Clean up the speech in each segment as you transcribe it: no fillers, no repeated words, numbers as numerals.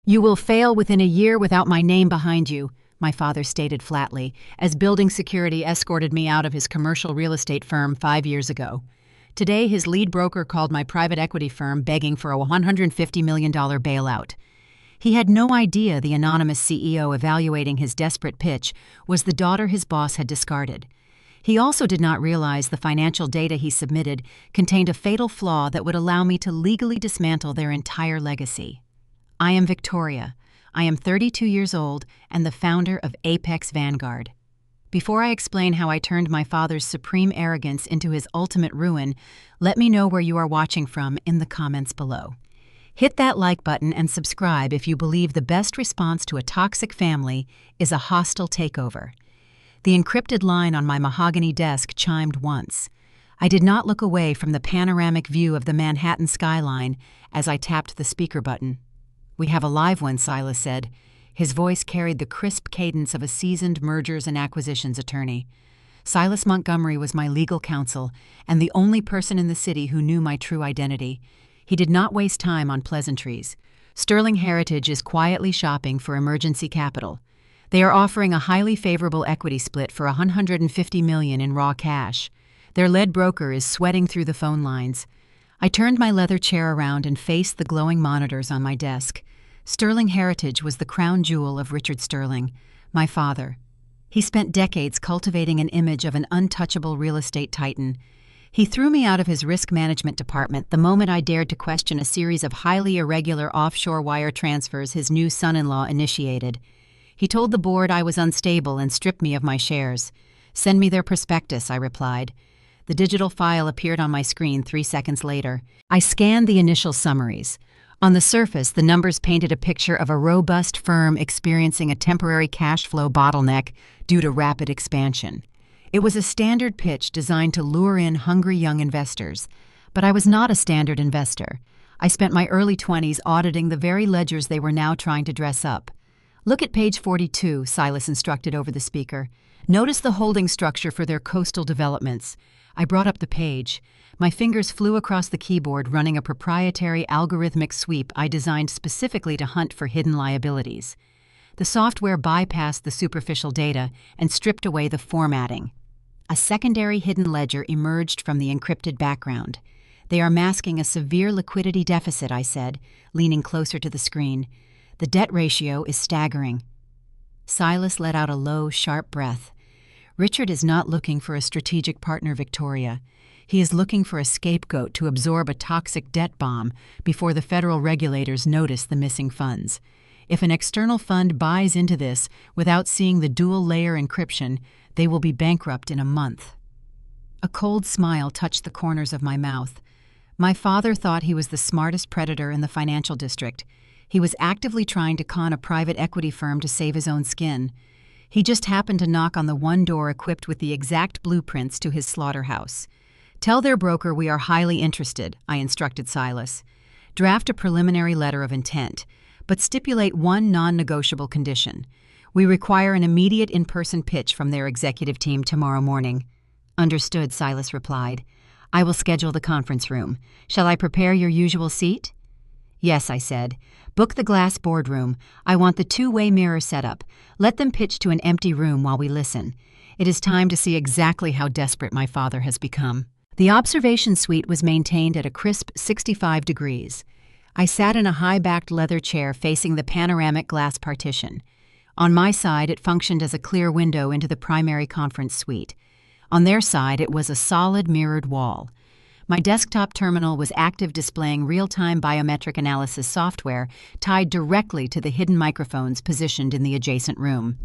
"You will fail within a year without my name behind you," my father stated flatly, as building security escorted me out of his commercial real estate firm 5 years ago. Today, his lead broker called my private equity firm begging for a $150 million bailout. He had no idea the anonymous CEO evaluating his desperate pitch was the daughter his boss had discarded. He also did not realize the financial data he submitted contained a fatal flaw that would allow me to legally dismantle their entire legacy. I am Victoria. I am 32 years old and the founder of Apex Vanguard. Before I explain how I turned my father's supreme arrogance into his ultimate ruin, let me know where you are watching from in the comments below. Hit that like button and subscribe if you believe the best response to a toxic family is a hostile takeover. The encrypted line on my mahogany desk chimed once. I did not look away from the panoramic view of the Manhattan skyline as I tapped the speaker button. "We have a live one," Silas said. His voice carried the crisp cadence of a seasoned mergers and acquisitions attorney. Silas Montgomery was my legal counsel and the only person in the city who knew my true identity. He did not waste time on pleasantries. Sterling Heritage is quietly shopping for emergency capital. They are offering a highly favorable equity split for $150 million in raw cash. Their lead broker is sweating through the phone lines. I turned my leather chair around and faced the glowing monitors on my desk. Sterling Heritage was the crown jewel of Richard Sterling, my father. He spent decades cultivating an image of an untouchable real estate titan. He threw me out of his risk management department the moment I dared to question a series of highly irregular offshore wire transfers his new son-in-law initiated. He told the board I was unstable and stripped me of my shares. "Send me their prospectus," I replied. The digital file appeared on my screen 3 seconds later. I scanned the initial summaries. On the surface, the numbers painted a picture of a robust firm experiencing a temporary cash flow bottleneck due to rapid expansion. It was a standard pitch designed to lure in hungry young investors. But I was not a standard investor. I spent my early 20s auditing the very ledgers they were now trying to dress up. "Look at page 42, Silas instructed over the speaker. "Notice the holding structure for their coastal developments." I brought up the page. My fingers flew across the keyboard running a proprietary algorithmic sweep I designed specifically to hunt for hidden liabilities. The software bypassed the superficial data and stripped away the formatting. A secondary hidden ledger emerged from the encrypted background. "They are masking a severe liquidity deficit," I said, leaning closer to the screen. "The debt ratio is staggering." Silas let out a low, sharp breath. "Richard is not looking for a strategic partner, Victoria. He is looking for a scapegoat to absorb a toxic debt bomb before the federal regulators notice the missing funds. If an external fund buys into this without seeing the dual-layer encryption, they will be bankrupt in a month." A cold smile touched the corners of my mouth. My father thought he was the smartest predator in the financial district. He was actively trying to con a private equity firm to save his own skin. He just happened to knock on the one door equipped with the exact blueprints to his slaughterhouse. "Tell their broker we are highly interested," I instructed Silas. "Draft a preliminary letter of intent, but stipulate one non-negotiable condition. We require an immediate in-person pitch from their executive team tomorrow morning." "Understood," Silas replied. "I will schedule the conference room. Shall I prepare your usual seat?" "Yes," I said. "Book the glass boardroom. I want the two-way mirror set up. Let them pitch to an empty room while we listen. It is time to see exactly how desperate my father has become." The observation suite was maintained at a crisp 65 degrees. I sat in a high-backed leather chair facing the panoramic glass partition. On my side, it functioned as a clear window into the primary conference suite. On their side, it was a solid mirrored wall. My desktop terminal was active, displaying real-time biometric analysis software tied directly to the hidden microphones positioned in the adjacent room.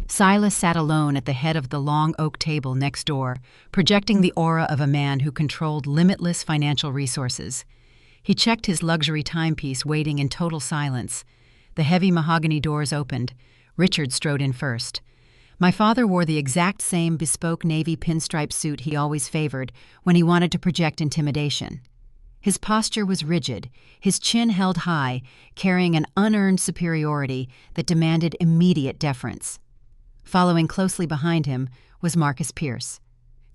Silas sat alone at the head of the long oak table next door, projecting the aura of a man who controlled limitless financial resources. He checked his luxury timepiece, waiting in total silence. The heavy mahogany doors opened. Richard strode in first. My father wore the exact same bespoke navy pinstripe suit he always favored when he wanted to project intimidation. His posture was rigid, his chin held high, carrying an unearned superiority that demanded immediate deference. Following closely behind him was Marcus Pierce.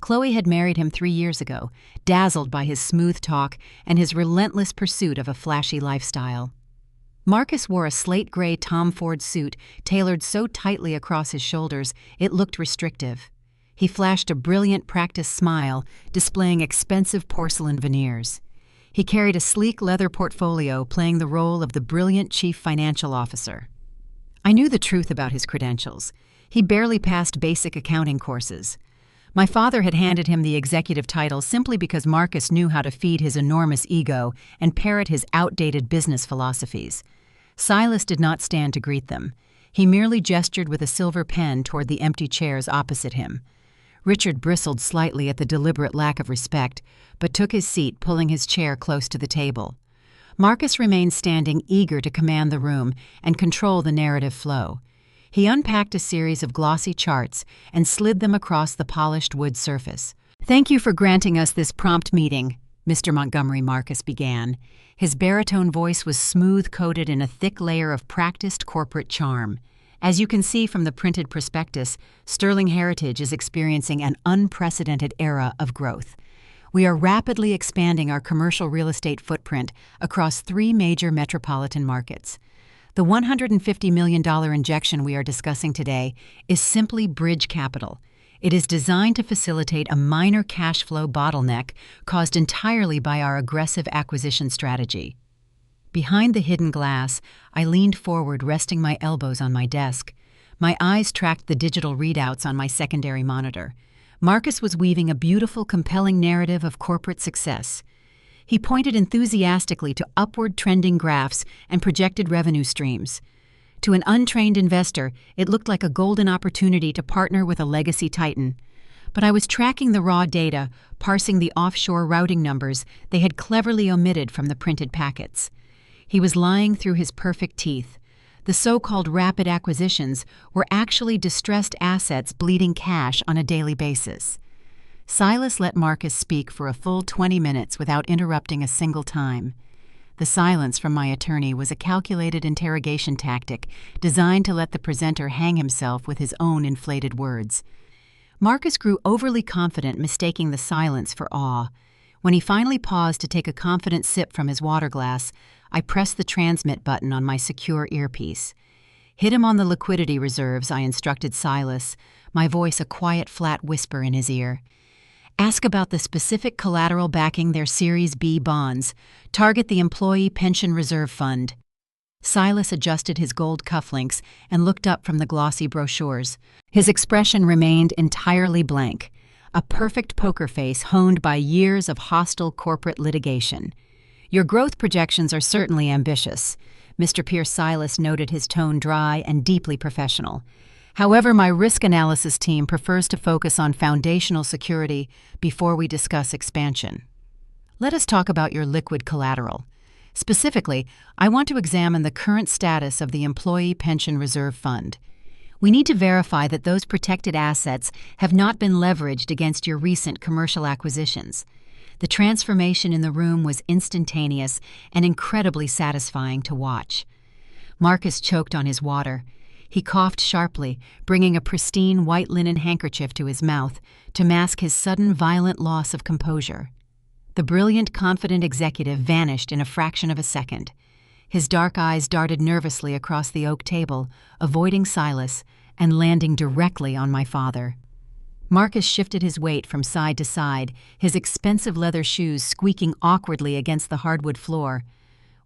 Chloe had married him 3 years ago, dazzled by his smooth talk and his relentless pursuit of a flashy lifestyle. Marcus wore a slate-gray Tom Ford suit tailored so tightly across his shoulders it looked restrictive. He flashed a brilliant practice smile, displaying expensive porcelain veneers. He carried a sleek leather portfolio playing the role of the brilliant chief financial officer. I knew the truth about his credentials. He barely passed basic accounting courses. My father had handed him the executive title simply because Marcus knew how to feed his enormous ego and parrot his outdated business philosophies. Silas did not stand to greet them. He merely gestured with a silver pen toward the empty chairs opposite him. Richard bristled slightly at the deliberate lack of respect, but took his seat, pulling his chair close to the table. Marcus remained standing, eager to command the room and control the narrative flow. He unpacked a series of glossy charts and slid them across the polished wood surface. "Thank you for granting us this prompt meeting," Mr. Montgomery Marcus began. His baritone voice was smooth-coated in a thick layer of practiced corporate charm. As you can see from the printed prospectus, Sterling Heritage is experiencing an unprecedented era of growth. We are rapidly expanding our commercial real estate footprint across 3 major metropolitan markets. The $150 million injection we are discussing today is simply bridge capital. It is designed to facilitate a minor cash flow bottleneck caused entirely by our aggressive acquisition strategy. Behind the hidden glass, I leaned forward, resting my elbows on my desk. My eyes tracked the digital readouts on my secondary monitor. Marcus was weaving a beautiful, compelling narrative of corporate success. He pointed enthusiastically to upward trending graphs and projected revenue streams. To an untrained investor, it looked like a golden opportunity to partner with a legacy titan. But I was tracking the raw data, parsing the offshore routing numbers they had cleverly omitted from the printed packets. He was lying through his perfect teeth. The so-called rapid acquisitions were actually distressed assets bleeding cash on a daily basis. Silas let Marcus speak for a full 20 minutes without interrupting a single time. The silence from my attorney was a calculated interrogation tactic designed to let the presenter hang himself with his own inflated words. Marcus grew overly confident, mistaking the silence for awe. When he finally paused to take a confident sip from his water glass, I pressed the transmit button on my secure earpiece. "Hit him on the liquidity reserves," I instructed Silas, my voice a quiet, flat whisper in his ear. "Ask about the specific collateral backing their Series B bonds. Target the Employee Pension Reserve Fund." Silas adjusted his gold cufflinks and looked up from the glossy brochures. His expression remained entirely blank, a perfect poker face honed by years of hostile corporate litigation. "Your growth projections are certainly ambitious," Mr. Pierce Silas noted, his tone dry and deeply professional. "However, my risk analysis team prefers to focus on foundational security before we discuss expansion. Let us talk about your liquid collateral. Specifically, I want to examine the current status of the Employee Pension Reserve Fund. We need to verify that those protected assets have not been leveraged against your recent commercial acquisitions." The transformation in the room was instantaneous and incredibly satisfying to watch. Marcus choked on his water. He coughed sharply, bringing a pristine white linen handkerchief to his mouth to mask his sudden violent loss of composure. The brilliant, confident executive vanished in a fraction of a second. His dark eyes darted nervously across the oak table, avoiding Silas and landing directly on my father. Marcus shifted his weight from side to side, his expensive leather shoes squeaking awkwardly against the hardwood floor.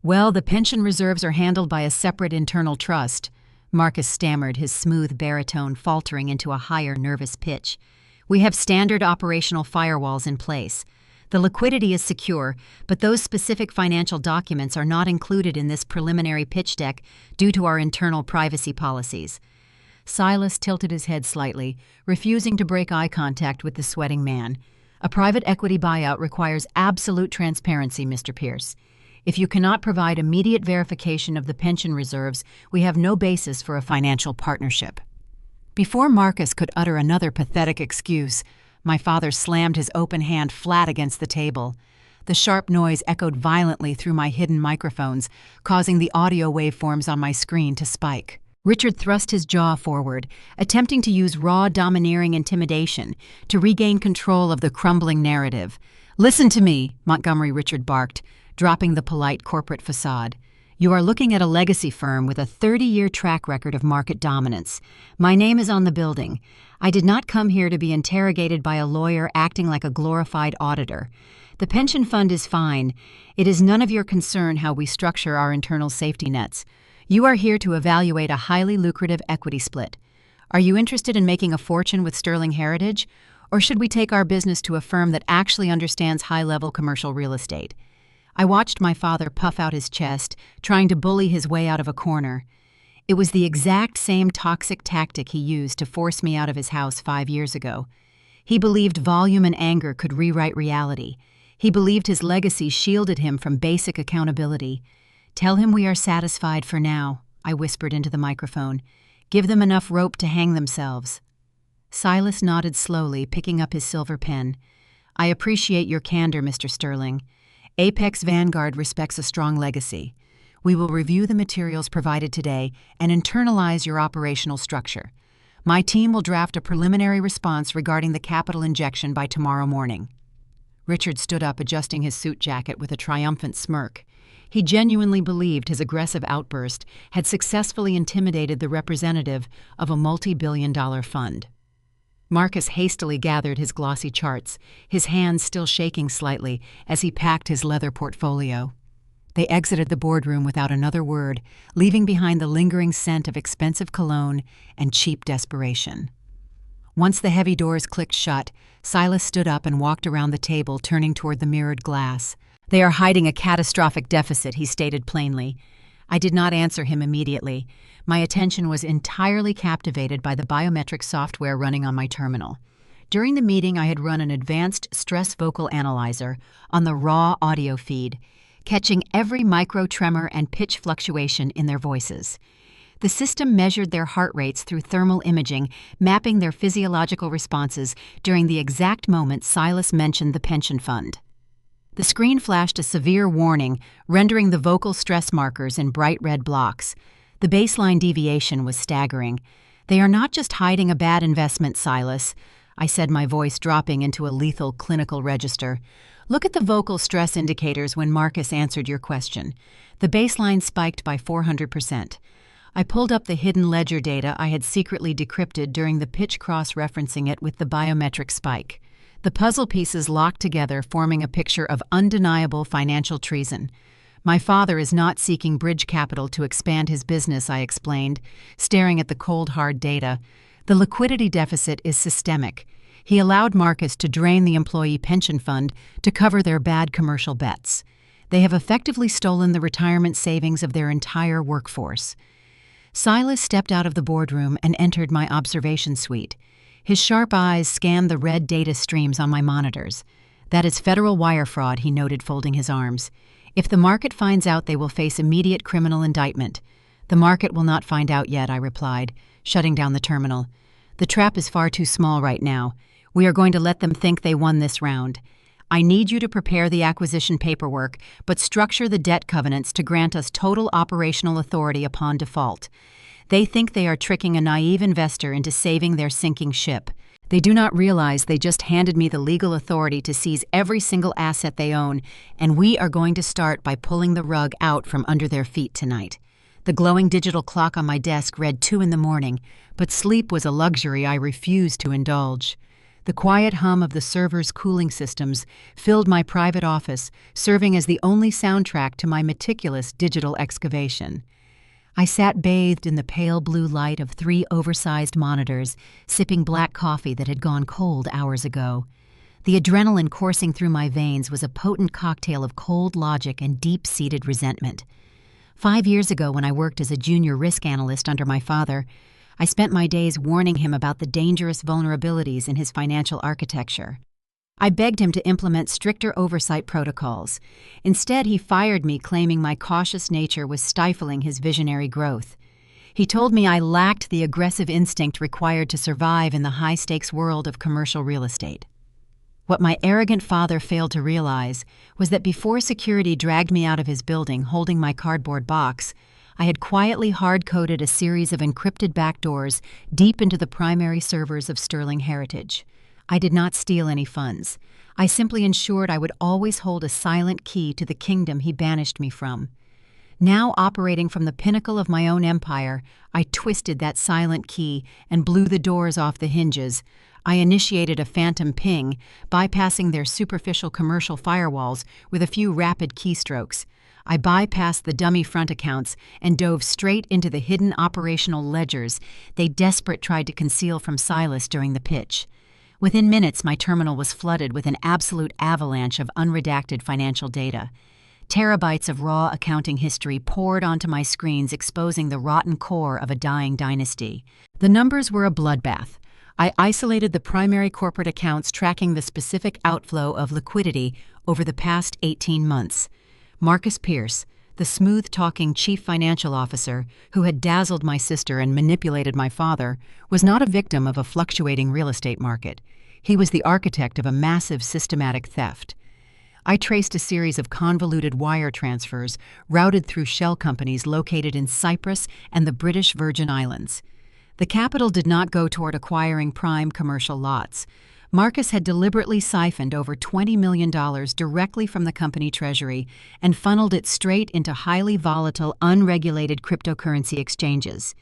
"Well, the pension reserves are handled by a separate internal trust," Marcus stammered, his smooth baritone faltering into a higher nervous pitch. "We have standard operational firewalls in place. The liquidity is secure, but those specific financial documents are not included in this preliminary pitch deck due to our internal privacy policies." Silas tilted his head slightly, refusing to break eye contact with the sweating man. "A private equity buyout requires absolute transparency, Mr. Pierce. If you cannot provide immediate verification of the pension reserves, we have no basis for a financial partnership." Before Marcus could utter another pathetic excuse, my father slammed his open hand flat against the table. The sharp noise echoed violently through my hidden microphones, causing the audio waveforms on my screen to spike. Richard thrust his jaw forward, attempting to use raw, domineering intimidation to regain control of the crumbling narrative. "Listen to me," Montgomery Richard barked, dropping the polite corporate facade. You are looking at a legacy firm with a 30-year track record of market dominance. My name is on the building. I did not come here to be interrogated by a lawyer acting like a glorified auditor. The pension fund is fine. It is none of your concern how we structure our internal safety nets. You are here to evaluate a highly lucrative equity split. Are you interested in making a fortune with Sterling Heritage? Or should we take our business to a firm that actually understands high-level commercial real estate? I watched my father puff out his chest, trying to bully his way out of a corner. It was the exact same toxic tactic he used to force me out of his house 5 years ago. He believed volume and anger could rewrite reality. He believed his legacy shielded him from basic accountability. "Tell him we are satisfied for now," I whispered into the microphone. "Give them enough rope to hang themselves." Silas nodded slowly, picking up his silver pen. "I appreciate your candor, Mr. Sterling. Apex Vanguard respects a strong legacy. We will review the materials provided today and internalize your operational structure. My team will draft a preliminary response regarding the capital injection by tomorrow morning." Richard stood up, adjusting his suit jacket with a triumphant smirk. He genuinely believed his aggressive outburst had successfully intimidated the representative of a multi-billion-dollar fund. Marcus hastily gathered his glossy charts, his hands still shaking slightly as he packed his leather portfolio. They exited the boardroom without another word, leaving behind the lingering scent of expensive cologne and cheap desperation. Once the heavy doors clicked shut, Silas stood up and walked around the table, turning toward the mirrored glass. "They are hiding a catastrophic deficit," he stated plainly. I did not answer him immediately. My attention was entirely captivated by the biometric software running on my terminal. During the meeting, I had run an advanced stress vocal analyzer on the raw audio feed, catching every micro-tremor and pitch fluctuation in their voices. The system measured their heart rates through thermal imaging, mapping their physiological responses during the exact moment Silas mentioned the pension fund. The screen flashed a severe warning, rendering the vocal stress markers in bright red blocks. The baseline deviation was staggering. "They are not just hiding a bad investment, Silas," I said, my voice dropping into a lethal clinical register. "Look at the vocal stress indicators when Marcus answered your question. The baseline spiked by 400%. I pulled up the hidden ledger data I had secretly decrypted during the pitch cross-referencing it with the biometric spike. The puzzle pieces locked together, forming a picture of undeniable financial treason. My father is not seeking bridge capital to expand his business," I explained, staring at the cold, hard data. "The liquidity deficit is systemic. He allowed Marcus to drain the employee pension fund to cover their bad commercial bets. They have effectively stolen the retirement savings of their entire workforce." Silas stepped out of the boardroom and entered my observation suite. His sharp eyes scanned the red data streams on my monitors. "That is federal wire fraud," he noted, folding his arms. "If the market finds out, they will face immediate criminal indictment." "The market will not find out yet," I replied, shutting down the terminal. "The trap is far too small right now. We are going to let them think they won this round. I need you to prepare the acquisition paperwork, but structure the debt covenants to grant us total operational authority upon default. They think they are tricking a naive investor into saving their sinking ship. They do not realize they just handed me the legal authority to seize every single asset they own, and we are going to start by pulling the rug out from under their feet tonight." The glowing digital clock on my desk read 2 a.m, but sleep was a luxury I refused to indulge. The quiet hum of the server's cooling systems filled my private office, serving as the only soundtrack to my meticulous digital excavation. I sat bathed in the pale blue light of 3 oversized monitors, sipping black coffee that had gone cold hours ago. The adrenaline coursing through my veins was a potent cocktail of cold logic and deep-seated resentment. 5 years ago, when I worked as a junior risk analyst under my father, I spent my days warning him about the dangerous vulnerabilities in his financial architecture. I begged him to implement stricter oversight protocols. Instead, he fired me, claiming my cautious nature was stifling his visionary growth. He told me I lacked the aggressive instinct required to survive in the high-stakes world of commercial real estate. What my arrogant father failed to realize was that before security dragged me out of his building holding my cardboard box, I had quietly hard-coded a series of encrypted backdoors deep into the primary servers of Sterling Heritage. I did not steal any funds. I simply ensured I would always hold a silent key to the kingdom he banished me from. Now operating from the pinnacle of my own empire, I twisted that silent key and blew the doors off the hinges. I initiated a phantom ping, bypassing their superficial commercial firewalls with a few rapid keystrokes. I bypassed the dummy front accounts and dove straight into the hidden operational ledgers they desperate tried to conceal from Silas during the pitch. Within minutes, my terminal was flooded with an absolute avalanche of unredacted financial data. Terabytes of raw accounting history poured onto my screens, exposing the rotten core of a dying dynasty. The numbers were a bloodbath. I isolated the primary corporate accounts tracking the specific outflow of liquidity over the past 18 months. Marcus Pierce, the smooth-talking chief financial officer who had dazzled my sister and manipulated my father, was not a victim of a fluctuating real estate market. He was the architect of a massive systematic theft. I traced a series of convoluted wire transfers routed through shell companies located in Cyprus and the British Virgin Islands. The capital did not go toward acquiring prime commercial lots. Marcus had deliberately siphoned over $20 million directly from the company treasury and funneled it straight into highly volatile, unregulated cryptocurrency exchanges.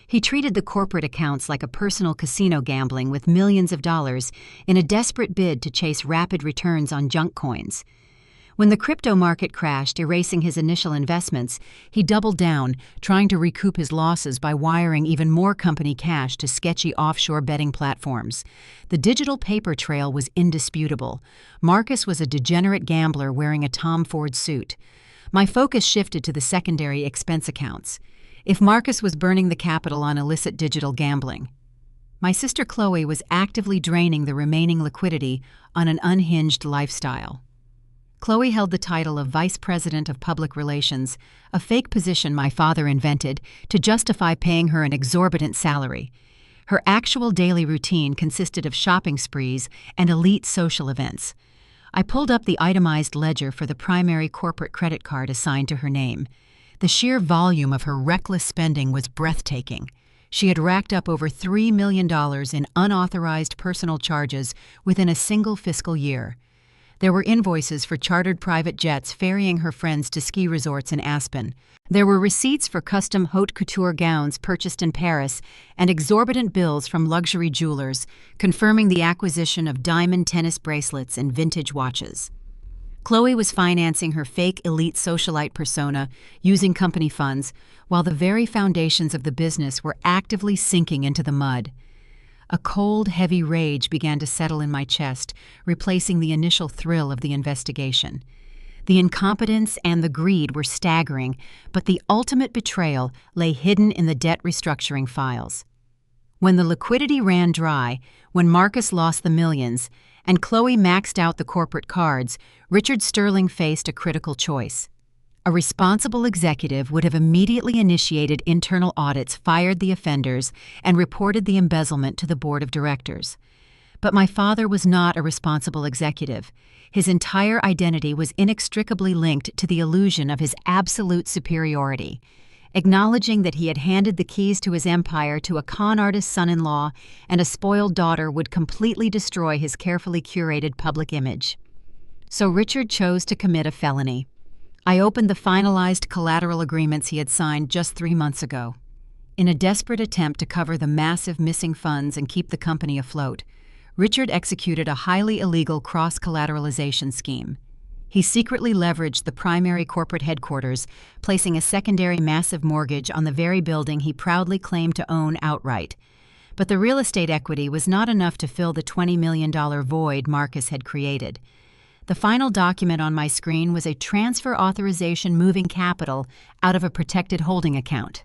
He treated the corporate accounts like a personal casino gambling with millions of dollars in a desperate bid to chase rapid returns on junk coins. When the crypto market crashed, erasing his initial investments, he doubled down, trying to recoup his losses by wiring even more company cash to sketchy offshore betting platforms. The digital paper trail was indisputable. Marcus was a degenerate gambler wearing a Tom Ford suit. My focus shifted to the secondary expense accounts. If Marcus was burning the capital on illicit digital gambling, my sister Chloe was actively draining the remaining liquidity on an unhinged lifestyle. Chloe held the title of Vice President of Public Relations, a fake position my father invented to justify paying her an exorbitant salary. Her actual daily routine consisted of shopping sprees and elite social events. I pulled up the itemized ledger for the primary corporate credit card assigned to her name. The sheer volume of her reckless spending was breathtaking. She had racked up over $3 million in unauthorized personal charges within a single fiscal year. There were invoices for chartered private jets ferrying her friends to ski resorts in Aspen. There were receipts for custom haute couture gowns purchased in Paris and exorbitant bills from luxury jewelers, confirming the acquisition of diamond tennis bracelets and vintage watches. Chloe was financing her fake elite socialite persona using company funds, while the very foundations of the business were actively sinking into the mud. A cold, heavy rage began to settle in my chest, replacing the initial thrill of the investigation. The incompetence and the greed were staggering, but the ultimate betrayal lay hidden in the debt restructuring files. When the liquidity ran dry, when Marcus lost the millions, and Chloe maxed out the corporate cards, Richard Sterling faced a critical choice. A responsible executive would have immediately initiated internal audits, fired the offenders, and reported the embezzlement to the board of directors. But my father was not a responsible executive. His entire identity was inextricably linked to the illusion of his absolute superiority. Acknowledging that he had handed the keys to his empire to a con artist son-in-law and a spoiled daughter would completely destroy his carefully curated public image. So Richard chose to commit a felony. I opened the finalized collateral agreements he had signed just 3 months ago. In a desperate attempt to cover the massive missing funds and keep the company afloat, Richard executed a highly illegal cross-collateralization scheme. He secretly leveraged the primary corporate headquarters, placing a secondary massive mortgage on the very building he proudly claimed to own outright. But the real estate equity was not enough to fill the $20 million void Marcus had created. The final document on my screen was a transfer authorization moving capital out of a protected holding account.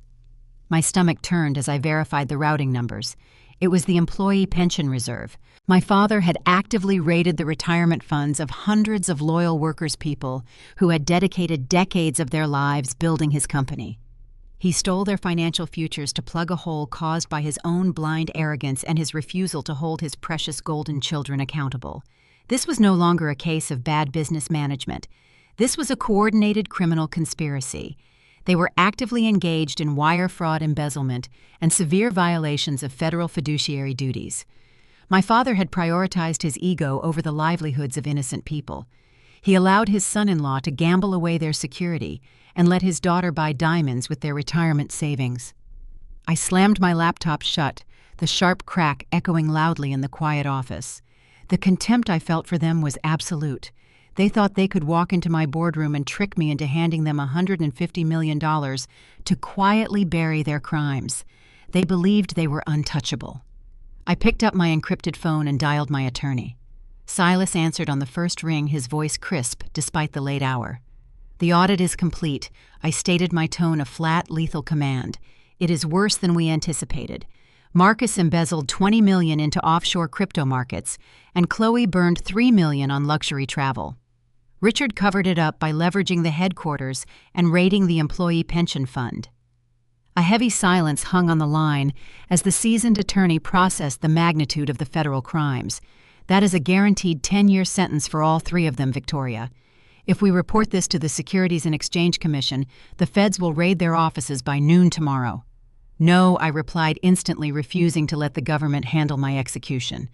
My stomach turned as I verified the routing numbers. It was the employee pension reserve. My father had actively raided the retirement funds of hundreds of loyal workers' people who had dedicated decades of their lives building his company. He stole their financial futures to plug a hole caused by his own blind arrogance and his refusal to hold his precious golden children accountable. This was no longer a case of bad business management. This was a coordinated criminal conspiracy. They were actively engaged in wire fraud, embezzlement, and severe violations of federal fiduciary duties. My father had prioritized his ego over the livelihoods of innocent people. He allowed his son-in-law to gamble away their security and let his daughter buy diamonds with their retirement savings. I slammed my laptop shut, the sharp crack echoing loudly in the quiet office. The contempt I felt for them was absolute. They thought they could walk into my boardroom and trick me into handing them $150 million to quietly bury their crimes. They believed they were untouchable. I picked up my encrypted phone and dialed my attorney. Silas answered on the first ring, his voice crisp despite the late hour. "The audit is complete," I stated, my tone a flat, lethal command. "It is worse than we anticipated. Marcus embezzled $20 million into offshore crypto markets, and Chloe burned $3 million on luxury travel. Richard covered it up by leveraging the headquarters and raiding the employee pension fund." A heavy silence hung on the line as the seasoned attorney processed the magnitude of the federal crimes. "That is a guaranteed 10-year sentence for all three of them, Victoria. If we report this to the Securities and Exchange Commission, the feds will raid their offices by noon tomorrow." "No," I replied, instantly refusing to let the government handle my execution.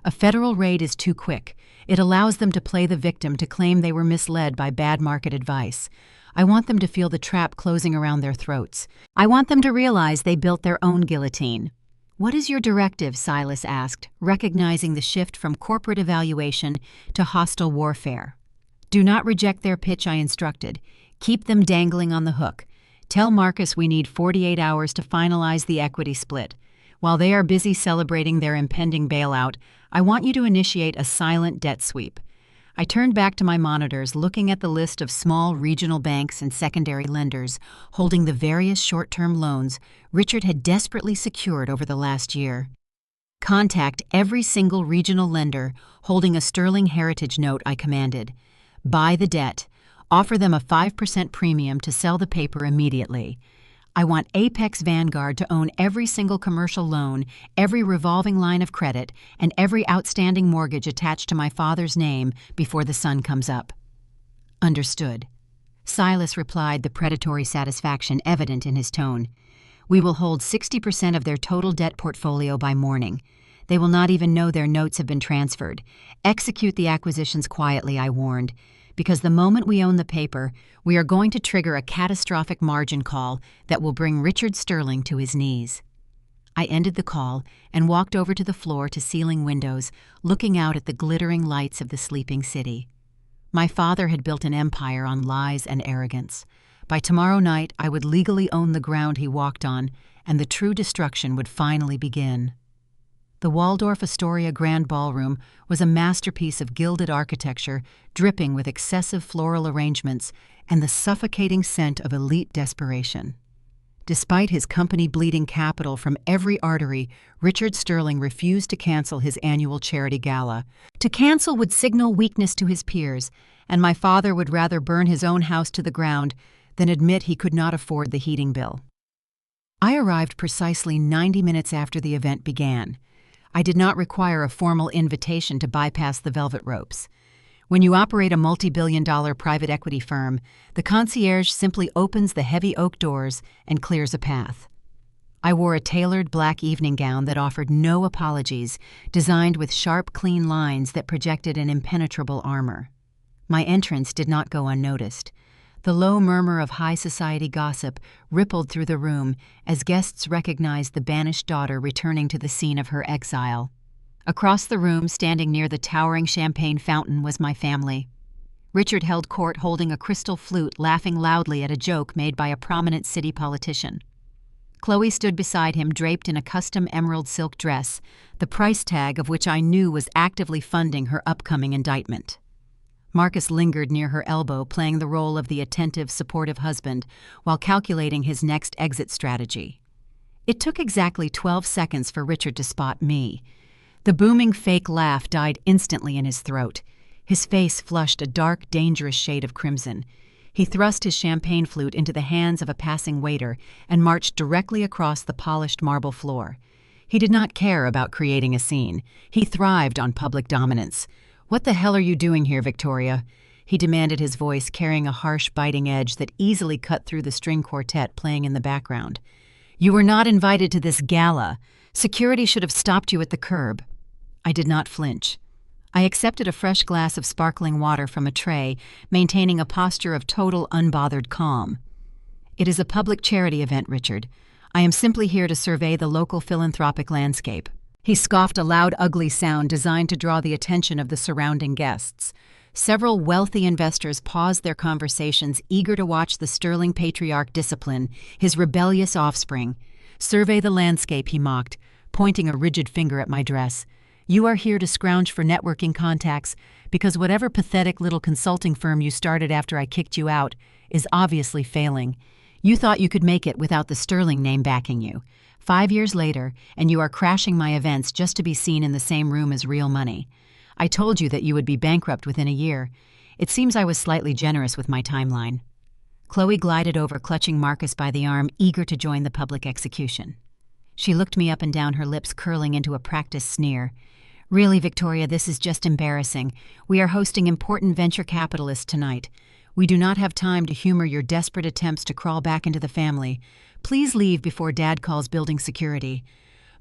"A federal raid is too quick. It allows them to play the victim, to claim they were misled by bad market advice. I want them to feel the trap closing around their throats. I want them to realize they built their own guillotine." "What is your directive?" Silas asked, recognizing the shift from corporate evaluation to hostile warfare. "Do not reject their pitch," I instructed. "Keep them dangling on the hook. Tell Marcus we need 48 hours to finalize the equity split. While they are busy celebrating their impending bailout, I want you to initiate a silent debt sweep." I turned back to my monitors, looking at the list of small regional banks and secondary lenders holding the various short-term loans Richard had desperately secured over the last year. "Contact every single regional lender holding a sterling heritage note," I commanded. "Buy the debt. Offer them a 5% premium to sell the paper immediately. I want Apex Vanguard to own every single commercial loan, every revolving line of credit, and every outstanding mortgage attached to my father's name before the sun comes up." "Understood," Silas replied, the predatory satisfaction evident in his tone. "We will hold 60% of their total debt portfolio by morning. They will not even know their notes have been transferred. Execute the acquisitions quietly," I warned, "because the moment we own the paper, we are going to trigger a catastrophic margin call that will bring Richard Sterling to his knees." I ended the call and walked over to the floor-to-ceiling windows, looking out at the glittering lights of the sleeping city. My father had built an empire on lies and arrogance. By tomorrow night, I would legally own the ground he walked on, and the true destruction would finally begin. The Waldorf Astoria Grand Ballroom was a masterpiece of gilded architecture, dripping with excessive floral arrangements and the suffocating scent of elite desperation. Despite his company bleeding capital from every artery, Richard Sterling refused to cancel his annual charity gala. To cancel would signal weakness to his peers, and my father would rather burn his own house to the ground than admit he could not afford the heating bill. I arrived precisely 90 minutes after the event began. I did not require a formal invitation to bypass the velvet ropes. When you operate a multi-billion-dollar private equity firm, the concierge simply opens the heavy oak doors and clears a path. I wore a tailored black evening gown that offered no apologies, designed with sharp, clean lines that projected an impenetrable armor. My entrance did not go unnoticed. The low murmur of high society gossip rippled through the room as guests recognized the banished daughter returning to the scene of her exile. Across the room, standing near the towering champagne fountain, was my family. Richard held court holding a crystal flute, laughing loudly at a joke made by a prominent city politician. Chloe stood beside him, draped in a custom emerald silk dress, the price tag of which I knew was actively funding her upcoming indictment. Marcus lingered near her elbow, playing the role of the attentive, supportive husband while calculating his next exit strategy. It took exactly 12 seconds for Richard to spot me. The booming fake laugh died instantly in his throat. His face flushed a dark, dangerous shade of crimson. He thrust his champagne flute into the hands of a passing waiter and marched directly across the polished marble floor. He did not care about creating a scene. He thrived on public dominance. "What the hell are you doing here, Victoria?" he demanded, his voice carrying a harsh, biting edge that easily cut through the string quartet playing in the background. "You were not invited to this gala. Security should have stopped you at the curb." I did not flinch. I accepted a fresh glass of sparkling water from a tray, maintaining a posture of total unbothered calm. "It is a public charity event, Richard. I am simply here to survey the local philanthropic landscape." He scoffed a loud, ugly sound designed to draw the attention of the surrounding guests. Several wealthy investors paused their conversations, eager to watch the sterling patriarch discipline his rebellious offspring. "Survey the landscape," he mocked, pointing a rigid finger at my dress. "You are here to scrounge for networking contacts because whatever pathetic little consulting firm you started after I kicked you out is obviously failing. You thought you could make it without the sterling name backing you. 5 years later, and you are crashing my events just to be seen in the same room as real money. I told you that you would be bankrupt within a year. It seems I was slightly generous with my timeline." Chloe glided over, clutching Marcus by the arm, eager to join the public execution. She looked me up and down, her lips curling into a practiced sneer. "Really, Victoria, this is just embarrassing. We are hosting important venture capitalists tonight. We do not have time to humor your desperate attempts to crawl back into the family. Please leave before Dad calls building security."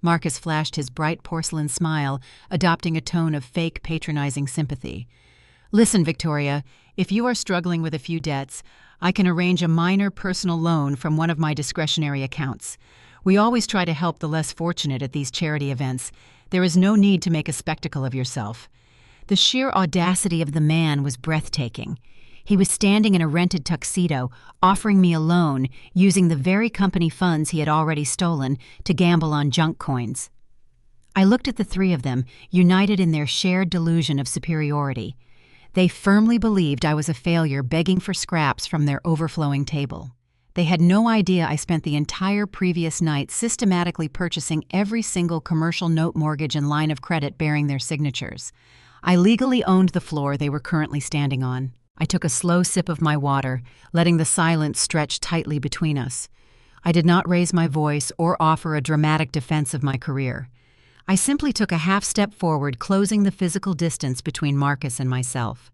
Marcus flashed his bright porcelain smile, adopting a tone of fake, patronizing sympathy. "Listen, Victoria, if you are struggling with a few debts, I can arrange a minor personal loan from one of my discretionary accounts. We always try to help the less fortunate at these charity events. There is no need to make a spectacle of yourself." The sheer audacity of the man was breathtaking. He was standing in a rented tuxedo, offering me a loan, using the very company funds he had already stolen to gamble on junk coins. I looked at the three of them, united in their shared delusion of superiority. They firmly believed I was a failure, begging for scraps from their overflowing table. They had no idea I spent the entire previous night systematically purchasing every single commercial note, mortgage, and line of credit bearing their signatures. I legally owned the floor they were currently standing on. I took a slow sip of my water, letting the silence stretch tightly between us. I did not raise my voice or offer a dramatic defense of my career. I simply took a half step forward, closing the physical distance between Marcus and myself.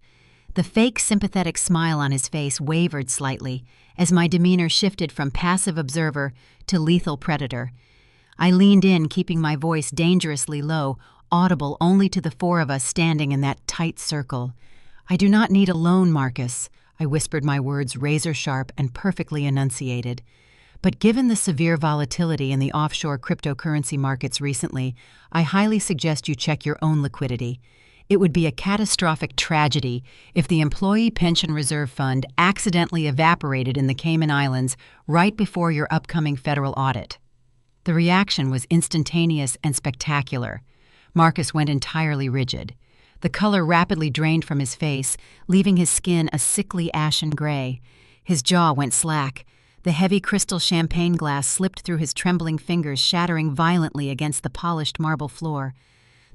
The fake sympathetic smile on his face wavered slightly as my demeanor shifted from passive observer to lethal predator. I leaned in, keeping my voice dangerously low, audible only to the four of us standing in that tight circle. "I do not need a loan, Marcus," I whispered, my words razor-sharp and perfectly enunciated. "But given the severe volatility in the offshore cryptocurrency markets recently, I highly suggest you check your own liquidity. It would be a catastrophic tragedy if the Employee Pension Reserve Fund accidentally evaporated in the Cayman Islands right before your upcoming federal audit." The reaction was instantaneous and spectacular. Marcus went entirely rigid. The color rapidly drained from his face, leaving his skin a sickly ashen gray. His jaw went slack. The heavy crystal champagne glass slipped through his trembling fingers, shattering violently against the polished marble floor.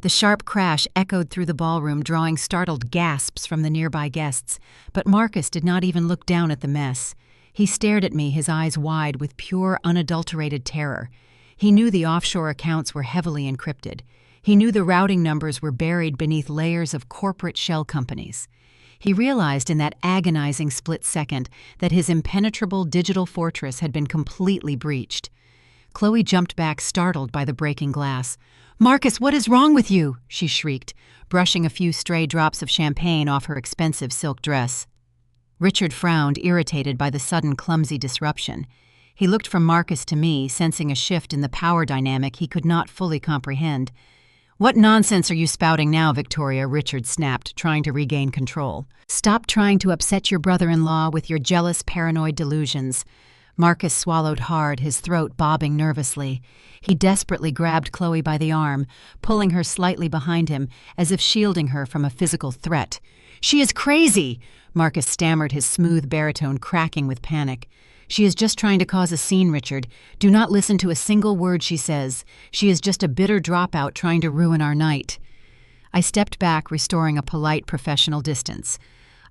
The sharp crash echoed through the ballroom, drawing startled gasps from the nearby guests, but Marcus did not even look down at the mess. He stared at me, his eyes wide with pure, unadulterated terror. He knew the offshore accounts were heavily encrypted. He knew the routing numbers were buried beneath layers of corporate shell companies. He realized in that agonizing split second that his impenetrable digital fortress had been completely breached. Chloe jumped back, startled by the breaking glass. "Marcus, what is wrong with you?" she shrieked, brushing a few stray drops of champagne off her expensive silk dress. Richard frowned, irritated by the sudden clumsy disruption. He looked from Marcus to me, sensing a shift in the power dynamic he could not fully comprehend. "What nonsense are you spouting now, Victoria?" Richard snapped, trying to regain control. "Stop trying to upset your brother-in-law with your jealous, paranoid delusions." Marcus swallowed hard, his throat bobbing nervously. He desperately grabbed Chloe by the arm, pulling her slightly behind him, as if shielding her from a physical threat. "She is crazy!" Marcus stammered, his smooth baritone cracking with panic. "She is just trying to cause a scene, Richard. Do not listen to a single word she says. She is just a bitter dropout trying to ruin our night." I stepped back, restoring a polite professional distance.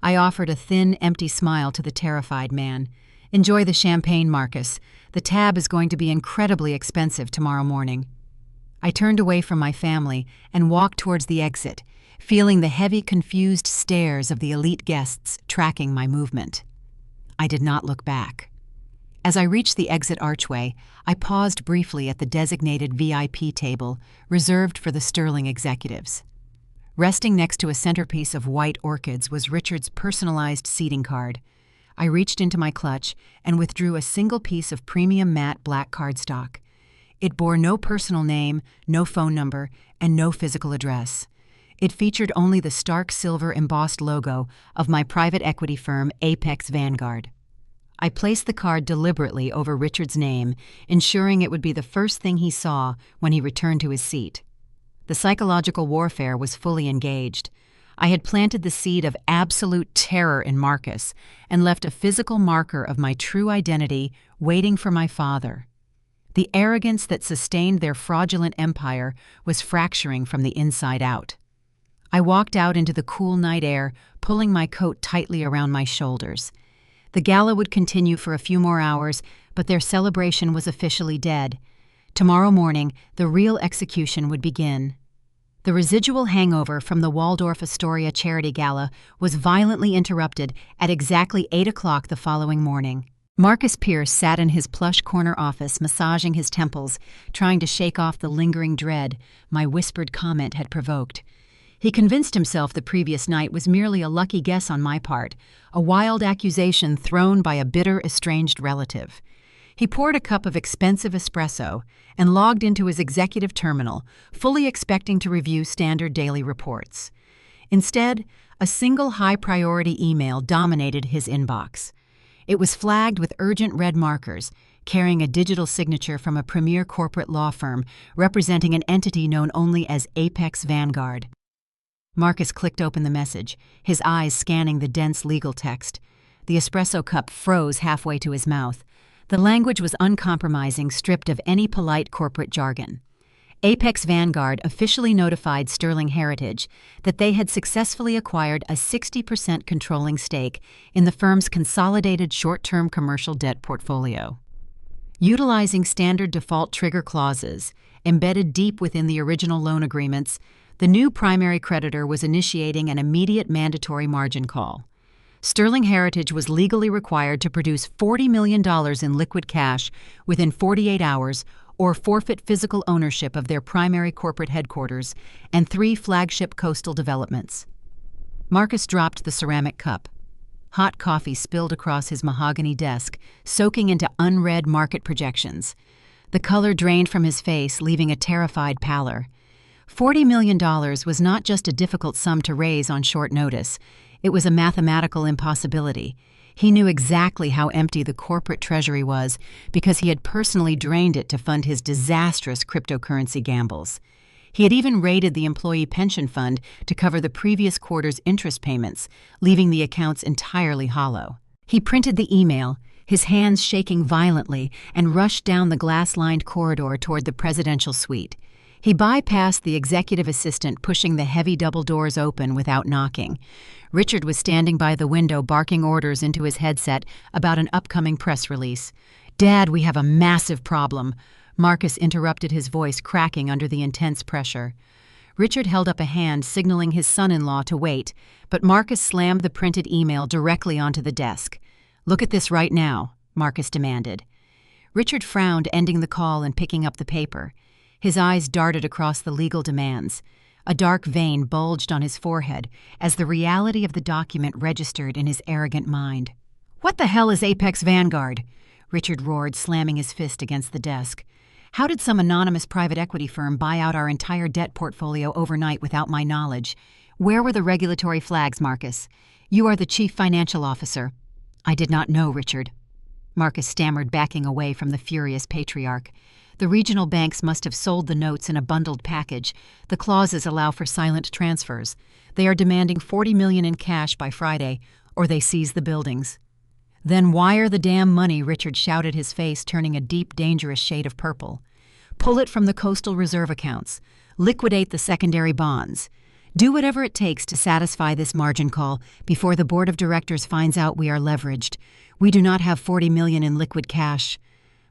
I offered a thin, empty smile to the terrified man. "Enjoy the champagne, Marcus. The tab is going to be incredibly expensive tomorrow morning." I turned away from my family and walked towards the exit, feeling the heavy, confused stares of the elite guests tracking my movement. I did not look back. As I reached the exit archway, I paused briefly at the designated VIP table reserved for the sterling executives. Resting next to a centerpiece of white orchids was Richard's personalized seating card. I reached into my clutch and withdrew a single piece of premium matte black cardstock. It bore no personal name, no phone number, and no physical address. It featured only the stark silver embossed logo of my private equity firm, Apex Vanguard. I placed the card deliberately over Richard's name, ensuring it would be the first thing he saw when he returned to his seat. The psychological warfare was fully engaged. I had planted the seed of absolute terror in Marcus and left a physical marker of my true identity waiting for my father. The arrogance that sustained their fraudulent empire was fracturing from the inside out. I walked out into the cool night air, pulling my coat tightly around my shoulders. The gala would continue for a few more hours, but their celebration was officially dead. Tomorrow morning, the real execution would begin. The residual hangover from the Waldorf Astoria charity gala was violently interrupted at exactly 8 o'clock the following morning. Marcus Pierce sat in his plush corner office, massaging his temples, trying to shake off the lingering dread my whispered comment had provoked. He convinced himself the previous night was merely a lucky guess on my part, a wild accusation thrown by a bitter, estranged relative. He poured a cup of expensive espresso and logged into his executive terminal, fully expecting to review standard daily reports. Instead, a single high-priority email dominated his inbox. It was flagged with urgent red markers, carrying a digital signature from a premier corporate law firm representing an entity known only as Apex Vanguard. Marcus clicked open the message, his eyes scanning the dense legal text. The espresso cup froze halfway to his mouth. The language was uncompromising, stripped of any polite corporate jargon. Apex Vanguard officially notified Sterling Heritage that they had successfully acquired a 60% controlling stake in the firm's consolidated short-term commercial debt portfolio. Utilizing standard default trigger clauses embedded deep within the original loan agreements, the new primary creditor was initiating an immediate mandatory margin call. Sterling Heritage was legally required to produce $40 million in liquid cash within 48 hours or forfeit physical ownership of their primary corporate headquarters and 3 flagship coastal developments. Marcus dropped the ceramic cup. Hot coffee spilled across his mahogany desk, soaking into unread market projections. The color drained from his face, leaving a terrified pallor. $40 million was not just a difficult sum to raise on short notice. It was a mathematical impossibility. He knew exactly how empty the corporate treasury was because he had personally drained it to fund his disastrous cryptocurrency gambles. He had even raided the employee pension fund to cover the previous quarter's interest payments, leaving the accounts entirely hollow. He printed the email, his hands shaking violently, and rushed down the glass-lined corridor toward the presidential suite. He bypassed the executive assistant, pushing the heavy double doors open without knocking. Richard was standing by the window, barking orders into his headset about an upcoming press release. "Dad, we have a massive problem." Marcus interrupted, his voice cracking under the intense pressure. Richard held up a hand, signaling his son-in-law to wait, but Marcus slammed the printed email directly onto the desk. "Look at this right now," Marcus demanded. Richard frowned, ending the call and picking up the paper. His eyes darted across the legal demands. A dark vein bulged on his forehead as the reality of the document registered in his arrogant mind. "What the hell is Apex Vanguard?" Richard roared, slamming his fist against the desk. "How did some anonymous private equity firm buy out our entire debt portfolio overnight without my knowledge? Where were the regulatory flags, Marcus? You are the chief financial officer." "I did not know, Richard." Marcus stammered, backing away from the furious patriarch. "The regional banks must have sold the notes in a bundled package. The clauses allow for silent transfers. They are demanding $40 million in cash by Friday, or they seize the buildings." "Then wire the damn money," Richard shouted, his face turning a deep, dangerous shade of purple. "Pull it from the coastal reserve accounts. Liquidate the secondary bonds. Do whatever it takes to satisfy this margin call before the board of directors finds out we are leveraged. We do not have $40 million in liquid cash."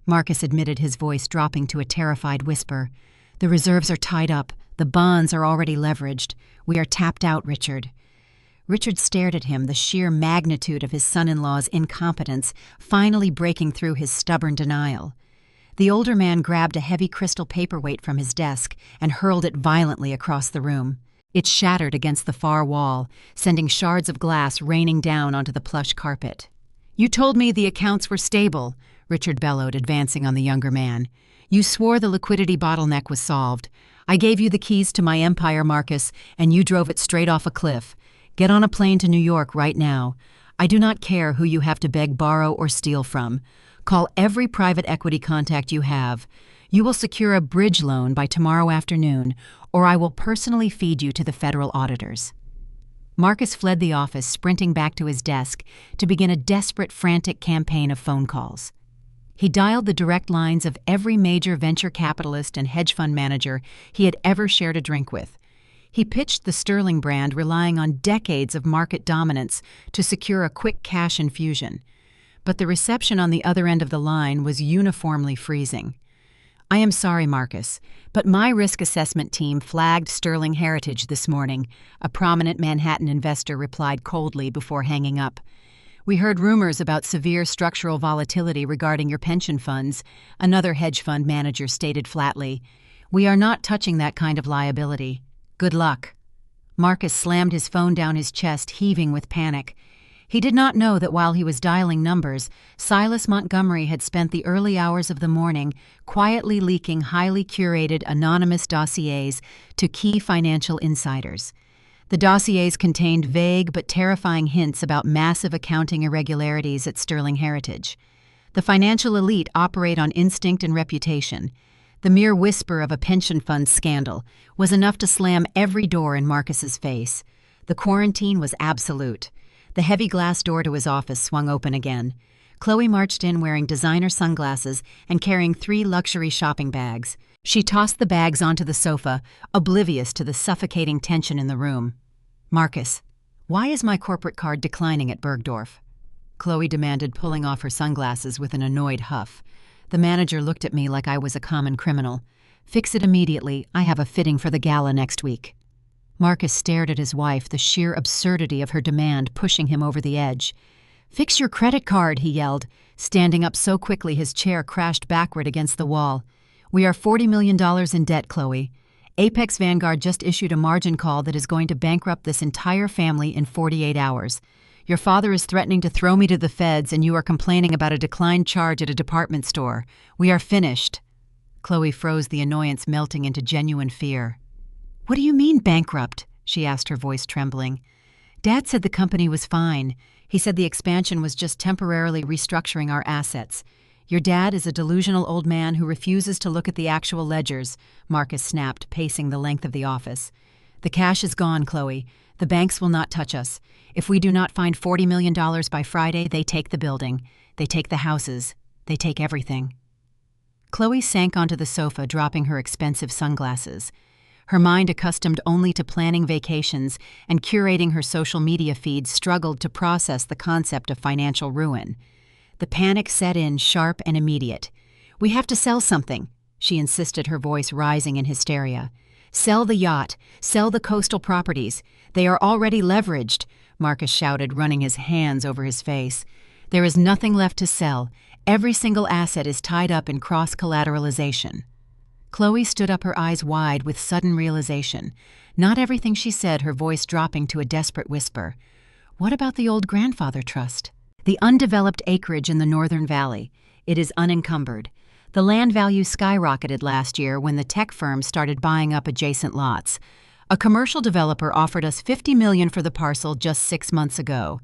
Marcus admitted, his voice dropping to a terrified whisper. "The reserves are tied up. The bonds are already leveraged. We are tapped out, Richard." Richard stared at him, the sheer magnitude of his son-in-law's incompetence finally breaking through his stubborn denial. The older man grabbed a heavy crystal paperweight from his desk and hurled it violently across the room. It shattered against the far wall, sending shards of glass raining down onto the plush carpet. "You told me the accounts were stable," Richard bellowed, advancing on the younger man. "You swore the liquidity bottleneck was solved. I gave you the keys to my empire, Marcus, and you drove it straight off a cliff. Get on a plane to New York right now. I do not care who you have to beg, borrow, or steal from. Call every private equity contact you have. You will secure a bridge loan by tomorrow afternoon, or I will personally feed you to the federal auditors." Marcus fled the office, sprinting back to his desk to begin a desperate, frantic campaign of phone calls. He dialed the direct lines of every major venture capitalist and hedge fund manager he had ever shared a drink with. He pitched the Sterling brand, relying on decades of market dominance to secure a quick cash infusion. But the reception on the other end of the line was uniformly freezing. "I am sorry, Marcus, but my risk assessment team flagged Sterling Heritage this morning," a prominent Manhattan investor replied coldly before hanging up. "We heard rumors about severe structural volatility regarding your pension funds," another hedge fund manager stated flatly. "We are not touching that kind of liability. Good luck." Marcus slammed his phone down his chest, heaving with panic. He did not know that while he was dialing numbers, Silas Montgomery had spent the early hours of the morning quietly leaking highly curated anonymous dossiers to key financial insiders. The dossiers contained vague but terrifying hints about massive accounting irregularities at Sterling Heritage. The financial elite operate on instinct and reputation. The mere whisper of a pension fund scandal was enough to slam every door in Marcus's face. The quarantine was absolute. The heavy glass door to his office swung open again. Chloe marched in wearing designer sunglasses and carrying 3 luxury shopping bags. She tossed the bags onto the sofa, oblivious to the suffocating tension in the room. "Marcus, why is my corporate card declining at Bergdorf?" Chloe demanded, pulling off her sunglasses with an annoyed huff. The manager looked at me like I was a common criminal. "Fix it immediately. I have a fitting for the Gala next week." Marcus stared at his wife, the sheer absurdity of her demand pushing him over the edge. "Fix your credit card," he yelled, standing up so quickly his chair crashed backward against the wall. "We are $40 million in debt, Chloe. Apex Vanguard just issued a margin call that is going to bankrupt this entire family in 48 hours. Your father is threatening to throw me to the feds, and you are complaining about a declined charge at a department store. We are finished." Chloe froze, the annoyance melting into genuine fear. "What do you mean, bankrupt?" she asked, her voice trembling. "Dad said the company was fine. He said the expansion was just temporarily restructuring our assets. Your dad is a delusional old man who refuses to look at the actual ledgers," Marcus snapped, pacing the length of the office. "The cash is gone, Chloe. The banks will not touch us. If we do not find $40 million by Friday, they take the building. They take the houses. They take everything." Chloe sank onto the sofa, dropping her expensive sunglasses. Her mind, accustomed only to planning vacations and curating her social media feed, struggled to process the concept of financial ruin. The panic set in, sharp and immediate. "We have to sell something," she insisted, her voice rising in hysteria. "Sell the yacht. Sell the coastal properties. They are already leveraged," Marcus shouted, running his hands over his face. "There is nothing left to sell. Every single asset is tied up in cross-collateralization." Chloe stood up, her eyes wide with sudden realization. Not everything she said, her voice dropping to a desperate whisper. "What about the old grandfather trust? The undeveloped acreage in the Northern Valley. It is unencumbered. The land value skyrocketed last year when the tech firms started buying up adjacent lots. A commercial developer offered us $50 million for the parcel just 6 months ago."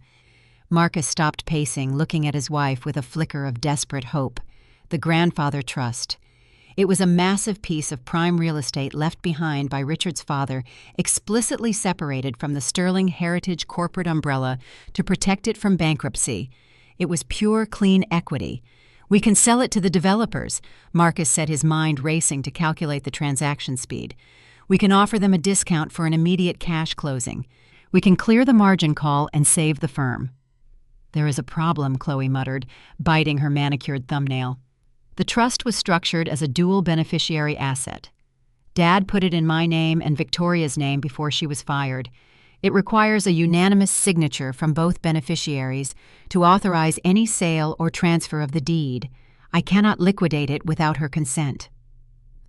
Marcus stopped pacing, looking at his wife with a flicker of desperate hope. The grandfather trust. It was a massive piece of prime real estate left behind by Richard's father, explicitly separated from the Sterling Heritage corporate umbrella to protect it from bankruptcy. It was pure, clean equity. "We can sell it to the developers," Marcus said, his mind racing to calculate the transaction speed. "We can offer them a discount for an immediate cash closing. We can clear the margin call and save the firm." "There is a problem," Chloe muttered, biting her manicured thumbnail. "The trust was structured as a dual beneficiary asset. Dad put it in my name and Victoria's name before she was fired. It requires a unanimous signature from both beneficiaries to authorize any sale or transfer of the deed. I cannot liquidate it without her consent."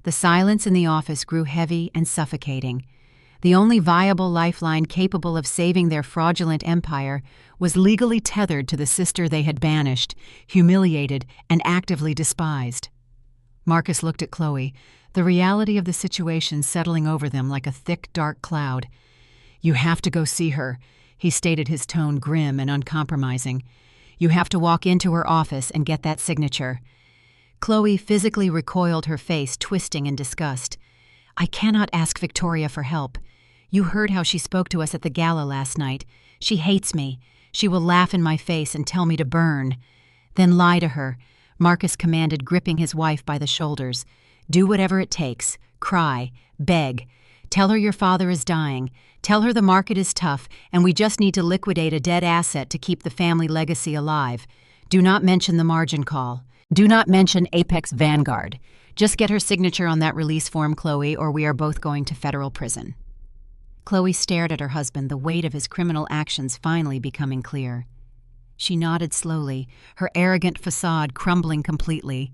The silence in the office grew heavy and suffocating. The only viable lifeline capable of saving their fraudulent empire was legally tethered to the sister they had banished, humiliated, and actively despised. Marcus looked at Chloe, the reality of the situation settling over them like a thick, dark cloud. "You have to go see her," he stated, his tone grim and uncompromising. "You have to walk into her office and get that signature." Chloe physically recoiled, her face twisting in disgust. "I cannot ask Victoria for help. You heard how she spoke to us at the Gala last night. She hates me. She will laugh in my face and tell me to burn." "Then lie to her," Marcus commanded, gripping his wife by the shoulders. "Do whatever it takes. Cry. Beg. Tell her your father is dying. Tell her the market is tough and we just need to liquidate a dead asset to keep the family legacy alive. Do not mention the margin call. Do not mention Apex Vanguard. Just get her signature on that release form, Chloe, or we are both going to federal prison." Chloe stared at her husband, the weight of his criminal actions finally becoming clear. She nodded slowly, her arrogant facade crumbling completely.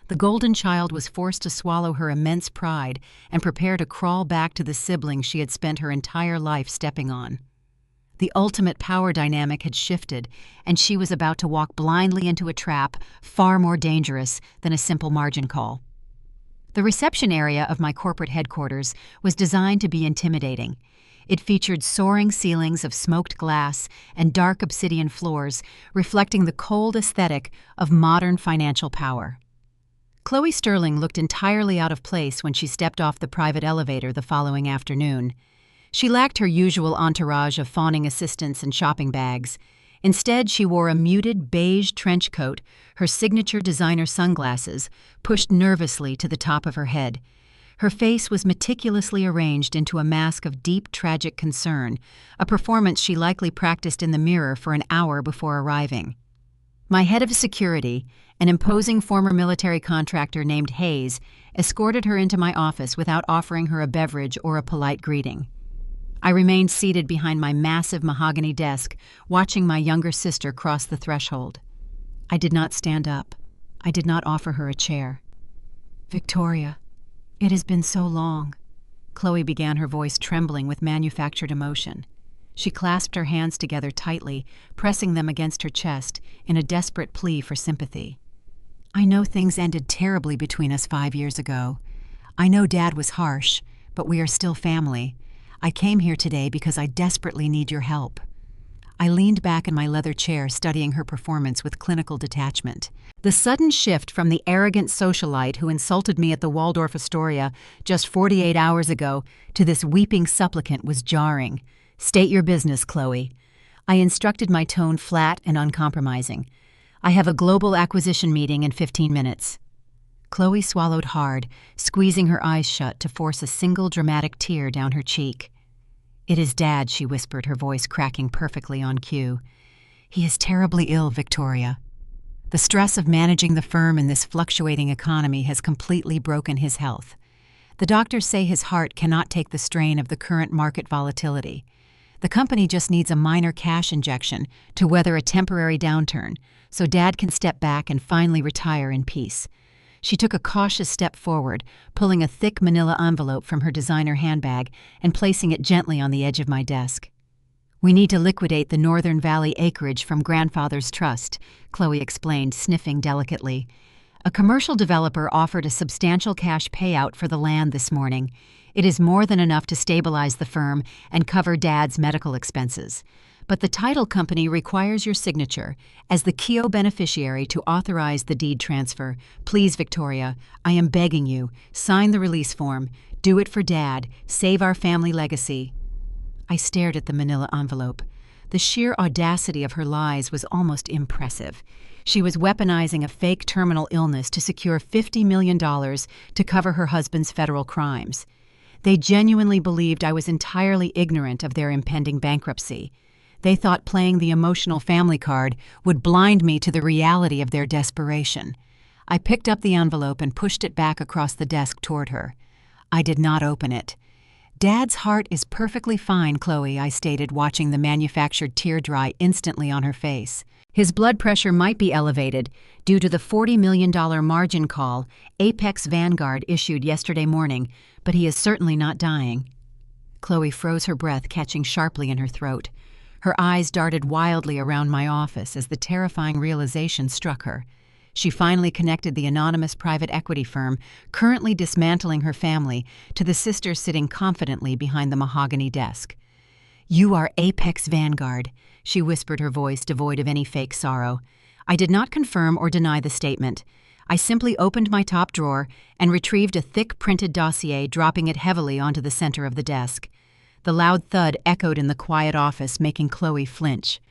The golden child was forced to swallow her immense pride and prepare to crawl back to the sibling she had spent her entire life stepping on. The ultimate power dynamic had shifted, and she was about to walk blindly into a trap far more dangerous than a simple margin call. The reception area of my corporate headquarters was designed to be intimidating. It featured soaring ceilings of smoked glass and dark obsidian floors, reflecting the cold aesthetic of modern financial power. Chloe Sterling looked entirely out of place when she stepped off the private elevator the following afternoon. She lacked her usual entourage of fawning assistants and shopping bags. Instead, she wore a muted beige trench coat, her signature designer sunglasses pushed nervously to the top of her head. Her face was meticulously arranged into a mask of deep, tragic concern, a performance she likely practiced in the mirror for an hour before arriving. My head of security, an imposing former military contractor named Hayes, escorted her into my office without offering her a beverage or a polite greeting. I remained seated behind my massive mahogany desk, watching my younger sister cross the threshold. I did not stand up. I did not offer her a chair. "Victoria, it has been so long," Chloe began, her voice trembling with manufactured emotion. She clasped her hands together tightly, pressing them against her chest in a desperate plea for sympathy. "I know things ended terribly between us 5 years ago. I know Dad was harsh, but we are still family. I came here today because I desperately need your help." I leaned back in my leather chair, studying her performance with clinical detachment. The sudden shift from the arrogant socialite who insulted me at the Waldorf Astoria just 48 hours ago to this weeping supplicant was jarring. "State your business, Chloe." I instructed, my tone flat and uncompromising. "I have a global acquisition meeting in 15 minutes. Chloe swallowed hard, squeezing her eyes shut to force a single dramatic tear down her cheek. "It is Dad," she whispered, her voice cracking perfectly on cue. "He is terribly ill, Victoria. The stress of managing the firm in this fluctuating economy has completely broken his health. The doctors say his heart cannot take the strain of the current market volatility. The company just needs a minor cash injection to weather a temporary downturn, so Dad can step back and finally retire in peace." She took a cautious step forward, pulling a thick manila envelope from her designer handbag and placing it gently on the edge of my desk. "We need to liquidate the Northern Valley acreage from Grandfather's trust," Chloe explained, sniffing delicately. "A commercial developer offered a substantial cash payout for the land this morning. It is more than enough to stabilize the firm and cover Dad's medical expenses. But the title company requires your signature as the Keo beneficiary to authorize the deed transfer. Please, Victoria, I am begging you, sign the release form. Do it for Dad. Save our family legacy." I stared at the manila envelope. The sheer audacity of her lies was almost impressive. She was weaponizing a fake terminal illness to secure $50 million to cover her husband's federal crimes. They genuinely believed I was entirely ignorant of their impending bankruptcy. They thought playing the emotional family card would blind me to the reality of their desperation. I picked up the envelope and pushed it back across the desk toward her. I did not open it. "Dad's heart is perfectly fine, Chloe," I stated, watching the manufactured tear dry instantly on her face. "His blood pressure might be elevated due to the $40 million margin call Apex Vanguard issued yesterday morning, but he is certainly not dying." Chloe froze her breath, catching sharply in her throat. Her eyes darted wildly around my office as the terrifying realization struck her. She finally connected the anonymous private equity firm, currently dismantling her family, to the sister sitting confidently behind the mahogany desk. "You are Apex Vanguard," she whispered, her voice devoid of any fake sorrow. I did not confirm or deny the statement. I simply opened my top drawer and retrieved a thick printed dossier, dropping it heavily onto the center of the desk. The loud thud echoed in the quiet office, making Chloe flinch.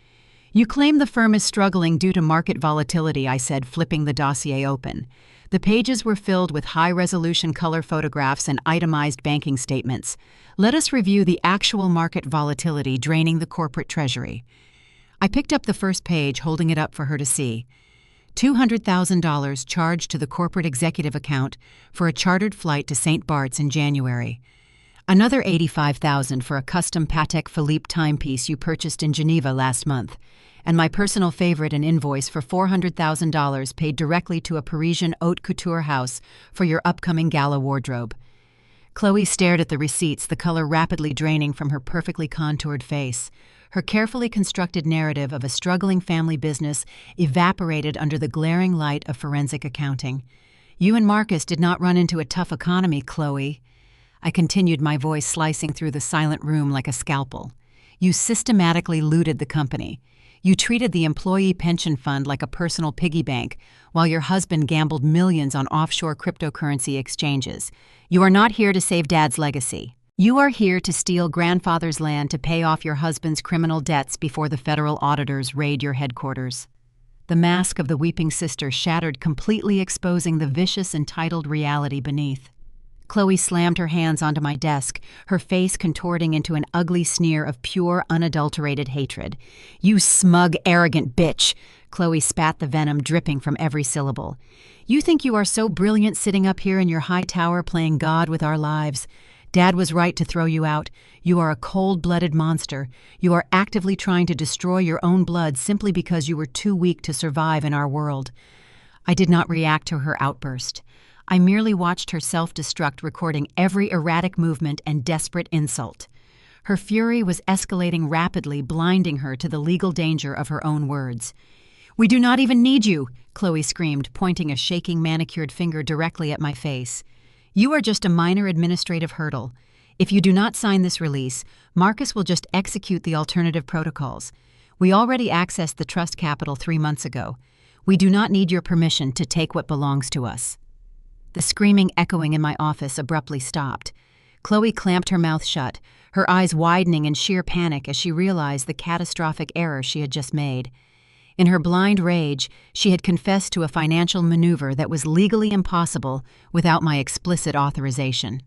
"You claim the firm is struggling due to market volatility," I said, flipping the dossier open. The pages were filled with high-resolution color photographs and itemized banking statements. Let us review the actual market volatility draining the corporate treasury. I picked up the first page, holding it up for her to see. $200,000 charged to the corporate executive account for a chartered flight to St. Bart's in January. Another $85,000 for a custom Patek Philippe timepiece you purchased in Geneva last month. And my personal favorite, an invoice for $400,000 paid directly to a Parisian haute couture house for your upcoming Gala wardrobe. Chloe stared at the receipts, the color rapidly draining from her perfectly contoured face. Her carefully constructed narrative of a struggling family business evaporated under the glaring light of forensic accounting. "You and Marcus did not run into a tough economy, Chloe." I continued, my voice slicing through the silent room like a scalpel. "You systematically looted the company. You treated the employee pension fund like a personal piggy bank, while your husband gambled millions on offshore cryptocurrency exchanges. You are not here to save Dad's legacy. You are here to steal grandfather's land to pay off your husband's criminal debts before the federal auditors raid your headquarters." The mask of the weeping sister shattered, completely exposing the vicious, entitled reality beneath. Chloe slammed her hands onto my desk, her face contorting into an ugly sneer of pure, unadulterated hatred. "You smug, arrogant bitch!" Chloe spat the venom dripping from every syllable. "You think you are so brilliant sitting up here in your high tower playing God with our lives. Dad was right to throw you out. You are a cold-blooded monster. You are actively trying to destroy your own blood simply because you were too weak to survive in our world." I did not react to her outburst. I merely watched her self-destruct, recording every erratic movement and desperate insult. Her fury was escalating rapidly, blinding her to the legal danger of her own words. "We do not even need you," Chloe screamed, pointing a shaking manicured finger directly at my face. "You are just a minor administrative hurdle. If you do not sign this release, Marcus will just execute the alternative protocols. We already accessed the trust capital 3 months ago. We do not need your permission to take what belongs to us." The screaming echoing in my office abruptly stopped. Chloe clamped her mouth shut, her eyes widening in sheer panic as she realized the catastrophic error she had just made. In her blind rage, she had confessed to a financial maneuver that was legally impossible without my explicit authorization.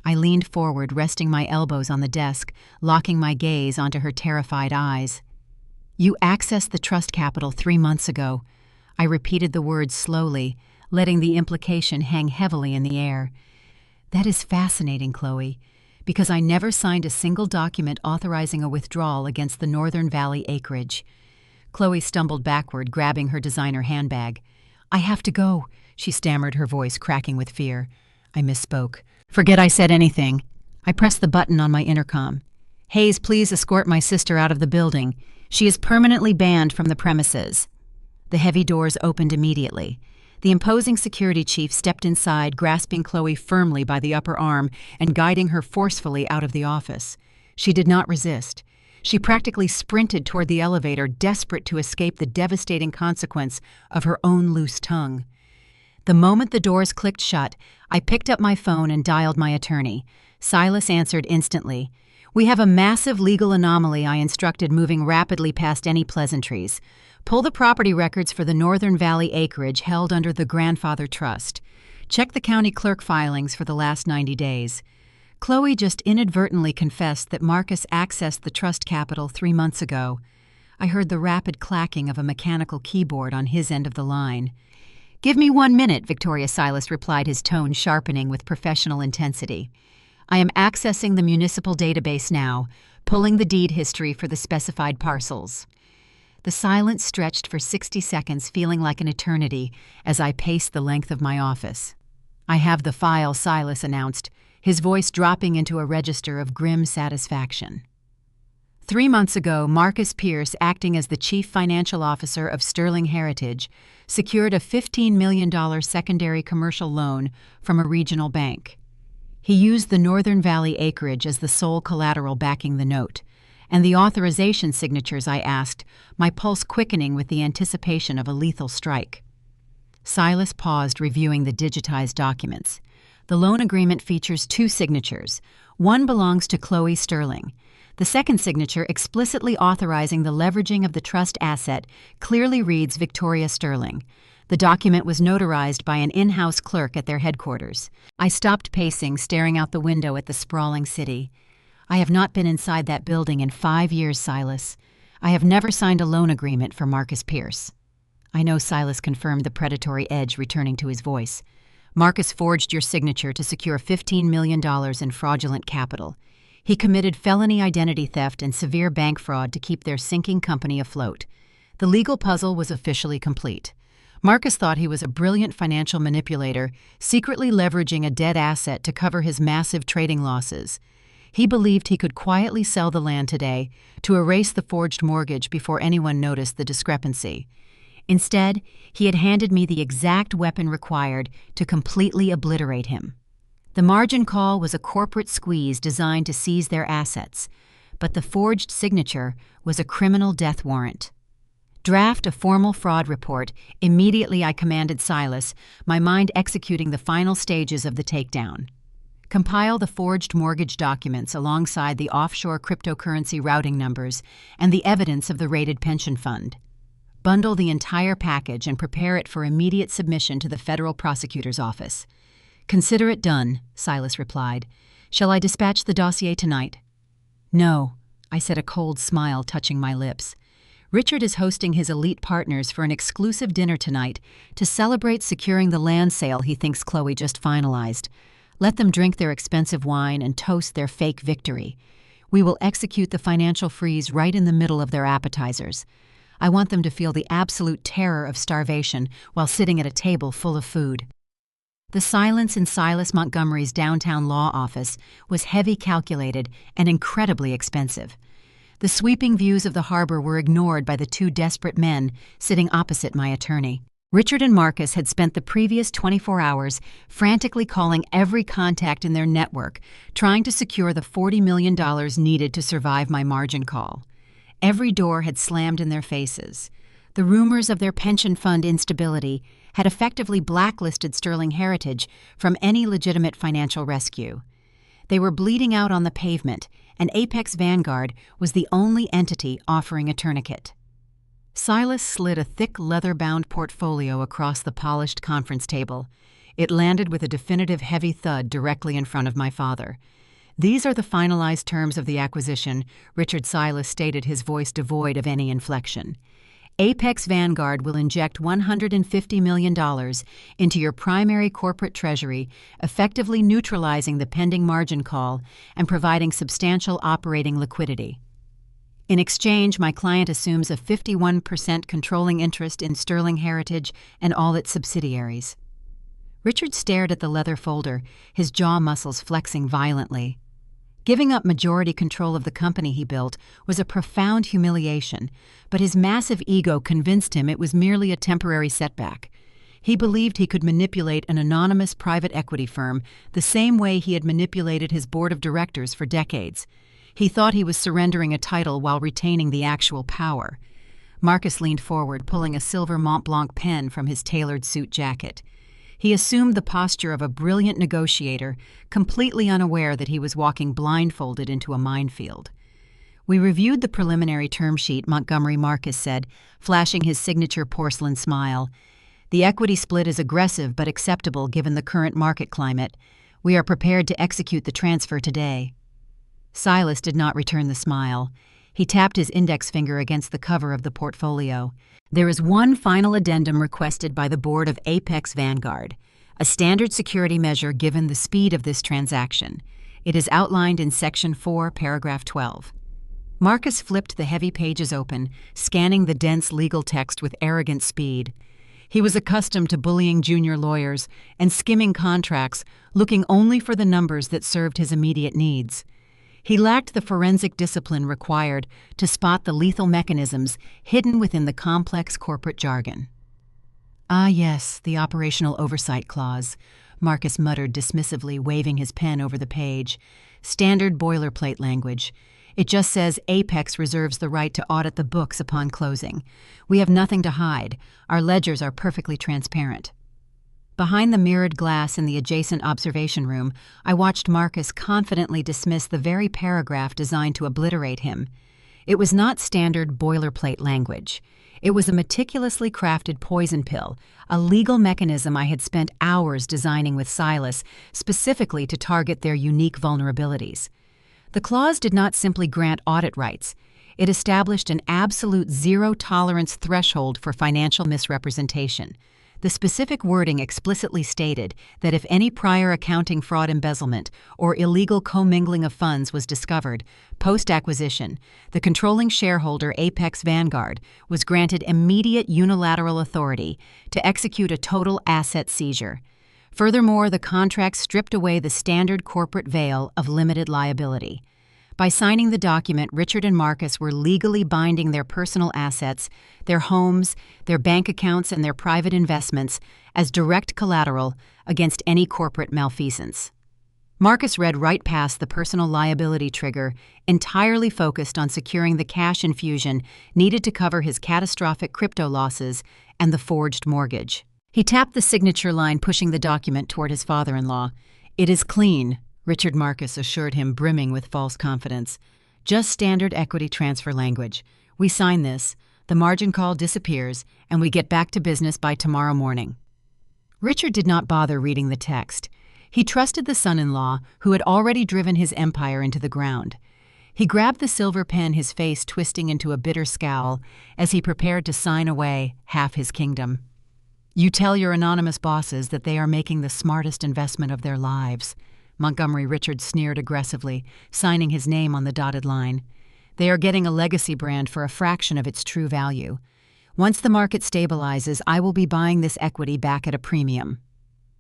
I leaned forward, resting my elbows on the desk, locking my gaze onto her terrified eyes. "You accessed the trust capital 3 months ago." I repeated the words slowly, letting the implication hang heavily in the air. "That is fascinating, Chloe, because I never signed a single document authorizing a withdrawal against the Northern Valley acreage." Chloe stumbled backward, grabbing her designer handbag. "I have to go," she stammered, her voice cracking with fear. I misspoke. "Forget I said anything." I pressed the button on my intercom. "Hayes, please escort my sister out of the building. She is permanently banned from the premises." The heavy doors opened immediately. The imposing security chief stepped inside, grasping Chloe firmly by the upper arm and guiding her forcefully out of the office. She did not resist. She practically sprinted toward the elevator, desperate to escape the devastating consequence of her own loose tongue. The moment the doors clicked shut, I picked up my phone and dialed my attorney. Silas answered instantly. "We have a massive legal anomaly," I instructed, moving rapidly past any pleasantries. "Pull the property records for the Northern Valley acreage held under the Grandfather Trust. Check the county clerk filings for the last 90 days. Chloe just inadvertently confessed that Marcus accessed the trust capital 3 months ago. I heard the rapid clacking of a mechanical keyboard on his end of the line. "Give me 1 minute," Victoria Silas replied, his tone sharpening with professional intensity. "I am accessing the municipal database now, pulling the deed history for the specified parcels." The silence stretched for 60 seconds, feeling like an eternity, as I paced the length of my office. "I have the file," Silas announced, his voice dropping into a register of grim satisfaction. 3 months ago, Marcus Pierce, acting as the chief financial officer of Sterling Heritage, secured a $15 million secondary commercial loan from a regional bank. He used the Northern Valley acreage as the sole collateral backing the note, and the authorization signatures I asked, my pulse quickening with the anticipation of a lethal strike. Silas paused, reviewing the digitized documents. The loan agreement features 2 signatures. One belongs to Chloe Sterling. The second signature, explicitly authorizing the leveraging of the trust asset, clearly reads Victoria Sterling. The document was notarized by an in-house clerk at their headquarters. I stopped pacing, staring out the window at the sprawling city. I have not been inside that building in 5 years, Silas. I have never signed a loan agreement for Marcus Pierce. I know, Silas confirmed, the predatory edge returning to his voice. Marcus forged your signature to secure $15 million in fraudulent capital. He committed felony identity theft and severe bank fraud to keep their sinking company afloat. The legal puzzle was officially complete. Marcus thought he was a brilliant financial manipulator, secretly leveraging a dead asset to cover his massive trading losses. He believed he could quietly sell the land today to erase the forged mortgage before anyone noticed the discrepancy. Instead, he had handed me the exact weapon required to completely obliterate him. The margin call was a corporate squeeze designed to seize their assets, but the forged signature was a criminal death warrant. Draft a formal fraud report. Immediately I commanded Silas, my mind executing the final stages of the takedown. Compile the forged mortgage documents alongside the offshore cryptocurrency routing numbers and the evidence of the raided pension fund. Bundle the entire package and prepare it for immediate submission to the federal prosecutor's office. Consider it done, Silas replied. Shall I dispatch the dossier tonight? No, I said, a cold smile touching my lips. Richard is hosting his elite partners for an exclusive dinner tonight to celebrate securing the land sale he thinks Chloe just finalized. Let them drink their expensive wine and toast their fake victory. We will execute the financial freeze right in the middle of their appetizers. I want them to feel the absolute terror of starvation while sitting at a table full of food. The silence in Silas Montgomery's downtown law office was heavy, calculated, and incredibly expensive. The sweeping views of the harbor were ignored by the 2 desperate men sitting opposite my attorney. Richard and Marcus had spent the previous 24 hours frantically calling every contact in their network, trying to secure the $40 million needed to survive my margin call. Every door had slammed in their faces. The rumors of their pension fund instability had effectively blacklisted Sterling Heritage from any legitimate financial rescue. They were bleeding out on the pavement, and Apex Vanguard was the only entity offering a tourniquet. Silas slid a thick leather-bound portfolio across the polished conference table. It landed with a definitive heavy thud directly in front of my father. These are the finalized terms of the acquisition, Richard Silas stated, his voice devoid of any inflection. Apex Vanguard will inject $150 million into your primary corporate treasury, effectively neutralizing the pending margin call and providing substantial operating liquidity. In exchange, my client assumes a 51% controlling interest in Sterling Heritage and all its subsidiaries. Richard stared at the leather folder, his jaw muscles flexing violently. Giving up majority control of the company he built was a profound humiliation, but his massive ego convinced him it was merely a temporary setback. He believed he could manipulate an anonymous private equity firm the same way he had manipulated his board of directors for decades. He thought he was surrendering a title while retaining the actual power. Marcus leaned forward, pulling a silver Mont Blanc pen from his tailored suit jacket. He assumed the posture of a brilliant negotiator, completely unaware that he was walking blindfolded into a minefield. We reviewed the preliminary term sheet, Montgomery Marcus said, flashing his signature porcelain smile. The equity split is aggressive but acceptable given the current market climate. We are prepared to execute the transfer today. Silas did not return the smile. He tapped his index finger against the cover of the portfolio. There is one final addendum requested by the board of Apex Vanguard, a standard security measure given the speed of this transaction. It is outlined in Section 4, Paragraph 12. Marcus flipped the heavy pages open, scanning the dense legal text with arrogant speed. He was accustomed to bullying junior lawyers and skimming contracts, looking only for the numbers that served his immediate needs. He lacked the forensic discipline required to spot the lethal mechanisms hidden within the complex corporate jargon. "Ah, yes, the operational oversight clause," Marcus muttered dismissively, waving his pen over the page. "Standard boilerplate language. It just says Apex reserves the right to audit the books upon closing. We have nothing to hide. Our ledgers are perfectly transparent." Behind the mirrored glass in the adjacent observation room, I watched Marcus confidently dismiss the very paragraph designed to obliterate him. It was not standard boilerplate language. It was a meticulously crafted poison pill, a legal mechanism I had spent hours designing with Silas, specifically to target their unique vulnerabilities. The clause did not simply grant audit rights. It established an absolute zero-tolerance threshold for financial misrepresentation. The specific wording explicitly stated that if any prior accounting fraud, embezzlement, or illegal commingling of funds was discovered, post-acquisition, the controlling shareholder Apex Vanguard was granted immediate unilateral authority to execute a total asset seizure. Furthermore, the contract stripped away the standard corporate veil of limited liability. By signing the document, Richard and Marcus were legally binding their personal assets, their homes, their bank accounts, and their private investments as direct collateral against any corporate malfeasance. Marcus read right past the personal liability trigger, entirely focused on securing the cash infusion needed to cover his catastrophic crypto losses and the forged mortgage. He tapped the signature line, pushing the document toward his father-in-law. "It is clean," Richard Marcus assured him, brimming with false confidence. "Just standard equity transfer language. We sign this, the margin call disappears, and we get back to business by tomorrow morning." Richard did not bother reading the text. He trusted the son-in-law, who had already driven his empire into the ground. He grabbed the silver pen, his face twisting into a bitter scowl, as he prepared to sign away half his kingdom. "You tell your anonymous bosses that they are making the smartest investment of their lives," Montgomery Richard sneered aggressively, signing his name on the dotted line. "They are getting a legacy brand for a fraction of its true value. Once the market stabilizes, I will be buying this equity back at a premium."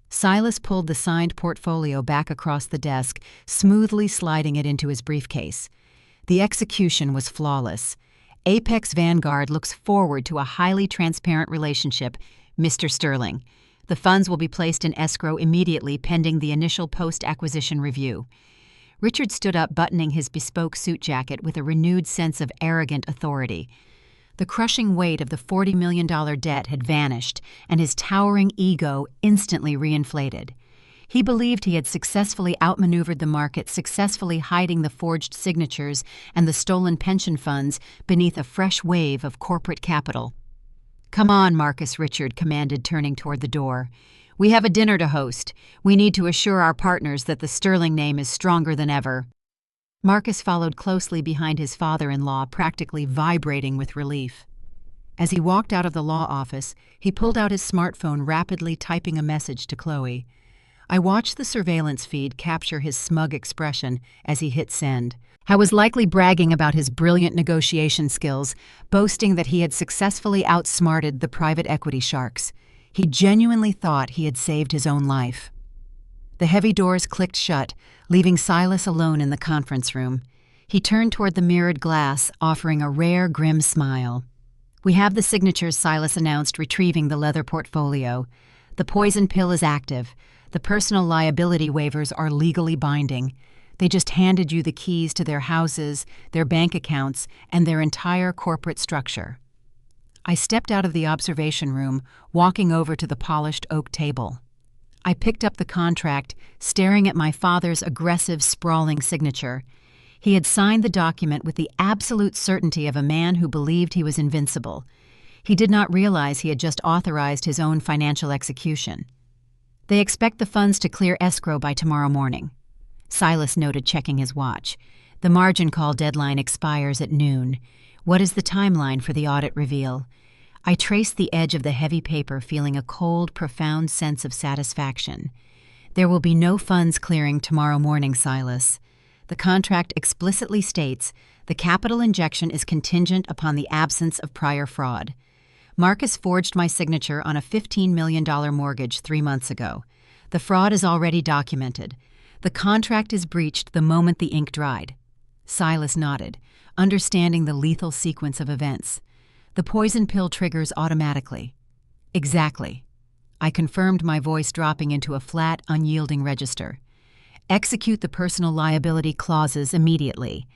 Silas pulled the signed portfolio back across the desk, smoothly sliding it into his briefcase. The execution was flawless. "Apex Vanguard looks forward to a highly transparent relationship, Mr. Sterling. The funds will be placed in escrow immediately pending the initial post-acquisition review." Richard stood up, buttoning his bespoke suit jacket with a renewed sense of arrogant authority. The crushing weight of the $40 million debt had vanished, and his towering ego instantly reinflated. He believed he had successfully outmaneuvered the market, successfully hiding the forged signatures and the stolen pension funds beneath a fresh wave of corporate capital. "Come on," Marcus Richard commanded, turning toward the door. "We have a dinner to host. We need to assure our partners that the Sterling name is stronger than ever." Marcus followed closely behind his father-in-law, practically vibrating with relief. As he walked out of the law office, he pulled out his smartphone, rapidly typing a message to Chloe. I watched the surveillance feed capture his smug expression as he hit send. I was likely bragging about his brilliant negotiation skills, boasting that he had successfully outsmarted the private equity sharks. He genuinely thought he had saved his own life. The heavy doors clicked shut, leaving Silas alone in the conference room. He turned toward the mirrored glass, offering a rare, grim smile. "We have the signatures," Silas announced, retrieving the leather portfolio. "The poison pill is active. The personal liability waivers are legally binding. They just handed you the keys to their houses, their bank accounts, and their entire corporate structure." I stepped out of the observation room, walking over to the polished oak table. I picked up the contract, staring at my father's aggressive, sprawling signature. He had signed the document with the absolute certainty of a man who believed he was invincible. He did not realize he had just authorized his own financial execution. "They expect the funds to clear escrow by tomorrow morning," Silas noted, checking his watch. "The margin call deadline expires at noon. What is the timeline for the audit reveal?" I traced the edge of the heavy paper, feeling a cold, profound sense of satisfaction. "There will be no funds clearing tomorrow morning, Silas. The contract explicitly states the capital injection is contingent upon the absence of prior fraud. Marcus forged my signature on a $15 million mortgage 3 months ago. The fraud is already documented. The contract is breached the moment the ink dried. Silas nodded, understanding the lethal sequence of events. The poison pill triggers automatically. Exactly. I confirmed, my voice dropping into a flat, unyielding register. Execute the personal liability clauses immediately.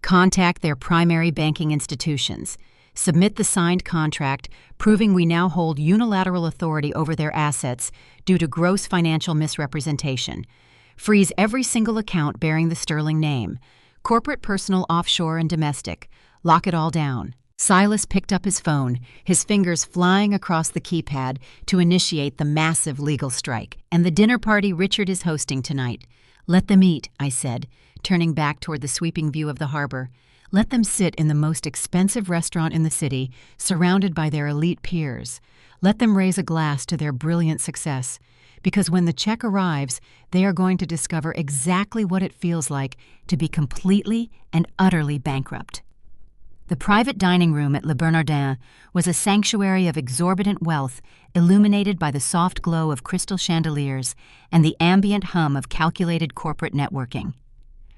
Contact their primary banking institutions. Submit the signed contract proving we now hold unilateral authority over their assets due to gross financial misrepresentation. Freeze every single account bearing the Sterling name. Corporate, personal, offshore, and domestic. Lock it all down. Silas picked up his phone, his fingers flying across the keypad to initiate the massive legal strike. And the dinner party Richard is hosting tonight. Let them eat, I said, turning back toward the sweeping view of the harbor. Let them sit in the most expensive restaurant in the city, surrounded by their elite peers. Let them raise a glass to their brilliant success. Because when the check arrives, they are going to discover exactly what it feels like to be completely and utterly bankrupt. The private dining room at Le Bernardin was a sanctuary of exorbitant wealth, illuminated by the soft glow of crystal chandeliers and the ambient hum of calculated corporate networking.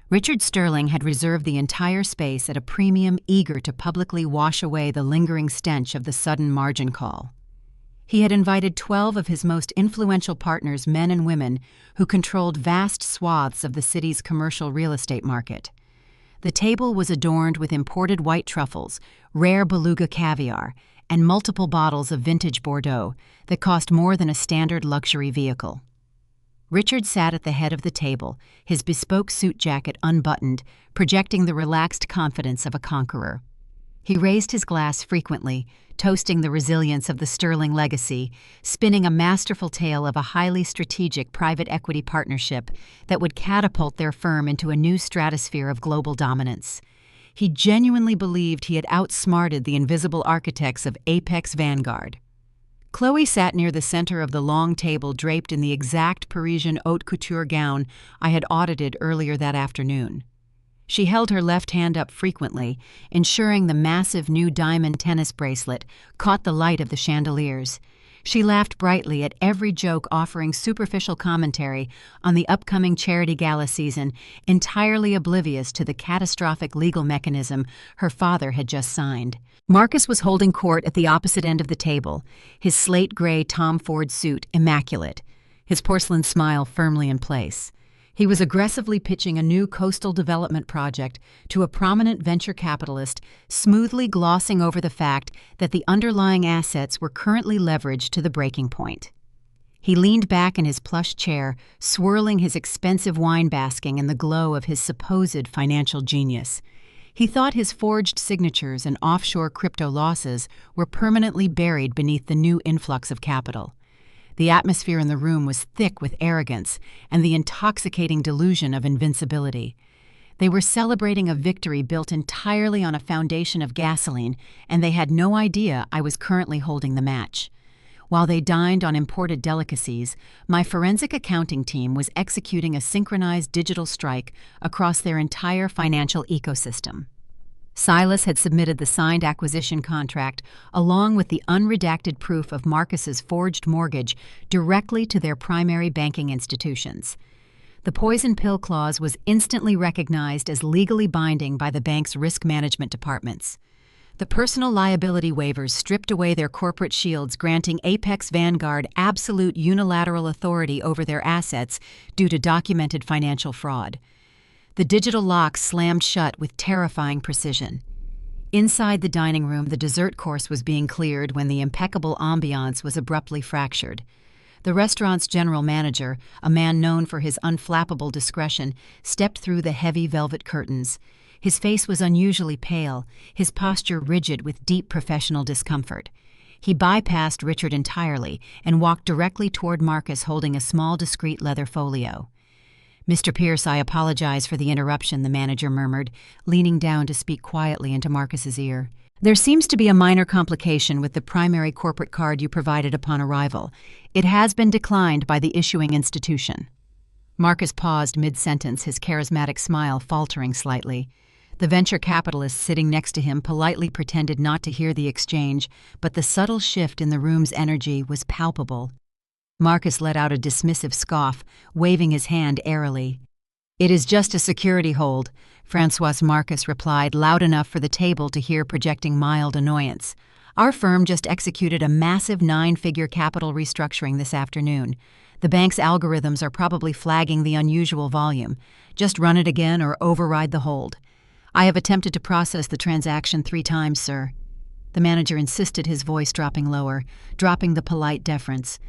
Richard Sterling had reserved the entire space at a premium, eager to publicly wash away the lingering stench of the sudden margin call. He had invited 12 of his most influential partners, men and women, who controlled vast swaths of the city's commercial real estate market. The table was adorned with imported white truffles, rare beluga caviar, and multiple bottles of vintage Bordeaux that cost more than a standard luxury vehicle. Richard sat at the head of the table, his bespoke suit jacket unbuttoned, projecting the relaxed confidence of a conqueror. He raised his glass frequently, toasting the resilience of the Sterling legacy, spinning a masterful tale of a highly strategic private equity partnership that would catapult their firm into a new stratosphere of global dominance. He genuinely believed he had outsmarted the invisible architects of Apex Vanguard. Chloe sat near the center of the long table, draped in the exact Parisian haute couture gown I had audited earlier that afternoon. She held her left hand up frequently, ensuring the massive new diamond tennis bracelet caught the light of the chandeliers. She laughed brightly at every joke, offering superficial commentary on the upcoming charity gala season, entirely oblivious to the catastrophic legal mechanism her father had just signed. Marcus was holding court at the opposite end of the table, his slate-gray Tom Ford suit immaculate, his porcelain smile firmly in place. He was aggressively pitching a new coastal development project to a prominent venture capitalist, smoothly glossing over the fact that the underlying assets were currently leveraged to the breaking point. He leaned back in his plush chair, swirling his expensive wine, basking in the glow of his supposed financial genius. He thought his forged signatures and offshore crypto losses were permanently buried beneath the new influx of capital. The atmosphere in the room was thick with arrogance and the intoxicating delusion of invincibility. They were celebrating a victory built entirely on a foundation of gasoline, and they had no idea I was currently holding the match. While they dined on imported delicacies, my forensic accounting team was executing a synchronized digital strike across their entire financial ecosystem. Silas had submitted the signed acquisition contract along with the unredacted proof of Marcus's forged mortgage directly to their primary banking institutions. The poison pill clause was instantly recognized as legally binding by the bank's risk management departments. The personal liability waivers stripped away their corporate shields, granting Apex Vanguard absolute unilateral authority over their assets due to documented financial fraud. The digital locks slammed shut with terrifying precision. Inside the dining room, the dessert course was being cleared when the impeccable ambiance was abruptly fractured. The restaurant's general manager, a man known for his unflappable discretion, stepped through the heavy velvet curtains. His face was unusually pale, his posture rigid with deep professional discomfort. He bypassed Richard entirely and walked directly toward Marcus, holding a small, discreet leather folio. "Mr. Pierce, I apologize for the interruption," the manager murmured, leaning down to speak quietly into Marcus's ear. "There seems to be a minor complication with the primary corporate card you provided upon arrival. It has been declined by the issuing institution." Marcus paused mid-sentence, his charismatic smile faltering slightly. The venture capitalist sitting next to him politely pretended not to hear the exchange, but the subtle shift in the room's energy was palpable. Marcus let out a dismissive scoff, waving his hand airily. "It is just a security hold," Francois Marcus replied, loud enough for the table to hear, projecting mild annoyance. "Our firm just executed a massive 9-figure capital restructuring this afternoon. The bank's algorithms are probably flagging the unusual volume. Just run it again or override the hold." "I have attempted to process the transaction 3 times, sir." The manager insisted, his voice dropping lower, dropping the polite deference.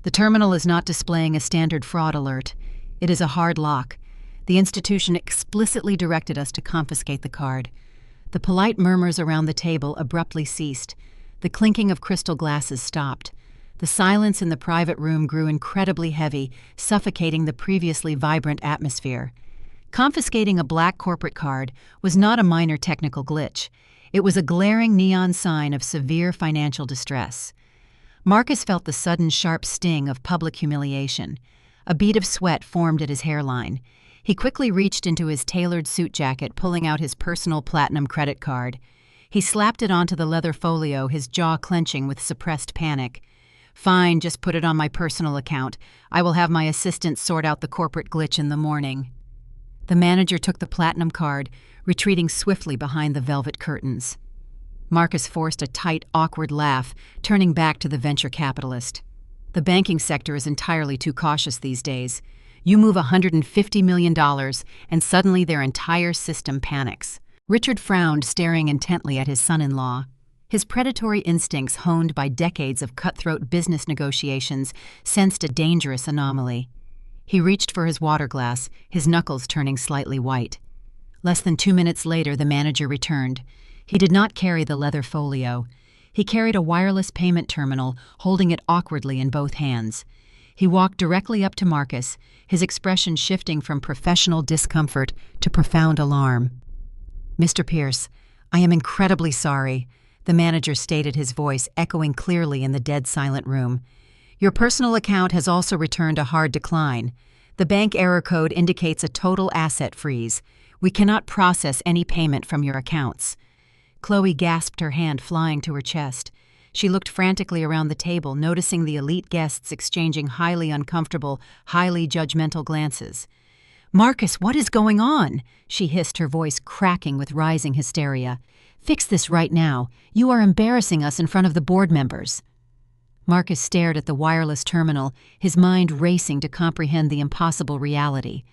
"The terminal is not displaying a standard fraud alert. It is a hard lock. The institution explicitly directed us to confiscate the card." The polite murmurs around the table abruptly ceased. The clinking of crystal glasses stopped. The silence in the private room grew incredibly heavy, suffocating the previously vibrant atmosphere. Confiscating a black corporate card was not a minor technical glitch. It was a glaring neon sign of severe financial distress. Marcus felt the sudden sharp sting of public humiliation. A bead of sweat formed at his hairline. He quickly reached into his tailored suit jacket, pulling out his personal platinum credit card. He slapped it onto the leather folio, his jaw clenching with suppressed panic. "Fine, just put it on my personal account. I will have my assistant sort out the corporate glitch in the morning." The manager took the platinum card, retreating swiftly behind the velvet curtains. Marcus forced a tight, awkward laugh, turning back to the venture capitalist. "The banking sector is entirely too cautious these days. You move $150 million, and suddenly their entire system panics." Richard frowned, staring intently at his son-in-law. His predatory instincts, honed by decades of cutthroat business negotiations, sensed a dangerous anomaly. He reached for his water glass, his knuckles turning slightly white. Less than 2 minutes later, the manager returned. He did not carry the leather folio. He carried a wireless payment terminal, holding it awkwardly in both hands. He walked directly up to Marcus, his expression shifting from professional discomfort to profound alarm. "Mr. Pierce, I am incredibly sorry," the manager stated, his voice echoing clearly in the dead silent room. "Your personal account has also returned a hard decline. The bank error code indicates a total asset freeze. We cannot process any payment from your accounts." Chloe gasped, her hand flying to her chest. She looked frantically around the table, noticing the elite guests exchanging highly uncomfortable, highly judgmental glances. "Marcus, what is going on?" she hissed, her voice cracking with rising hysteria. "Fix this right now. You are embarrassing us in front of the board members." Marcus stared at the wireless terminal, his mind racing to comprehend the impossible reality.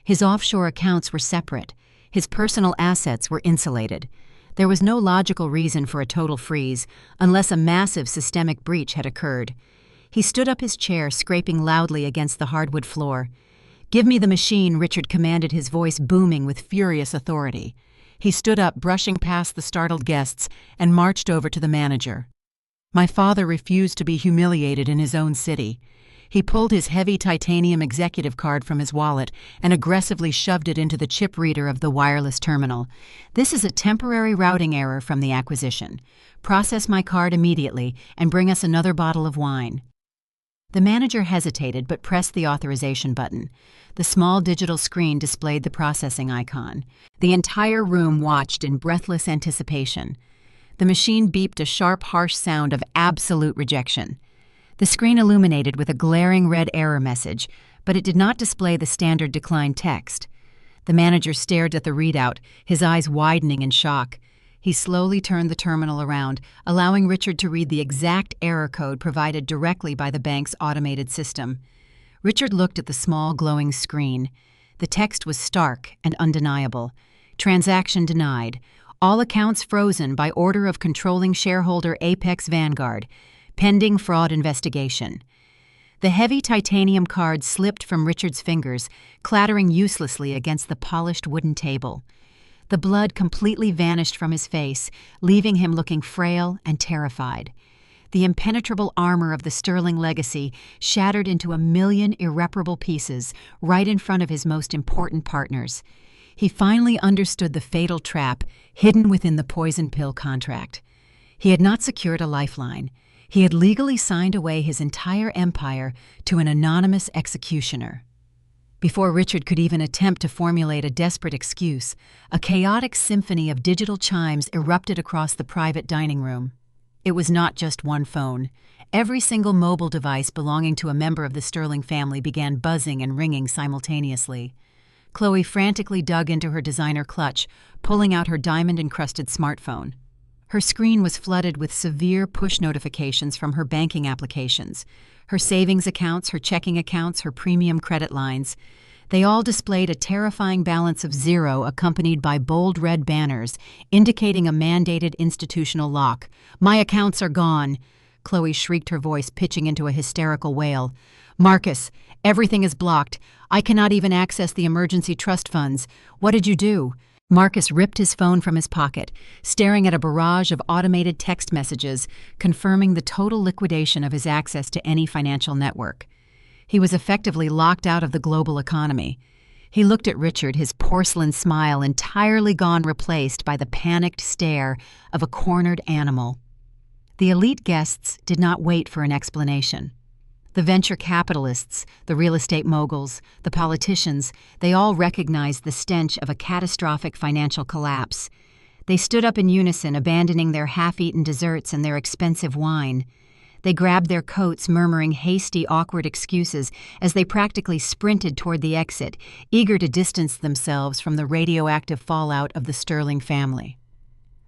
His offshore accounts were separate. His personal assets were insulated. There was no logical reason for a total freeze, unless a massive systemic breach had occurred. He stood up, his chair scraping loudly against the hardwood floor. "Give me the machine," Richard commanded, his voice booming with furious authority. He stood up, brushing past the startled guests, and marched over to the manager. My father refused to be humiliated in his own city. He pulled his heavy titanium executive card from his wallet and aggressively shoved it into the chip reader of the wireless terminal. "This is a temporary routing error from the acquisition. Process my card immediately and bring us another bottle of wine." The manager hesitated but pressed the authorization button. The small digital screen displayed the processing icon. The entire room watched in breathless anticipation. The machine beeped a sharp, harsh sound of absolute rejection. The screen illuminated with a glaring red error message, but it did not display the standard decline text. The manager stared at the readout, his eyes widening in shock. He slowly turned the terminal around, allowing Richard to read the exact error code provided directly by the bank's automated system. Richard looked at the small, glowing screen. The text was stark and undeniable. "Transaction denied. All accounts frozen by order of controlling shareholder Apex Vanguard. Pending fraud investigation." The heavy titanium card slipped from Richard's fingers, clattering uselessly against the polished wooden table. The blood completely vanished from his face, leaving him looking frail and terrified. The impenetrable armor of the sterling legacy shattered into a million irreparable pieces right in front of his most important partners. He finally understood the fatal trap hidden within the poison pill contract. He had not secured a lifeline. He had legally signed away his entire empire to an anonymous executioner. Before Richard could even attempt to formulate a desperate excuse, a chaotic symphony of digital chimes erupted across the private dining room. It was not just one phone. Every single mobile device belonging to a member of the Sterling family began buzzing and ringing simultaneously. Chloe frantically dug into her designer clutch, pulling out her diamond-encrusted smartphone. Her screen was flooded with severe push notifications from her banking applications. Her savings accounts, her checking accounts, her premium credit lines. They all displayed a terrifying balance of zero accompanied by bold red banners indicating a mandated institutional lock. "My accounts are gone," Chloe shrieked, her voice pitching into a hysterical wail. "Marcus, everything is blocked. I cannot even access the emergency trust funds. What did you do?" Marcus ripped his phone from his pocket, staring at a barrage of automated text messages confirming the total liquidation of his access to any financial network. He was effectively locked out of the global economy. He looked at Richard, his porcelain smile entirely gone, replaced by the panicked stare of a cornered animal. The elite guests did not wait for an explanation. The venture capitalists, the real estate moguls, the politicians, they all recognized the stench of a catastrophic financial collapse. They stood up in unison, abandoning their half-eaten desserts and their expensive wine. They grabbed their coats, murmuring hasty, awkward excuses as they practically sprinted toward the exit, eager to distance themselves from the radioactive fallout of the Sterling family.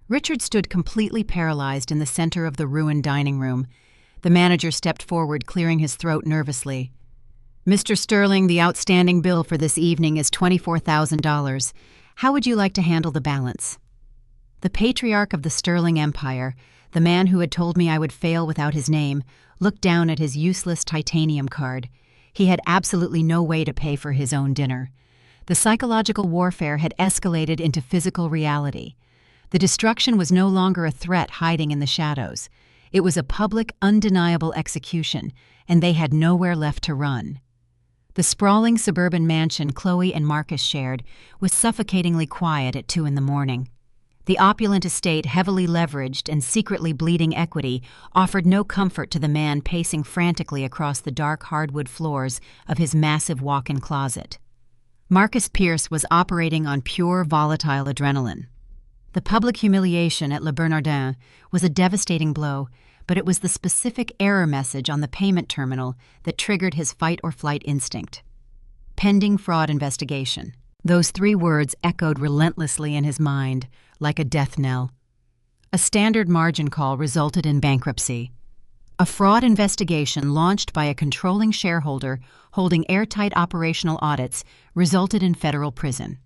Richard stood completely paralyzed in the center of the ruined dining room. The manager stepped forward, clearing his throat nervously. "Mr. Sterling, the outstanding bill for this evening is $24,000. How would you like to handle the balance?" The patriarch of the Sterling Empire, the man who had told me I would fail without his name, looked down at his useless titanium card. He had absolutely no way to pay for his own dinner. The psychological warfare had escalated into physical reality. The destruction was no longer a threat hiding in the shadows. It was a public, undeniable execution, and they had nowhere left to run. The sprawling suburban mansion Chloe and Marcus shared was suffocatingly quiet at 2 a.m. The opulent estate, heavily leveraged and secretly bleeding equity, offered no comfort to the man pacing frantically across the dark hardwood floors of his massive walk-in closet. Marcus Pierce was operating on pure volatile adrenaline. The public humiliation at Le Bernardin was a devastating blow, but it was the specific error message on the payment terminal that triggered his fight-or-flight instinct. Pending fraud investigation. Those 3 words echoed relentlessly in his mind, like a death knell. A standard margin call resulted in bankruptcy. A fraud investigation launched by a controlling shareholder holding airtight operational audits resulted in federal prison.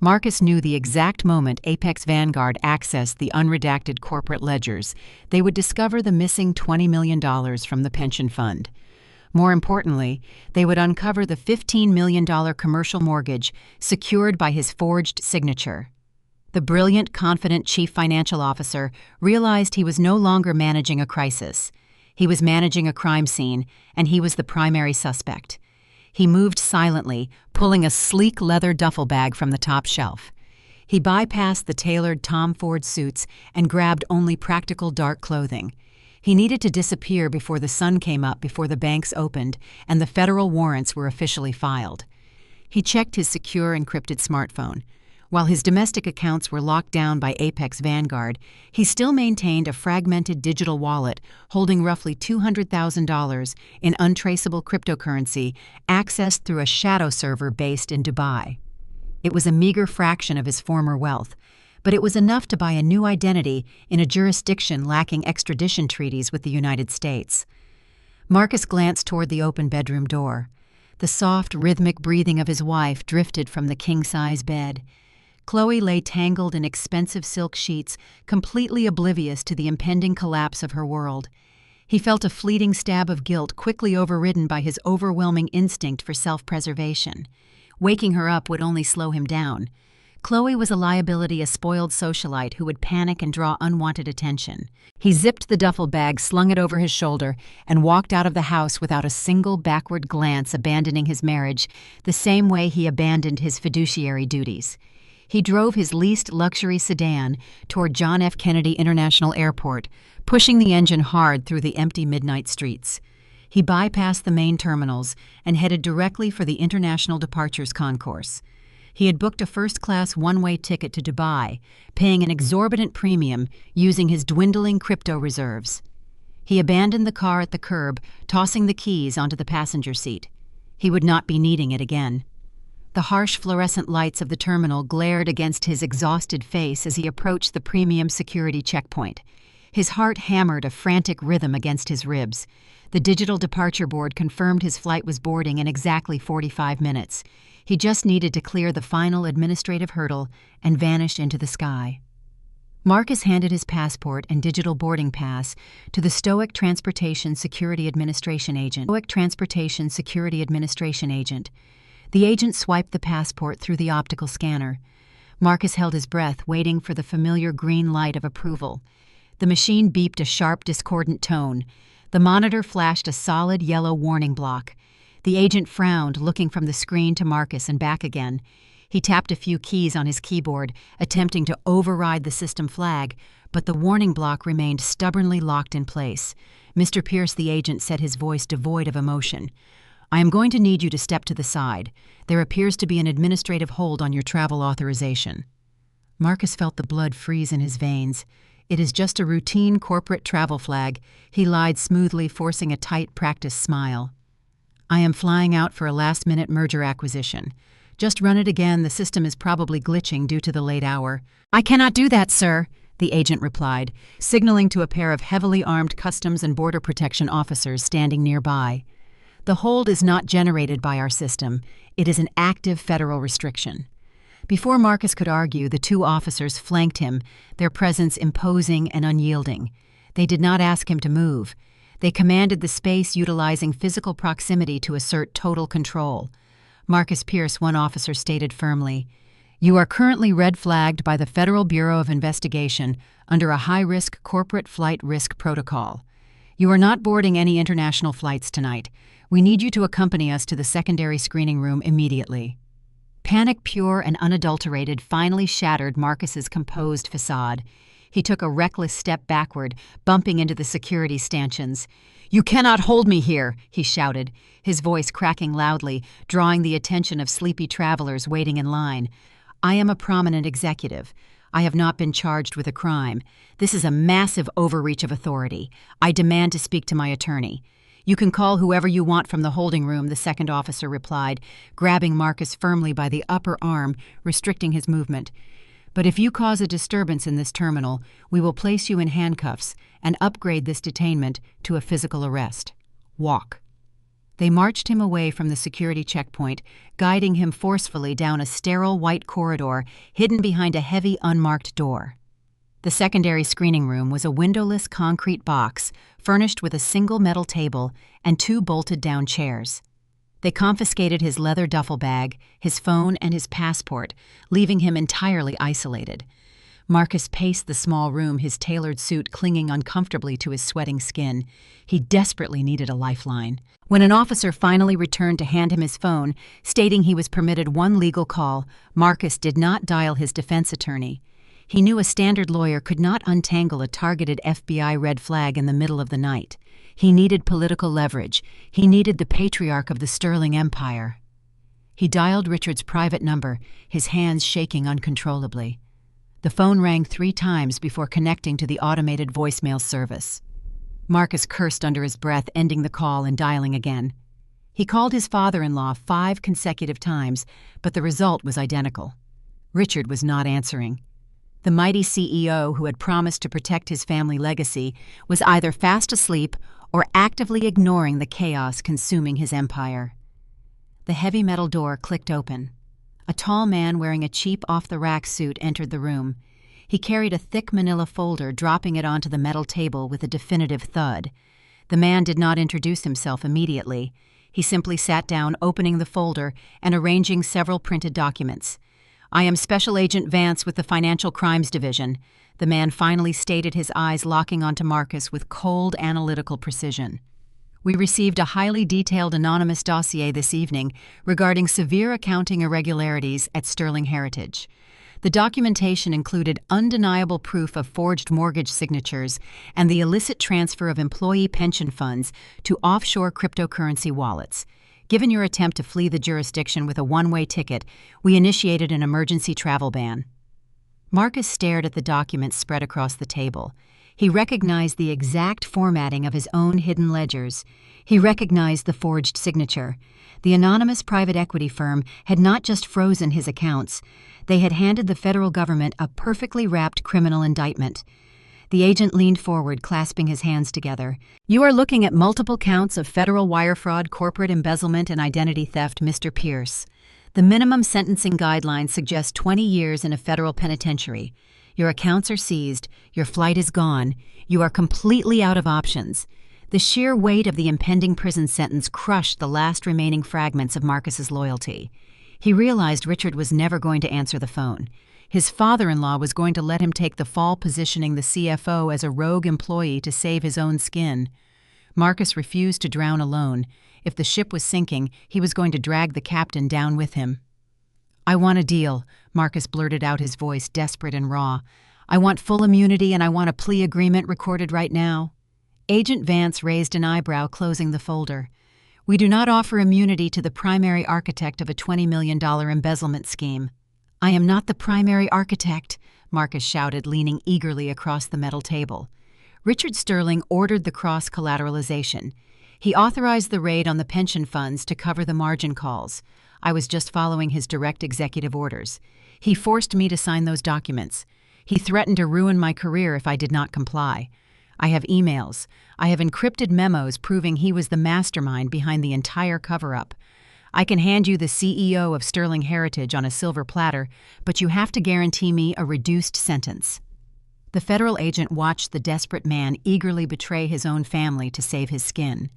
Marcus knew the exact moment Apex Vanguard accessed the unredacted corporate ledgers, they would discover the missing $20 million from the pension fund. More importantly, they would uncover the $15 million commercial mortgage secured by his forged signature. The brilliant, confident chief financial officer realized he was no longer managing a crisis. He was managing a crime scene, and he was the primary suspect. He moved silently, pulling a sleek leather duffel bag from the top shelf. He bypassed the tailored Tom Ford suits and grabbed only practical dark clothing. He needed to disappear before the sun came up, before the banks opened, and the federal warrants were officially filed. He checked his secure, encrypted smartphone. While his domestic accounts were locked down by Apex Vanguard, he still maintained a fragmented digital wallet holding roughly $200,000 in untraceable cryptocurrency accessed through a shadow server based in Dubai. It was a meager fraction of his former wealth, but it was enough to buy a new identity in a jurisdiction lacking extradition treaties with the United States. Marcus glanced toward the open bedroom door. The soft, rhythmic breathing of his wife drifted from the king-size bed. Chloe lay tangled in expensive silk sheets, completely oblivious to the impending collapse of her world. He felt a fleeting stab of guilt, quickly overridden by his overwhelming instinct for self-preservation. Waking her up would only slow him down. Chloe was a liability, a spoiled socialite who would panic and draw unwanted attention. He zipped the duffel bag, slung it over his shoulder, and walked out of the house without a single backward glance, abandoning his marriage the same way he abandoned his fiduciary duties. He drove his least luxury sedan toward John F. Kennedy International Airport, pushing the engine hard through the empty midnight streets. He bypassed the main terminals and headed directly for the International Departures Concourse. He had booked a first-class one-way ticket to Dubai, paying an exorbitant premium using his dwindling crypto reserves. He abandoned the car at the curb, tossing the keys onto the passenger seat. He would not be needing it again. The harsh fluorescent lights of the terminal glared against his exhausted face as he approached the premium security checkpoint. His heart hammered a frantic rhythm against his ribs. The digital departure board confirmed his flight was boarding in exactly 45 minutes. He just needed to clear the final administrative hurdle and vanish into the sky. Marcus handed his passport and digital boarding pass to the Stoic Transportation Security Administration agent. The agent swiped the passport through the optical scanner. Marcus held his breath, waiting for the familiar green light of approval. The machine beeped a sharp, discordant tone. The monitor flashed a solid yellow warning block. The agent frowned, looking from the screen to Marcus and back again. He tapped a few keys on his keyboard, attempting to override the system flag, but the warning block remained stubbornly locked in place. Mr. Pierce, the agent, said, his voice devoid of emotion. "I am going to need you to step to the side. There appears to be an administrative hold on your travel authorization." Marcus felt the blood freeze in his veins. "It is just a routine corporate travel flag," he lied smoothly, forcing a tight, practiced smile. "I am flying out for a last-minute merger acquisition. Just run it again. The system is probably glitching due to the late hour." "I cannot do that, sir," the agent replied, signaling to a pair of heavily armed Customs and Border Protection officers standing nearby. "The hold is not generated by our system. It is an active federal restriction." Before Marcus could argue, the two officers flanked him, their presence imposing and unyielding. They did not ask him to move. They commanded the space, utilizing physical proximity to assert total control. Marcus Pierce, one officer, stated firmly, "You are currently red-flagged by the Federal Bureau of Investigation under a high-risk corporate flight risk protocol. You are not boarding any international flights tonight. We need you to accompany us to the secondary screening room immediately." Panic, pure and unadulterated, finally shattered Marcus's composed facade. He took a reckless step backward, bumping into the security stanchions. "You cannot hold me here," he shouted, his voice cracking loudly, drawing the attention of sleepy travelers waiting in line. "I am a prominent executive. I have not been charged with a crime. This is a massive overreach of authority. I demand to speak to my attorney." "You can call whoever you want from the holding room," the second officer replied, grabbing Marcus firmly by the upper arm, restricting his movement. "But if you cause a disturbance in this terminal, we will place you in handcuffs and upgrade this detainment to a physical arrest. Walk." They marched him away from the security checkpoint, guiding him forcefully down a sterile white corridor hidden behind a heavy unmarked door. The secondary screening room was a windowless concrete box furnished with a single metal table and two bolted-down chairs. They confiscated his leather duffel bag, his phone, and his passport, leaving him entirely isolated. Marcus paced the small room, his tailored suit clinging uncomfortably to his sweating skin. He desperately needed a lifeline. When an officer finally returned to hand him his phone, stating he was permitted one legal call, Marcus did not dial his defense attorney. He knew a standard lawyer could not untangle a targeted FBI red flag in the middle of the night. He needed political leverage. He needed the patriarch of the Sterling Empire. He dialed Richard's private number, his hands shaking uncontrollably. The phone rang 3 times before connecting to the automated voicemail service. Marcus cursed under his breath, ending the call and dialing again. He called his father-in-law 5 consecutive times, but the result was identical. Richard was not answering. The mighty CEO who had promised to protect his family legacy was either fast asleep or actively ignoring the chaos consuming his empire. The heavy metal door clicked open. A tall man wearing a cheap off-the-rack suit entered the room. He carried a thick manila folder, dropping it onto the metal table with a definitive thud. The man did not introduce himself immediately. He simply sat down, opening the folder and arranging several printed documents. "I am Special Agent Vance with the Financial Crimes Division," the man finally stated, his eyes locking onto Marcus with cold, analytical precision. "We received a highly detailed anonymous dossier this evening regarding severe accounting irregularities at Sterling Heritage. The documentation included undeniable proof of forged mortgage signatures and the illicit transfer of employee pension funds to offshore cryptocurrency wallets. Given your attempt to flee the jurisdiction with a one-way ticket, we initiated an emergency travel ban. Marcus stared at the documents spread across the table. He recognized the exact formatting of his own hidden ledgers. He recognized the forged signature. The anonymous private equity firm had not just frozen his accounts. They had handed the federal government a perfectly wrapped criminal indictment. The agent leaned forward, clasping his hands together. "You are looking at multiple counts of federal wire fraud, corporate embezzlement, and identity theft, Mr. Pierce. The minimum sentencing guidelines suggest 20 years in a federal penitentiary. Your accounts are seized, your flight is gone, you are completely out of options." The sheer weight of the impending prison sentence crushed the last remaining fragments of Marcus's loyalty. He realized Richard was never going to answer the phone. His father-in-law was going to let him take the fall, positioning the CFO as a rogue employee to save his own skin. Marcus refused to drown alone. If the ship was sinking, he was going to drag the captain down with him. "I want a deal," Marcus blurted out, his voice desperate and raw. "I want full immunity and I want a plea agreement recorded right now." Agent Vance raised an eyebrow, closing the folder. "We do not offer immunity to the primary architect of a $20 million embezzlement scheme." "I am not the primary architect," Marcus shouted, leaning eagerly across the metal table. Richard Sterling ordered the cross-collateralization. He authorized the raid on the pension funds to cover the margin calls. I was just following his direct executive orders. He forced me to sign those documents. He threatened to ruin my career if I did not comply. I have emails. I have encrypted memos proving he was the mastermind behind the entire cover-up. I can hand you the CEO of Sterling Heritage on a silver platter, but you have to guarantee me a reduced sentence. The federal agent watched the desperate man eagerly betray his own family to save his skin.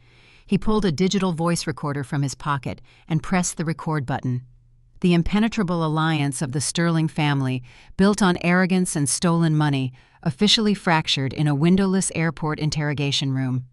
He pulled a digital voice recorder from his pocket and pressed the record button. The impenetrable alliance of the Sterling family, built on arrogance and stolen money, officially fractured in a windowless airport interrogation room.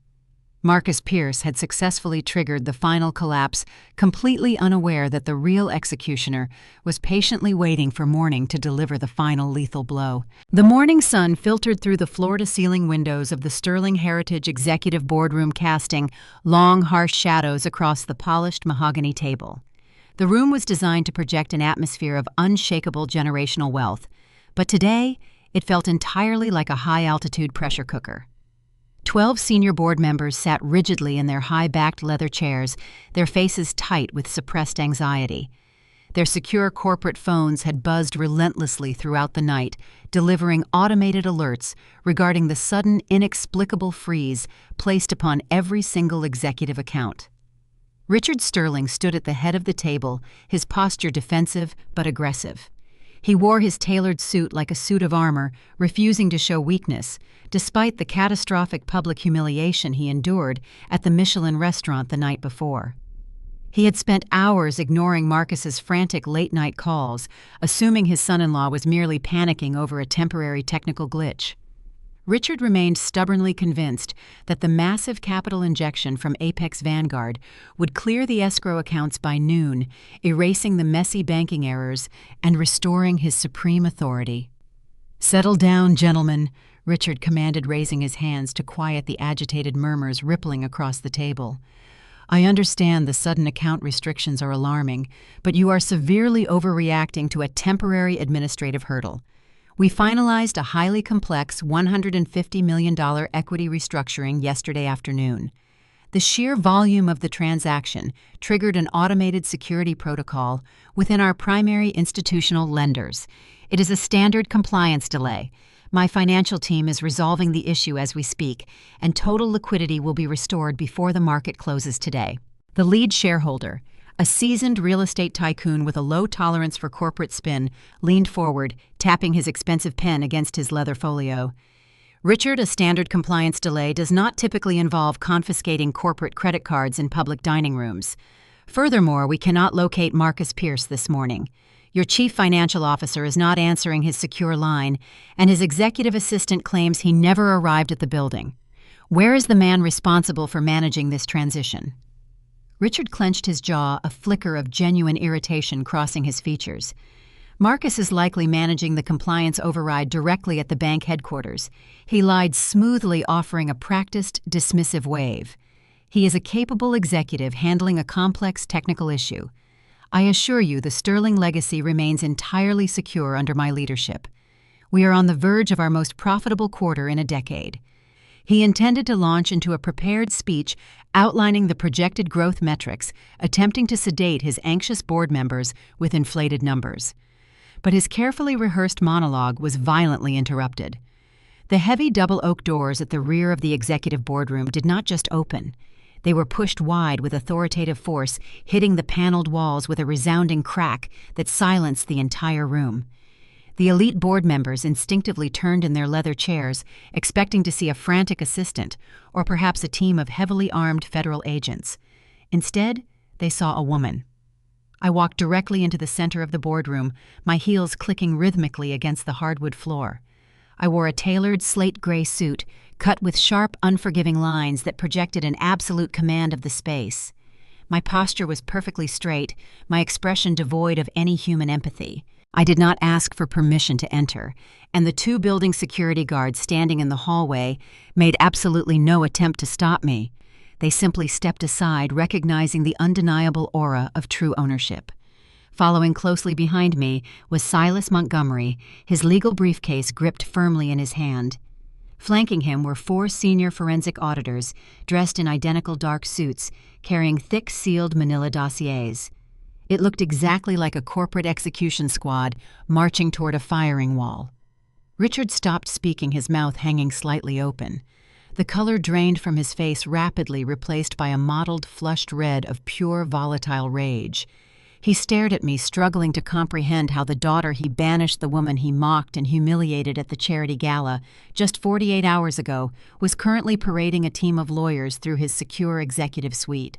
Marcus Pierce had successfully triggered the final collapse, completely unaware that the real executioner was patiently waiting for morning to deliver the final lethal blow. The morning sun filtered through the floor-to-ceiling windows of the Sterling Heritage executive boardroom, casting long, harsh shadows across the polished mahogany table. The room was designed to project an atmosphere of unshakable generational wealth, but today it felt entirely like a high-altitude pressure cooker. 12 senior board members sat rigidly in their high-backed leather chairs, their faces tight with suppressed anxiety. Their secure corporate phones had buzzed relentlessly throughout the night, delivering automated alerts regarding the sudden, inexplicable freeze placed upon every single executive account. Richard Sterling stood at the head of the table, his posture defensive but aggressive. He wore his tailored suit like a suit of armor, refusing to show weakness, despite the catastrophic public humiliation he endured at the Michelin restaurant the night before. He had spent hours ignoring Marcus's frantic late-night calls, assuming his son-in-law was merely panicking over a temporary technical glitch. Richard remained stubbornly convinced that the massive capital injection from Apex Vanguard would clear the escrow accounts by noon, erasing the messy banking errors and restoring his supreme authority. "Settle down, gentlemen," Richard commanded, raising his hands to quiet the agitated murmurs rippling across the table. "I understand the sudden account restrictions are alarming, but you are severely overreacting to a temporary administrative hurdle. We finalized a highly complex $150 million equity restructuring yesterday afternoon. The sheer volume of the transaction triggered an automated security protocol within our primary institutional lenders. It is a standard compliance delay. My financial team is resolving the issue as we speak, and total liquidity will be restored before the market closes today." The lead shareholder, a seasoned real estate tycoon with a low tolerance for corporate spin, leaned forward, tapping his expensive pen against his leather folio. "Richard, a standard compliance delay does not typically involve confiscating corporate credit cards in public dining rooms. Furthermore, we cannot locate Marcus Pierce this morning. Your chief financial officer is not answering his secure line, and his executive assistant claims he never arrived at the building. Where is the man responsible for managing this transition?" Richard clenched his jaw, a flicker of genuine irritation crossing his features. Marcus is likely managing the compliance override directly at the bank headquarters. He lied smoothly, offering a practiced, dismissive wave. He is a capable executive handling a complex technical issue. I assure you the Sterling legacy remains entirely secure under my leadership. We are on the verge of our most profitable quarter in a decade. He intended to launch into a prepared speech outlining the projected growth metrics, attempting to sedate his anxious board members with inflated numbers. But his carefully rehearsed monologue was violently interrupted. The heavy double oak doors at the rear of the executive boardroom did not just open. They were pushed wide with authoritative force, hitting the paneled walls with a resounding crack that silenced the entire room. The elite board members instinctively turned in their leather chairs, expecting to see a frantic assistant or perhaps a team of heavily armed federal agents. Instead, they saw a woman. I walked directly into the center of the boardroom, my heels clicking rhythmically against the hardwood floor. I wore a tailored slate-gray suit, cut with sharp, unforgiving lines that projected an absolute command of the space. My posture was perfectly straight, my expression devoid of any human empathy. I did not ask for permission to enter, and the two building security guards standing in the hallway made absolutely no attempt to stop me. They simply stepped aside, recognizing the undeniable aura of true ownership. Following closely behind me was Silas Montgomery, his legal briefcase gripped firmly in his hand. Flanking him were 4 senior forensic auditors, dressed in identical dark suits, carrying thick sealed manila dossiers. It looked exactly like a corporate execution squad marching toward a firing wall. Richard stopped speaking, his mouth hanging slightly open. The color drained from his face rapidly, replaced by a mottled, flushed red of pure, volatile rage. He stared at me, struggling to comprehend how the daughter he banished, the woman he mocked and humiliated at the charity gala just 48 hours ago, was currently parading a team of lawyers through his secure executive suite.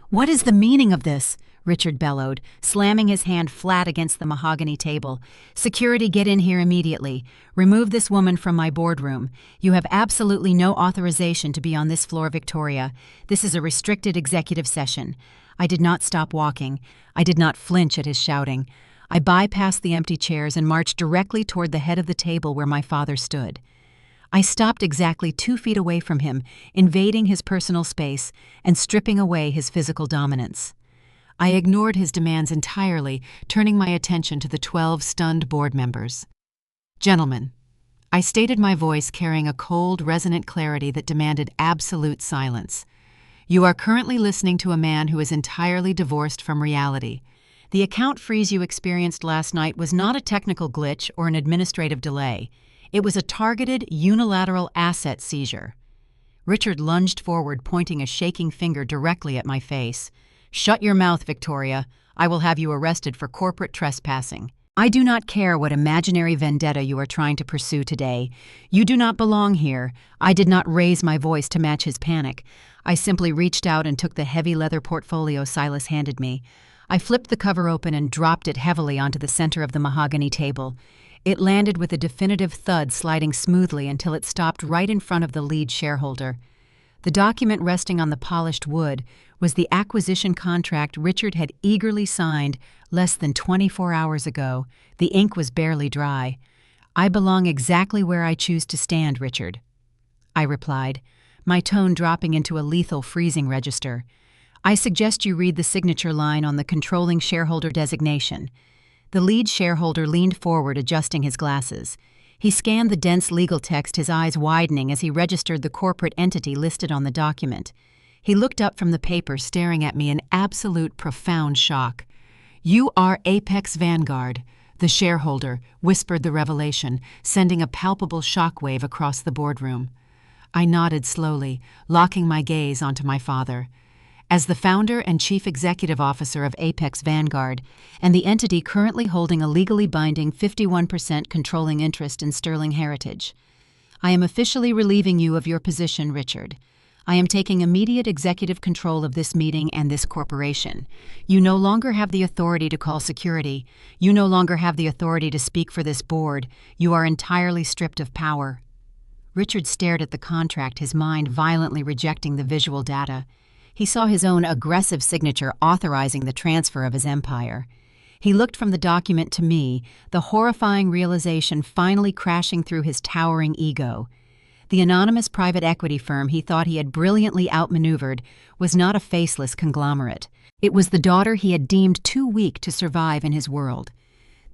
"What is the meaning of this?" Richard bellowed, slamming his hand flat against the mahogany table. "Security, get in here immediately. Remove this woman from my boardroom. You have absolutely no authorization to be on this floor, Victoria. This is a restricted executive session." I did not stop walking. I did not flinch at his shouting. I bypassed the empty chairs and marched directly toward the head of the table where my father stood. I stopped exactly 2 feet away from him, invading his personal space and stripping away his physical dominance. I ignored his demands entirely, turning my attention to the 12 stunned board members. "Gentlemen," I stated, my voice carrying a cold, resonant clarity that demanded absolute silence. "You are currently listening to a man who is entirely divorced from reality. The account freeze you experienced last night was not a technical glitch or an administrative delay. It was a targeted, unilateral asset seizure." Richard lunged forward, pointing a shaking finger directly at my face. "Shut your mouth, Victoria. I will have you arrested for corporate trespassing. I do not care what imaginary vendetta you are trying to pursue today. You do not belong here." I did not raise my voice to match his panic. I simply reached out and took the heavy leather portfolio Silas handed me. I flipped the cover open and dropped it heavily onto the center of the mahogany table. It landed with a definitive thud, sliding smoothly until it stopped right in front of the lead shareholder. The document resting on the polished wood was the acquisition contract Richard had eagerly signed less than 24 hours ago. The ink was barely dry. "I belong exactly where I choose to stand, Richard," I replied, my tone dropping into a lethal freezing register. "I suggest you read the signature line on the controlling shareholder designation." The lead shareholder leaned forward, adjusting his glasses. He scanned the dense legal text, his eyes widening as he registered the corporate entity listed on the document. He looked up from the paper, staring at me in absolute profound shock. "You are Apex Vanguard," the shareholder whispered the revelation, sending a palpable shockwave across the boardroom. I nodded slowly, locking my gaze onto my father. As the founder and chief executive officer of Apex Vanguard, and the entity currently holding a legally binding 51% controlling interest in Sterling Heritage, I am officially relieving you of your position, Richard. I am taking immediate executive control of this meeting and this corporation. You no longer have the authority to call security. You no longer have the authority to speak for this board. You are entirely stripped of power." Richard stared at the contract, his mind violently rejecting the visual data. He saw his own aggressive signature authorizing the transfer of his empire. He looked from the document to me, the horrifying realization finally crashing through his towering ego. The anonymous private equity firm he thought he had brilliantly outmaneuvered was not a faceless conglomerate. It was the daughter he had deemed too weak to survive in his world.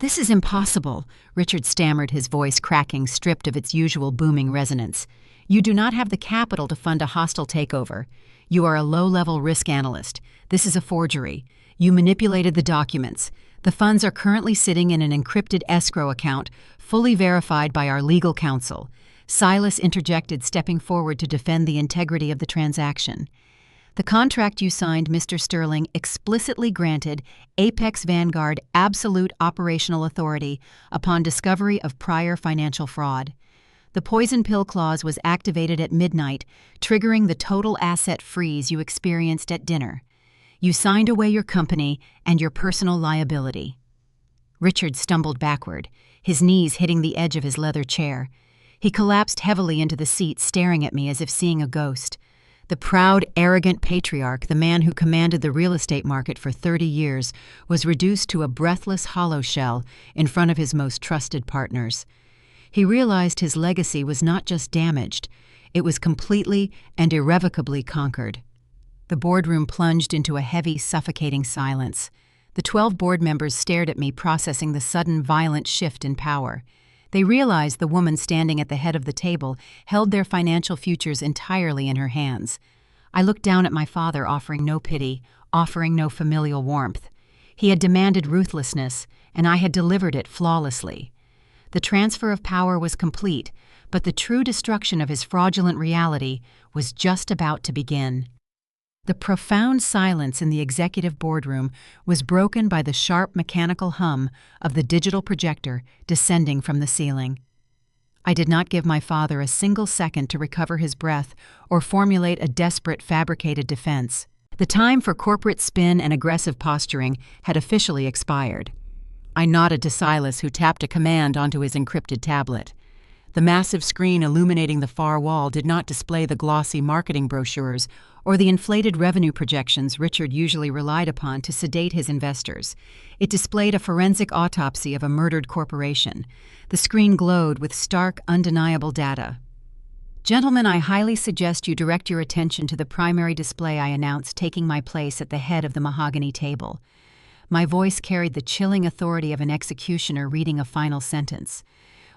"This is impossible," Richard stammered, his voice cracking, stripped of its usual booming resonance. "You do not have the capital to fund a hostile takeover. You are a low-level risk analyst. This is a forgery. You manipulated the documents. The funds are currently sitting in an encrypted escrow account, fully verified by our legal counsel." Silas interjected, stepping forward to defend the integrity of the transaction. "The contract you signed, Mr. Sterling, explicitly granted Apex Vanguard absolute operational authority upon discovery of prior financial fraud. The poison pill clause was activated at midnight, triggering the total asset freeze you experienced at dinner. You signed away your company and your personal liability." Richard stumbled backward, his knees hitting the edge of his leather chair. He collapsed heavily into the seat, staring at me as if seeing a ghost. The proud, arrogant patriarch, the man who commanded the real estate market for 30 years, was reduced to a breathless hollow shell in front of his most trusted partners. He realized his legacy was not just damaged, it was completely and irrevocably conquered. The boardroom plunged into a heavy, suffocating silence. The 12 board members stared at me, processing the sudden, violent shift in power. They realized the woman standing at the head of the table held their financial futures entirely in her hands. I looked down at my father, offering no pity, offering no familial warmth. He had demanded ruthlessness, and I had delivered it flawlessly. The transfer of power was complete, but the true destruction of his fraudulent reality was just about to begin. The profound silence in the executive boardroom was broken by the sharp mechanical hum of the digital projector descending from the ceiling. I did not give my father a single second to recover his breath or formulate a desperate, fabricated defense. The time for corporate spin and aggressive posturing had officially expired. I nodded to Silas, who tapped a command onto his encrypted tablet. The massive screen illuminating the far wall did not display the glossy marketing brochures or the inflated revenue projections Richard usually relied upon to sedate his investors. It displayed a forensic autopsy of a murdered corporation. The screen glowed with stark, undeniable data. "Gentlemen, I highly suggest you direct your attention to the primary display," I announced, taking my place at the head of the mahogany table. My voice carried the chilling authority of an executioner reading a final sentence.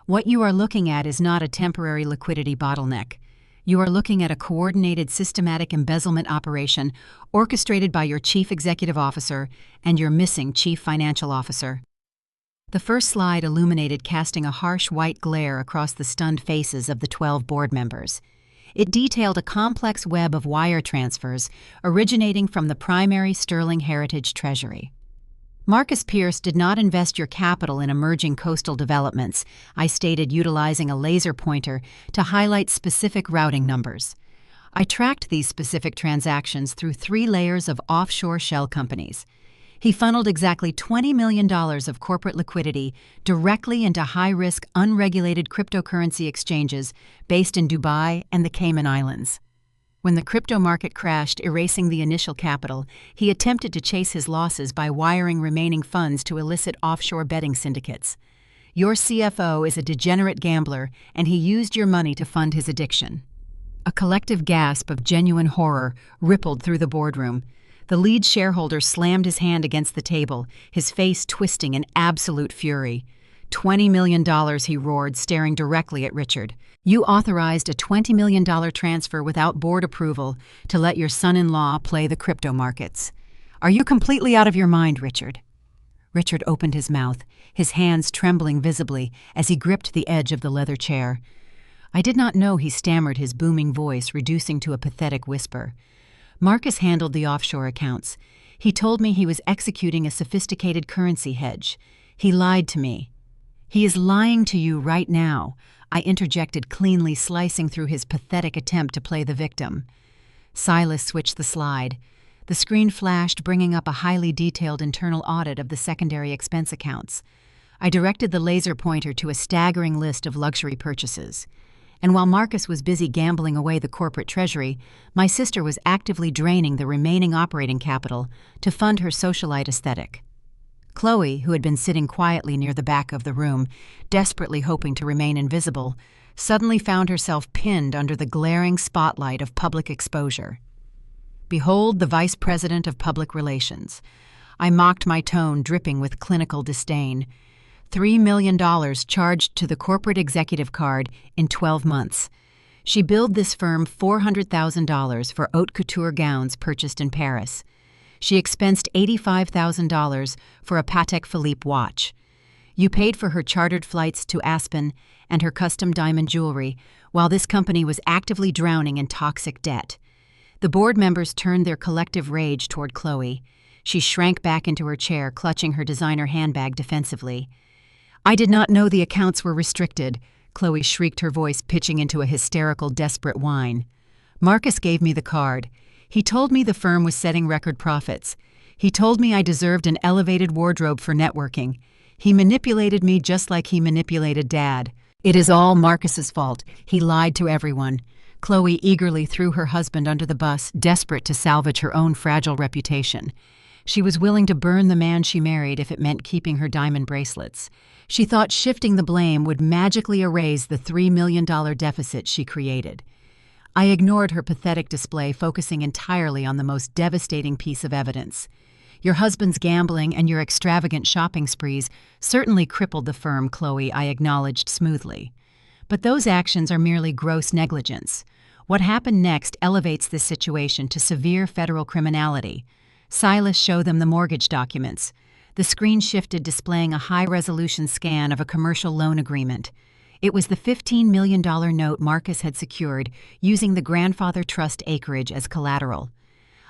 "What you are looking at is not a temporary liquidity bottleneck. You are looking at a coordinated, systematic embezzlement operation orchestrated by your chief executive officer and your missing chief financial officer." The first slide illuminated, casting a harsh white glare across the stunned faces of the 12 board members. It detailed a complex web of wire transfers originating from the primary Sterling Heritage Treasury. "Marcus Pierce did not invest your capital in emerging coastal developments," I stated, utilizing a laser pointer to highlight specific routing numbers. I tracked these specific transactions through 3 layers of offshore shell companies. He funneled exactly $20 million of corporate liquidity directly into high-risk, unregulated cryptocurrency exchanges based in Dubai and the Cayman Islands. When the crypto market crashed, erasing the initial capital, he attempted to chase his losses by wiring remaining funds to illicit offshore betting syndicates. Your CFO is a degenerate gambler, and he used your money to fund his addiction." A collective gasp of genuine horror rippled through the boardroom. The lead shareholder slammed his hand against the table, his face twisting in absolute fury. $20 million, he roared, staring directly at Richard. "You authorized a $20 million transfer without board approval to let your son-in-law play the crypto markets. Are you completely out of your mind, Richard?" Richard opened his mouth, his hands trembling visibly as he gripped the edge of the leather chair. I did not know he stammered, his booming voice reducing to a pathetic whisper. "Marcus handled the offshore accounts. He told me he was executing a sophisticated currency hedge. He lied to me." "He is lying to you right now," I interjected, cleanly slicing through his pathetic attempt to play the victim. Silas switched the slide. The screen flashed, bringing up a highly detailed internal audit of the secondary expense accounts. I directed the laser pointer to a staggering list of luxury purchases. And while Marcus was busy gambling away the corporate treasury, my sister was actively draining the remaining operating capital to fund her socialite aesthetic. Chloe, who had been sitting quietly near the back of the room, desperately hoping to remain invisible, suddenly found herself pinned under the glaring spotlight of public exposure. Behold the Vice President of Public Relations. I mocked, my tone dripping with clinical disdain. $3 million charged to the corporate executive card in 12 months. She billed this firm $400,000 for haute couture gowns purchased in Paris. She expensed $85,000 for a Patek Philippe watch. You paid for her chartered flights to Aspen and her custom diamond jewelry, while this company was actively drowning in toxic debt. The board members turned their collective rage toward Chloe. She shrank back into her chair, clutching her designer handbag defensively. "I did not know the accounts were restricted," Chloe shrieked, her voice pitching into a hysterical, desperate whine. "Marcus gave me the card. He told me the firm was setting record profits. He told me I deserved an elevated wardrobe for networking. He manipulated me just like he manipulated Dad. It is all Marcus's fault. He lied to everyone." Chloe eagerly threw her husband under the bus, desperate to salvage her own fragile reputation. She was willing to burn the man she married if it meant keeping her diamond bracelets. She thought shifting the blame would magically erase the $3 million deficit she created. I ignored her pathetic display, focusing entirely on the most devastating piece of evidence. "Your husband's gambling and your extravagant shopping sprees certainly crippled the firm, Chloe," I acknowledged smoothly. "But those actions are merely gross negligence. What happened next elevates this situation to severe federal criminality. Silas, show them the mortgage documents." The screen shifted, displaying a high-resolution scan of a commercial loan agreement. It was the $15 million note Marcus had secured using the grandfather trust acreage as collateral.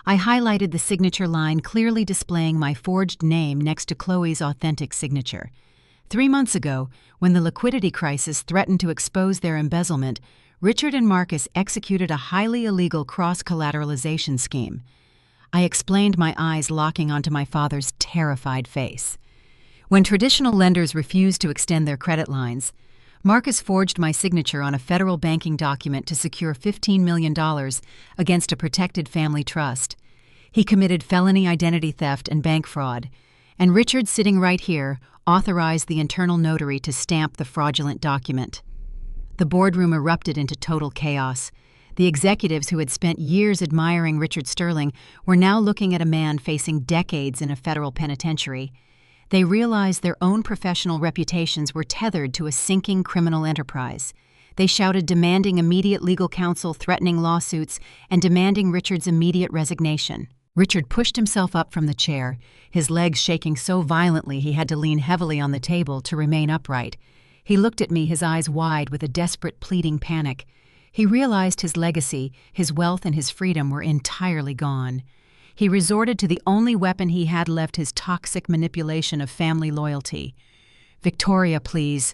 I highlighted the signature line, clearly displaying my forged name next to Chloe's authentic signature. 3 months ago, when the liquidity crisis threatened to expose their embezzlement, Richard and Marcus executed a highly illegal cross-collateralization scheme. I explained, my eyes locking onto my father's terrified face. When traditional lenders refused to extend their credit lines, Marcus forged my signature on a federal banking document to secure $15 million against a protected family trust. He committed felony identity theft and bank fraud, and Richard, sitting right here, authorized the internal notary to stamp the fraudulent document. The boardroom erupted into total chaos. The executives who had spent years admiring Richard Sterling were now looking at a man facing decades in a federal penitentiary. They realized their own professional reputations were tethered to a sinking criminal enterprise. They shouted, demanding immediate legal counsel, threatening lawsuits, and demanding Richard's immediate resignation. Richard pushed himself up from the chair, his legs shaking so violently he had to lean heavily on the table to remain upright. He looked at me, his eyes wide with a desperate, pleading panic. He realized his legacy, his wealth, and his freedom were entirely gone. He resorted to the only weapon he had left, his toxic manipulation of family loyalty. "Victoria, please,"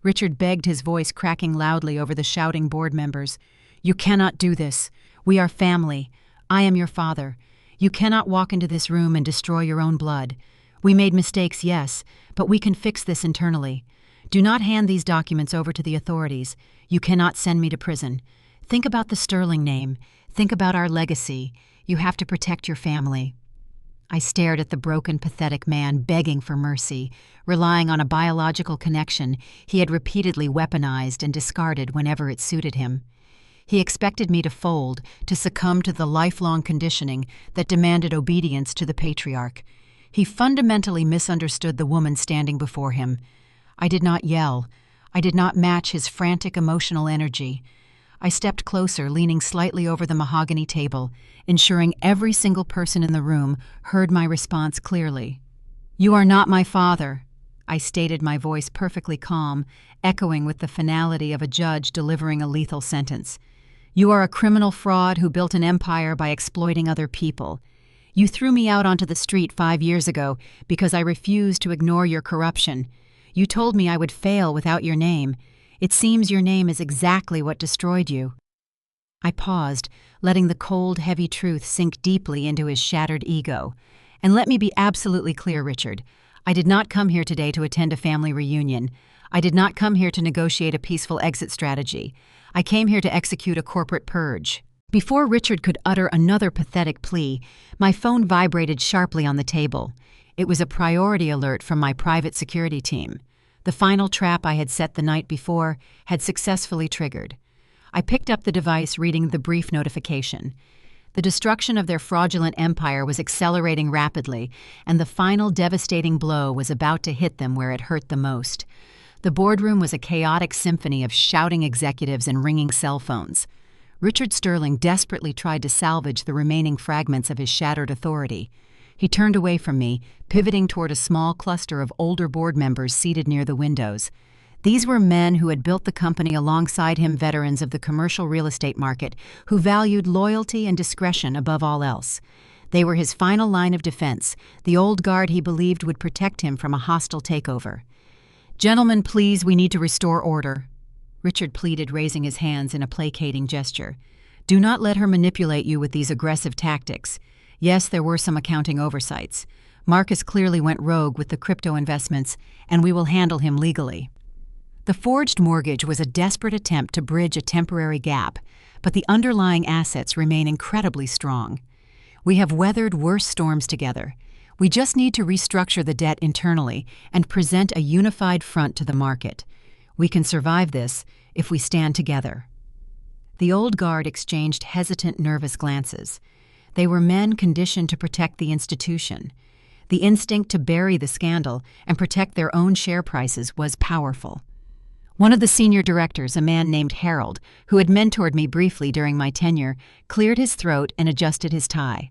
Richard begged, his voice cracking loudly over the shouting board members. "You cannot do this. We are family. I am your father. You cannot walk into this room and destroy your own blood. We made mistakes, yes, but we can fix this internally. Do not hand these documents over to the authorities. You cannot send me to prison. Think about the Sterling name. Think about our legacy. You have to protect your family." I stared at the broken, pathetic man, begging for mercy, relying on a biological connection he had repeatedly weaponized and discarded whenever it suited him. He expected me to fold, to succumb to the lifelong conditioning that demanded obedience to the patriarch. He fundamentally misunderstood the woman standing before him. I did not yell. I did not match his frantic emotional energy. I stepped closer, leaning slightly over the mahogany table, ensuring every single person in the room heard my response clearly. "You are not my father," I stated, my voice perfectly calm, echoing with the finality of a judge delivering a lethal sentence. "You are a criminal fraud who built an empire by exploiting other people. You threw me out onto the street 5 years ago because I refused to ignore your corruption. You told me I would fail without your name. It seems your name is exactly what destroyed you." I paused, letting the cold, heavy truth sink deeply into his shattered ego. "And let me be absolutely clear, Richard. I did not come here today to attend a family reunion. I did not come here to negotiate a peaceful exit strategy. I came here to execute a corporate purge." Before Richard could utter another pathetic plea, my phone vibrated sharply on the table. It was a priority alert from my private security team. The final trap I had set the night before had successfully triggered. I picked up the device, reading the brief notification. The destruction of their fraudulent empire was accelerating rapidly, and the final devastating blow was about to hit them where it hurt the most. The boardroom was a chaotic symphony of shouting executives and ringing cell phones. Richard Sterling desperately tried to salvage the remaining fragments of his shattered authority. He turned away from me, pivoting toward a small cluster of older board members seated near the windows. These were men who had built the company alongside him, veterans of the commercial real estate market who valued loyalty and discretion above all else. They were his final line of defense, the old guard he believed would protect him from a hostile takeover. "Gentlemen, please, we need to restore order," Richard pleaded, raising his hands in a placating gesture. "Do not let her manipulate you with these aggressive tactics. Yes, there were some accounting oversights. Marcus clearly went rogue with the crypto investments, and we will handle him legally." The forged mortgage was a desperate attempt to bridge a temporary gap, but the underlying assets remain incredibly strong. We have weathered worse storms together. We just need to restructure the debt internally and present a unified front to the market. We can survive this if we stand together. The old guard exchanged hesitant, nervous glances. They were men conditioned to protect the institution. The instinct to bury the scandal and protect their own share prices was powerful. One of the senior directors, a man named Harold, who had mentored me briefly during my tenure, cleared his throat and adjusted his tie.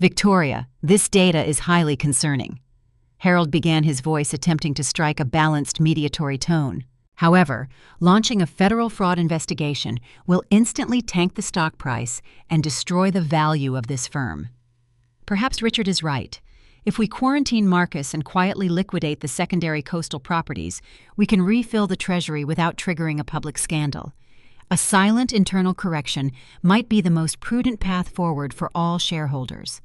"Victoria, this data is highly concerning." Harold began, his voice attempting to strike a balanced, mediatory tone. "However, launching a federal fraud investigation will instantly tank the stock price and destroy the value of this firm." Perhaps Richard is right. If we quarantine Marcus and quietly liquidate the secondary coastal properties, we can refill the treasury without triggering a public scandal. A silent internal correction might be the most prudent path forward for all shareholders.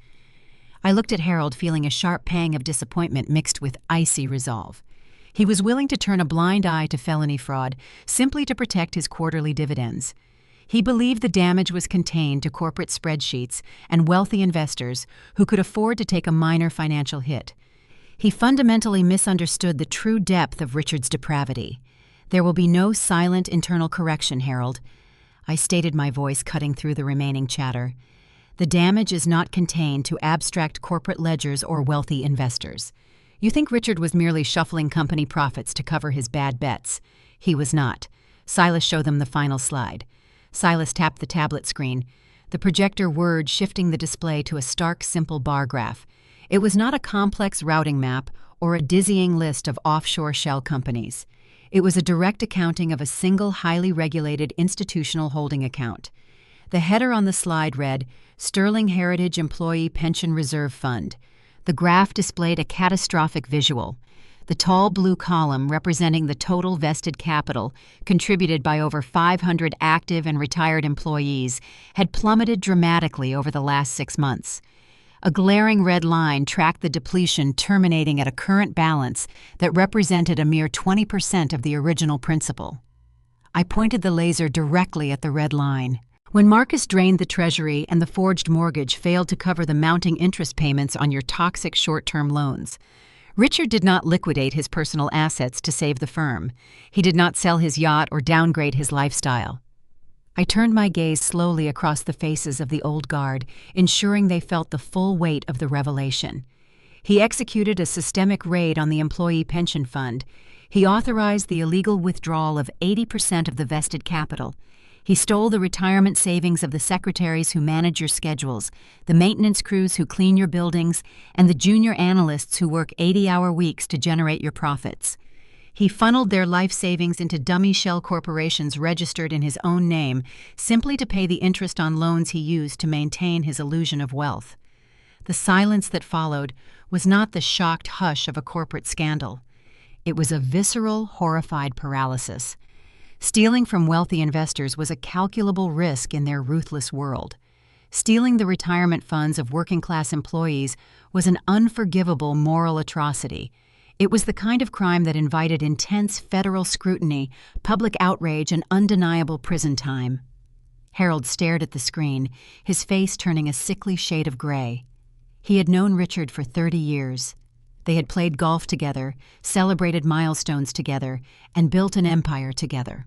I looked at Harold, feeling a sharp pang of disappointment mixed with icy resolve. He was willing to turn a blind eye to felony fraud simply to protect his quarterly dividends. He believed the damage was contained to corporate spreadsheets and wealthy investors who could afford to take a minor financial hit. He fundamentally misunderstood the true depth of Richard's depravity. "There will be no silent internal correction, Harold," I stated, my voice cutting through the remaining chatter. "The damage is not contained to abstract corporate ledgers or wealthy investors. You think Richard was merely shuffling company profits to cover his bad bets. He was not." Silas showed them the final slide. Silas tapped the tablet screen, the projector word shifting the display to a stark, simple bar graph. It was not a complex routing map or a dizzying list of offshore shell companies. It was a direct accounting of a single, highly regulated institutional holding account. The header on the slide read, "Sterling Heritage Employee Pension Reserve Fund." The graph displayed a catastrophic visual. The tall blue column, representing the total vested capital contributed by over 500 active and retired employees, had plummeted dramatically over the last 6 months. A glaring red line tracked the depletion, terminating at a current balance that represented a mere 20% of the original principal. I pointed the laser directly at the red line. When Marcus drained the treasury and the forged mortgage failed to cover the mounting interest payments on your toxic short-term loans, Richard did not liquidate his personal assets to save the firm. He did not sell his yacht or downgrade his lifestyle. I turned my gaze slowly across the faces of the old guard, ensuring they felt the full weight of the revelation. He executed a systemic raid on the employee pension fund. He authorized the illegal withdrawal of 80% of the vested capital. He stole the retirement savings of the secretaries who manage your schedules, the maintenance crews who clean your buildings, and the junior analysts who work 80-hour weeks to generate your profits. He funneled their life savings into dummy shell corporations registered in his own name, simply to pay the interest on loans he used to maintain his illusion of wealth. The silence that followed was not the shocked hush of a corporate scandal. It was a visceral, horrified paralysis. Stealing from wealthy investors was a calculable risk in their ruthless world. Stealing the retirement funds of working-class employees was an unforgivable moral atrocity. It was the kind of crime that invited intense federal scrutiny, public outrage, and undeniable prison time. Harold stared at the screen, his face turning a sickly shade of gray. He had known Richard for 30 years. They had played golf together, celebrated milestones together, and built an empire together.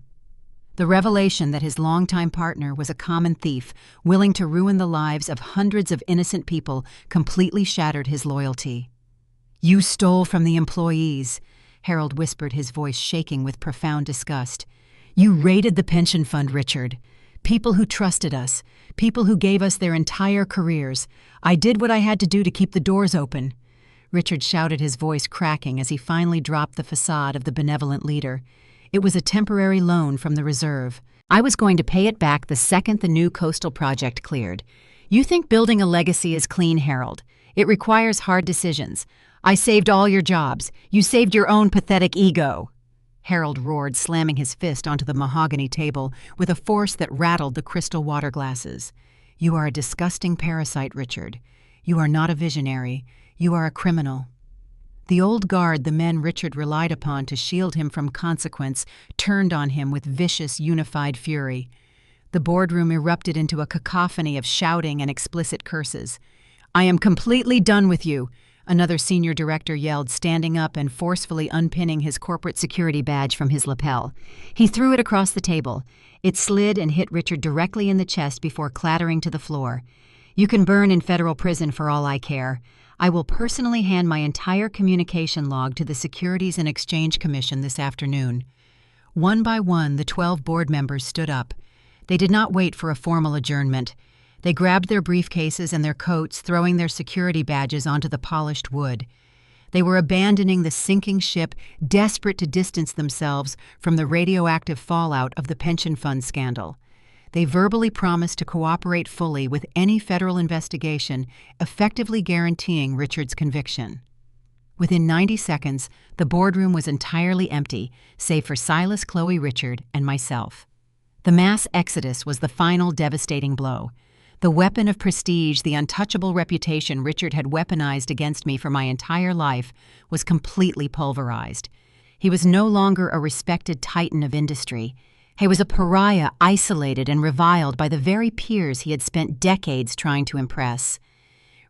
The revelation that his longtime partner was a common thief, willing to ruin the lives of hundreds of innocent people, completely shattered his loyalty. "You stole from the employees," Harold whispered, his voice shaking with profound disgust. "You raided the pension fund, Richard. People who trusted us, people who gave us their entire careers. I did what I had to do to keep the doors open." Richard shouted, his voice cracking as he finally dropped the facade of the benevolent leader. It was a temporary loan from the reserve. "I was going to pay it back the second the new coastal project cleared. You think building a legacy is clean, Harold? It requires hard decisions. I saved all your jobs. You saved your own pathetic ego." Harold roared, slamming his fist onto the mahogany table with a force that rattled the crystal water glasses. "You are a disgusting parasite, Richard. You are not a visionary. You are a criminal." The old guard the men Richard relied upon to shield him from consequence turned on him with vicious, unified fury. The boardroom erupted into a cacophony of shouting and explicit curses. "I am completely done with you," another senior director yelled, standing up and forcefully unpinning his corporate security badge from his lapel. He threw it across the table. It slid and hit Richard directly in the chest before clattering to the floor. "You can burn in federal prison for all I care. I will personally hand my entire communication log to the Securities and Exchange Commission this afternoon." One by one, the 12 board members stood up. They did not wait for a formal adjournment. They grabbed their briefcases and their coats, throwing their security badges onto the polished wood. They were abandoning the sinking ship, desperate to distance themselves from the radioactive fallout of the pension fund scandal. They verbally promised to cooperate fully with any federal investigation, effectively guaranteeing Richard's conviction. Within 90 seconds, the boardroom was entirely empty, save for Silas, Chloe, Richard, and myself. The mass exodus was the final devastating blow. The weapon of prestige, the untouchable reputation Richard had weaponized against me for my entire life, was completely pulverized. He was no longer a respected titan of industry. He was a pariah, isolated and reviled by the very peers he had spent decades trying to impress.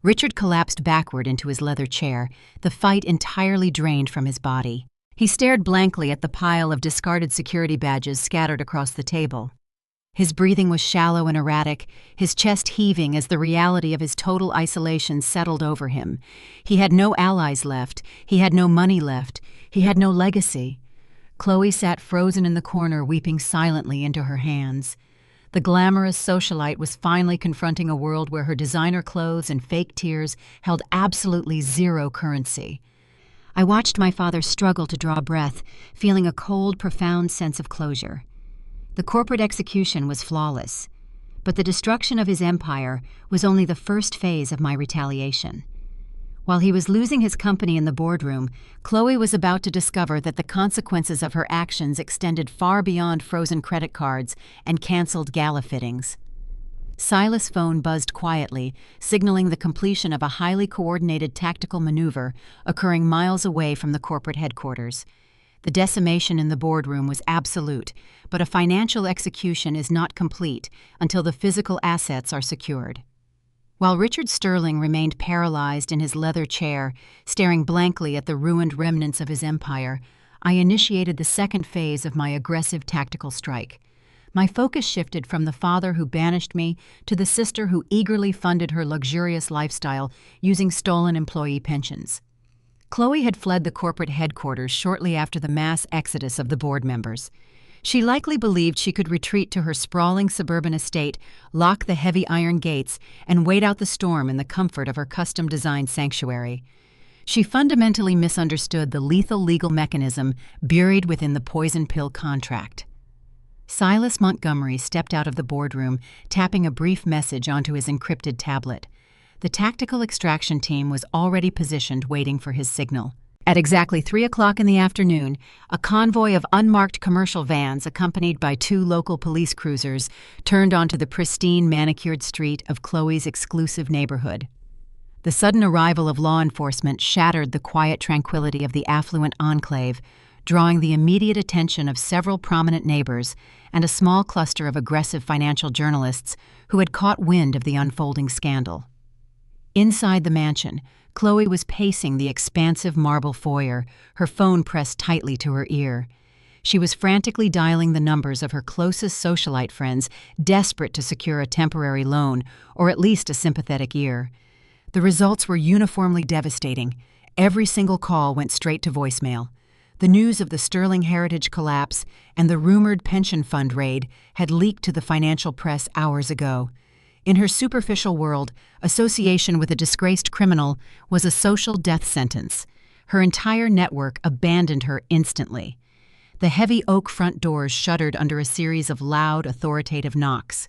Richard collapsed backward into his leather chair, the fight entirely drained from his body. He stared blankly at the pile of discarded security badges scattered across the table. His breathing was shallow and erratic, his chest heaving as the reality of his total isolation settled over him. He had no allies left, he had no money left, he had no legacy. Chloe sat frozen in the corner, weeping silently into her hands. The glamorous socialite was finally confronting a world where her designer clothes and fake tears held absolutely zero currency. I watched my father struggle to draw breath, feeling a cold, profound sense of closure. The corporate execution was flawless, but the destruction of his empire was only the first phase of my retaliation. While he was losing his company in the boardroom, Chloe was about to discover that the consequences of her actions extended far beyond frozen credit cards and canceled Gala fittings. Silas' phone buzzed quietly, signaling the completion of a highly coordinated tactical maneuver occurring miles away from the corporate headquarters. The decimation in the boardroom was absolute, but a financial execution is not complete until the physical assets are secured. While Richard Sterling remained paralyzed in his leather chair, staring blankly at the ruined remnants of his empire, I initiated the second phase of my aggressive tactical strike. My focus shifted from the father who banished me to the sister who eagerly funded her luxurious lifestyle using stolen employee pensions. Chloe had fled the corporate headquarters shortly after the mass exodus of the board members. She likely believed she could retreat to her sprawling suburban estate, lock the heavy iron gates, and wait out the storm in the comfort of her custom-designed sanctuary. She fundamentally misunderstood the lethal legal mechanism buried within the poison pill contract. Silas Montgomery stepped out of the boardroom, tapping a brief message onto his encrypted tablet. The tactical extraction team was already positioned, waiting for his signal. At exactly 3 o'clock in the afternoon, a convoy of unmarked commercial vans, accompanied by 2 local police cruisers, turned onto the pristine, manicured street of Chloe's exclusive neighborhood. The sudden arrival of law enforcement shattered the quiet tranquility of the affluent enclave, drawing the immediate attention of several prominent neighbors and a small cluster of aggressive financial journalists who had caught wind of the unfolding scandal. Inside the mansion, Chloe was pacing the expansive marble foyer, her phone pressed tightly to her ear. She was frantically dialing the numbers of her closest socialite friends, desperate to secure a temporary loan or at least a sympathetic ear. The results were uniformly devastating. Every single call went straight to voicemail. The news of the Sterling Heritage collapse and the rumored pension fund raid had leaked to the financial press hours ago. In her superficial world, association with a disgraced criminal was a social death sentence. Her entire network abandoned her instantly. The heavy oak front doors shuddered under a series of loud, authoritative knocks.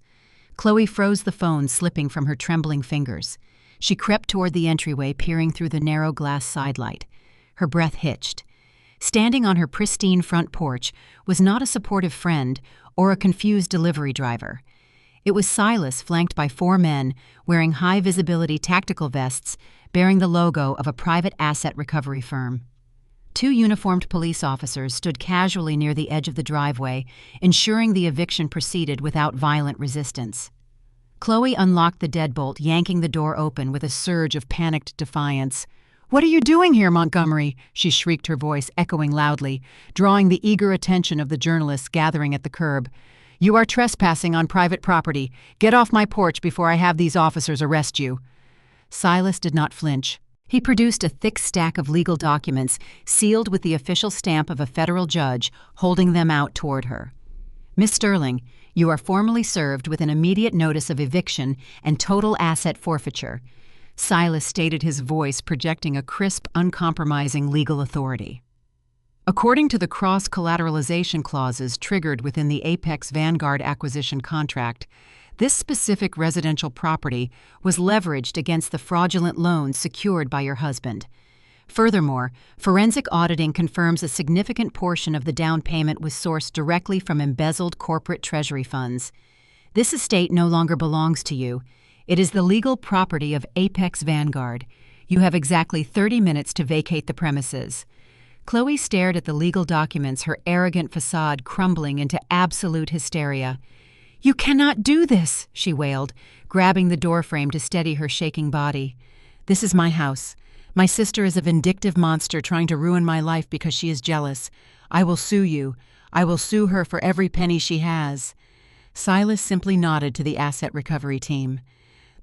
Chloe froze the phone slipping from her trembling fingers. She crept toward the entryway, peering through the narrow glass sidelight. Her breath hitched. Standing on her pristine front porch was not a supportive friend or a confused delivery driver. It was Silas, flanked by 4 men, wearing high-visibility tactical vests bearing the logo of a private asset recovery firm. 2 uniformed police officers stood casually near the edge of the driveway, ensuring the eviction proceeded without violent resistance. Chloe unlocked the deadbolt, yanking the door open with a surge of panicked defiance. "What are you doing here, Montgomery?" she shrieked, her voice echoing loudly, drawing the eager attention of the journalists gathering at the curb. "You are trespassing on private property. Get off my porch before I have these officers arrest you." Silas did not flinch. He produced a thick stack of legal documents, sealed with the official stamp of a federal judge, holding them out toward her. "Miss Sterling, you are formally served with an immediate notice of eviction and total asset forfeiture," Silas stated, his voice projecting a crisp, uncompromising legal authority. According to the cross-collateralization clauses triggered within the Apex Vanguard acquisition contract, this specific residential property was leveraged against the fraudulent loans secured by your husband. Furthermore, forensic auditing confirms a significant portion of the down payment was sourced directly from embezzled corporate treasury funds. This estate no longer belongs to you. It is the legal property of Apex Vanguard. You have exactly 30 minutes to vacate the premises. Chloe stared at the legal documents, her arrogant facade crumbling into absolute hysteria. "You cannot do this," she wailed, grabbing the doorframe to steady her shaking body. "This is my house. My sister is a vindictive monster trying to ruin my life because she is jealous. I will sue you. I will sue her for every penny she has." Silas simply nodded to the asset recovery team.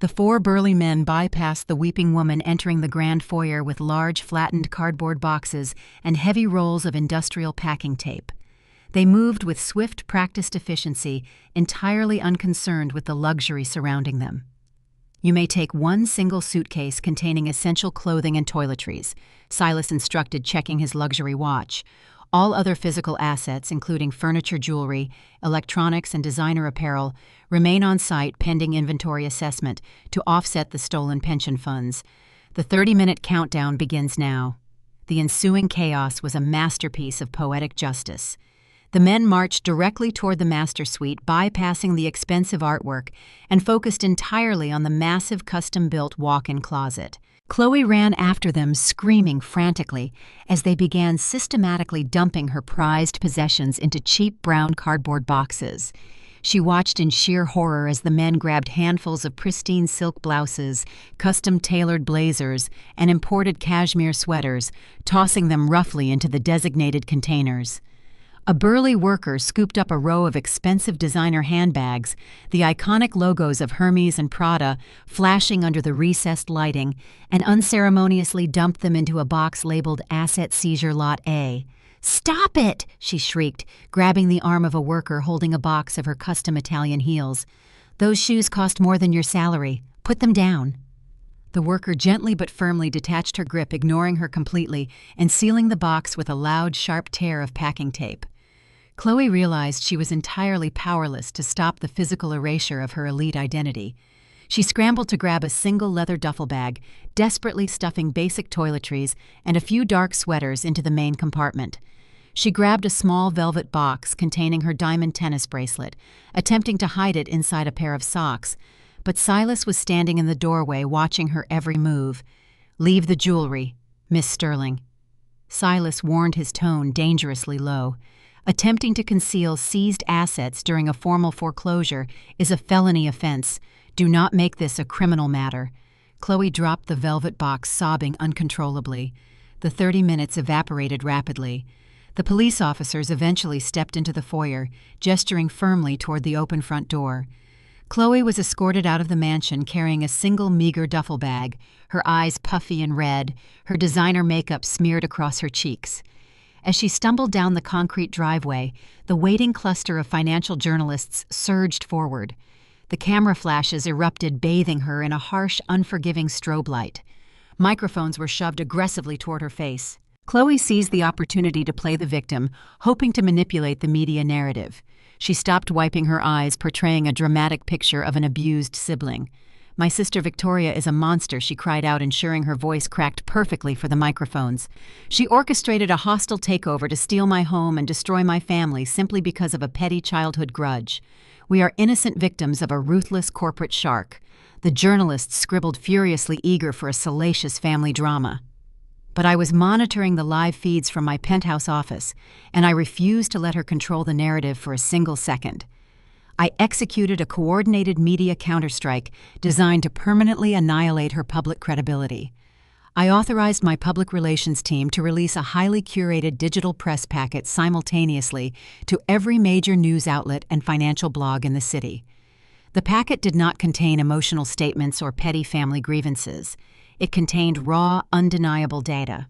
The 4 burly men bypassed the weeping woman, entering the grand foyer with large, flattened cardboard boxes and heavy rolls of industrial packing tape. They moved with swift, practiced efficiency, entirely unconcerned with the luxury surrounding them. "You may take 1 single suitcase containing essential clothing and toiletries," Silas instructed, checking his luxury watch. "All other physical assets, including furniture, jewelry, electronics, and designer apparel, remain on site pending inventory assessment to offset the stolen pension funds. The 30-minute countdown begins now." The ensuing chaos was a masterpiece of poetic justice. The men marched directly toward the master suite, bypassing the expensive artwork, and focused entirely on the massive custom-built walk-in closet. Chloe ran after them, screaming frantically, as they began systematically dumping her prized possessions into cheap brown cardboard boxes. She watched in sheer horror as the men grabbed handfuls of pristine silk blouses, custom-tailored blazers, and imported cashmere sweaters, tossing them roughly into the designated containers. A burly worker scooped up a row of expensive designer handbags, the iconic logos of Hermes and Prada flashing under the recessed lighting, and unceremoniously dumped them into a box labeled Asset Seizure Lot A. "Stop it!" she shrieked, grabbing the arm of a worker holding a box of her custom Italian heels. "Those shoes cost more than your salary. Put them down." The worker gently but firmly detached her grip, ignoring her completely, and sealing the box with a loud, sharp tear of packing tape. Chloe realized she was entirely powerless to stop the physical erasure of her elite identity. She scrambled to grab a single leather duffel bag, desperately stuffing basic toiletries and a few dark sweaters into the main compartment. She grabbed a small velvet box containing her diamond tennis bracelet, attempting to hide it inside a pair of socks, but Silas was standing in the doorway watching her every move. "Leave the jewelry, Miss Sterling." Silas warned, his tone dangerously low. Attempting to conceal seized assets during a formal foreclosure is a felony offense. Do not make this a criminal matter. Chloe dropped the velvet box, sobbing uncontrollably. The 30 minutes evaporated rapidly. The police officers eventually stepped into the foyer, gesturing firmly toward the open front door. Chloe was escorted out of the mansion carrying a single meager duffel bag, her eyes puffy and red, her designer makeup smeared across her cheeks. As she stumbled down the concrete driveway, the waiting cluster of financial journalists surged forward. The camera flashes erupted, bathing her in a harsh, unforgiving strobe light. Microphones were shoved aggressively toward her face. Chloe seized the opportunity to play the victim, hoping to manipulate the media narrative. She stopped wiping her eyes, portraying a dramatic picture of an abused sibling. "My sister Victoria is a monster," she cried out, ensuring her voice cracked perfectly for the microphones. "She orchestrated a hostile takeover to steal my home and destroy my family simply because of a petty childhood grudge. We are innocent victims of a ruthless corporate shark." The journalists scribbled furiously, eager for a salacious family drama. But I was monitoring the live feeds from my penthouse office, and I refused to let her control the narrative for a single second. I executed a coordinated media counterstrike designed to permanently annihilate her public credibility. I authorized my public relations team to release a highly curated digital press packet simultaneously to every major news outlet and financial blog in the city. The packet did not contain emotional statements or petty family grievances. It contained raw, undeniable data.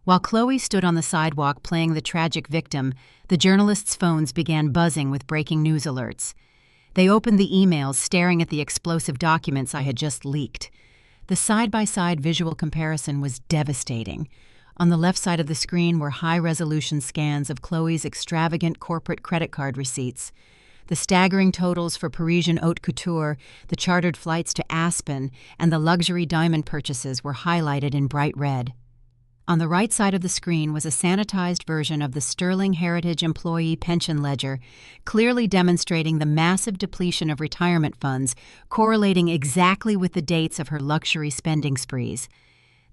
While Chloe stood on the sidewalk playing the tragic victim, the journalists' phones began buzzing with breaking news alerts. They opened the emails, staring at the explosive documents I had just leaked. The side-by-side visual comparison was devastating. On the left side of the screen were high-resolution scans of Chloe's extravagant corporate credit card receipts. The staggering totals for Parisian haute couture, the chartered flights to Aspen, and the luxury diamond purchases were highlighted in bright red. On the right side of the screen was a sanitized version of the Sterling Heritage Employee Pension Ledger, clearly demonstrating the massive depletion of retirement funds, correlating exactly with the dates of her luxury spending sprees.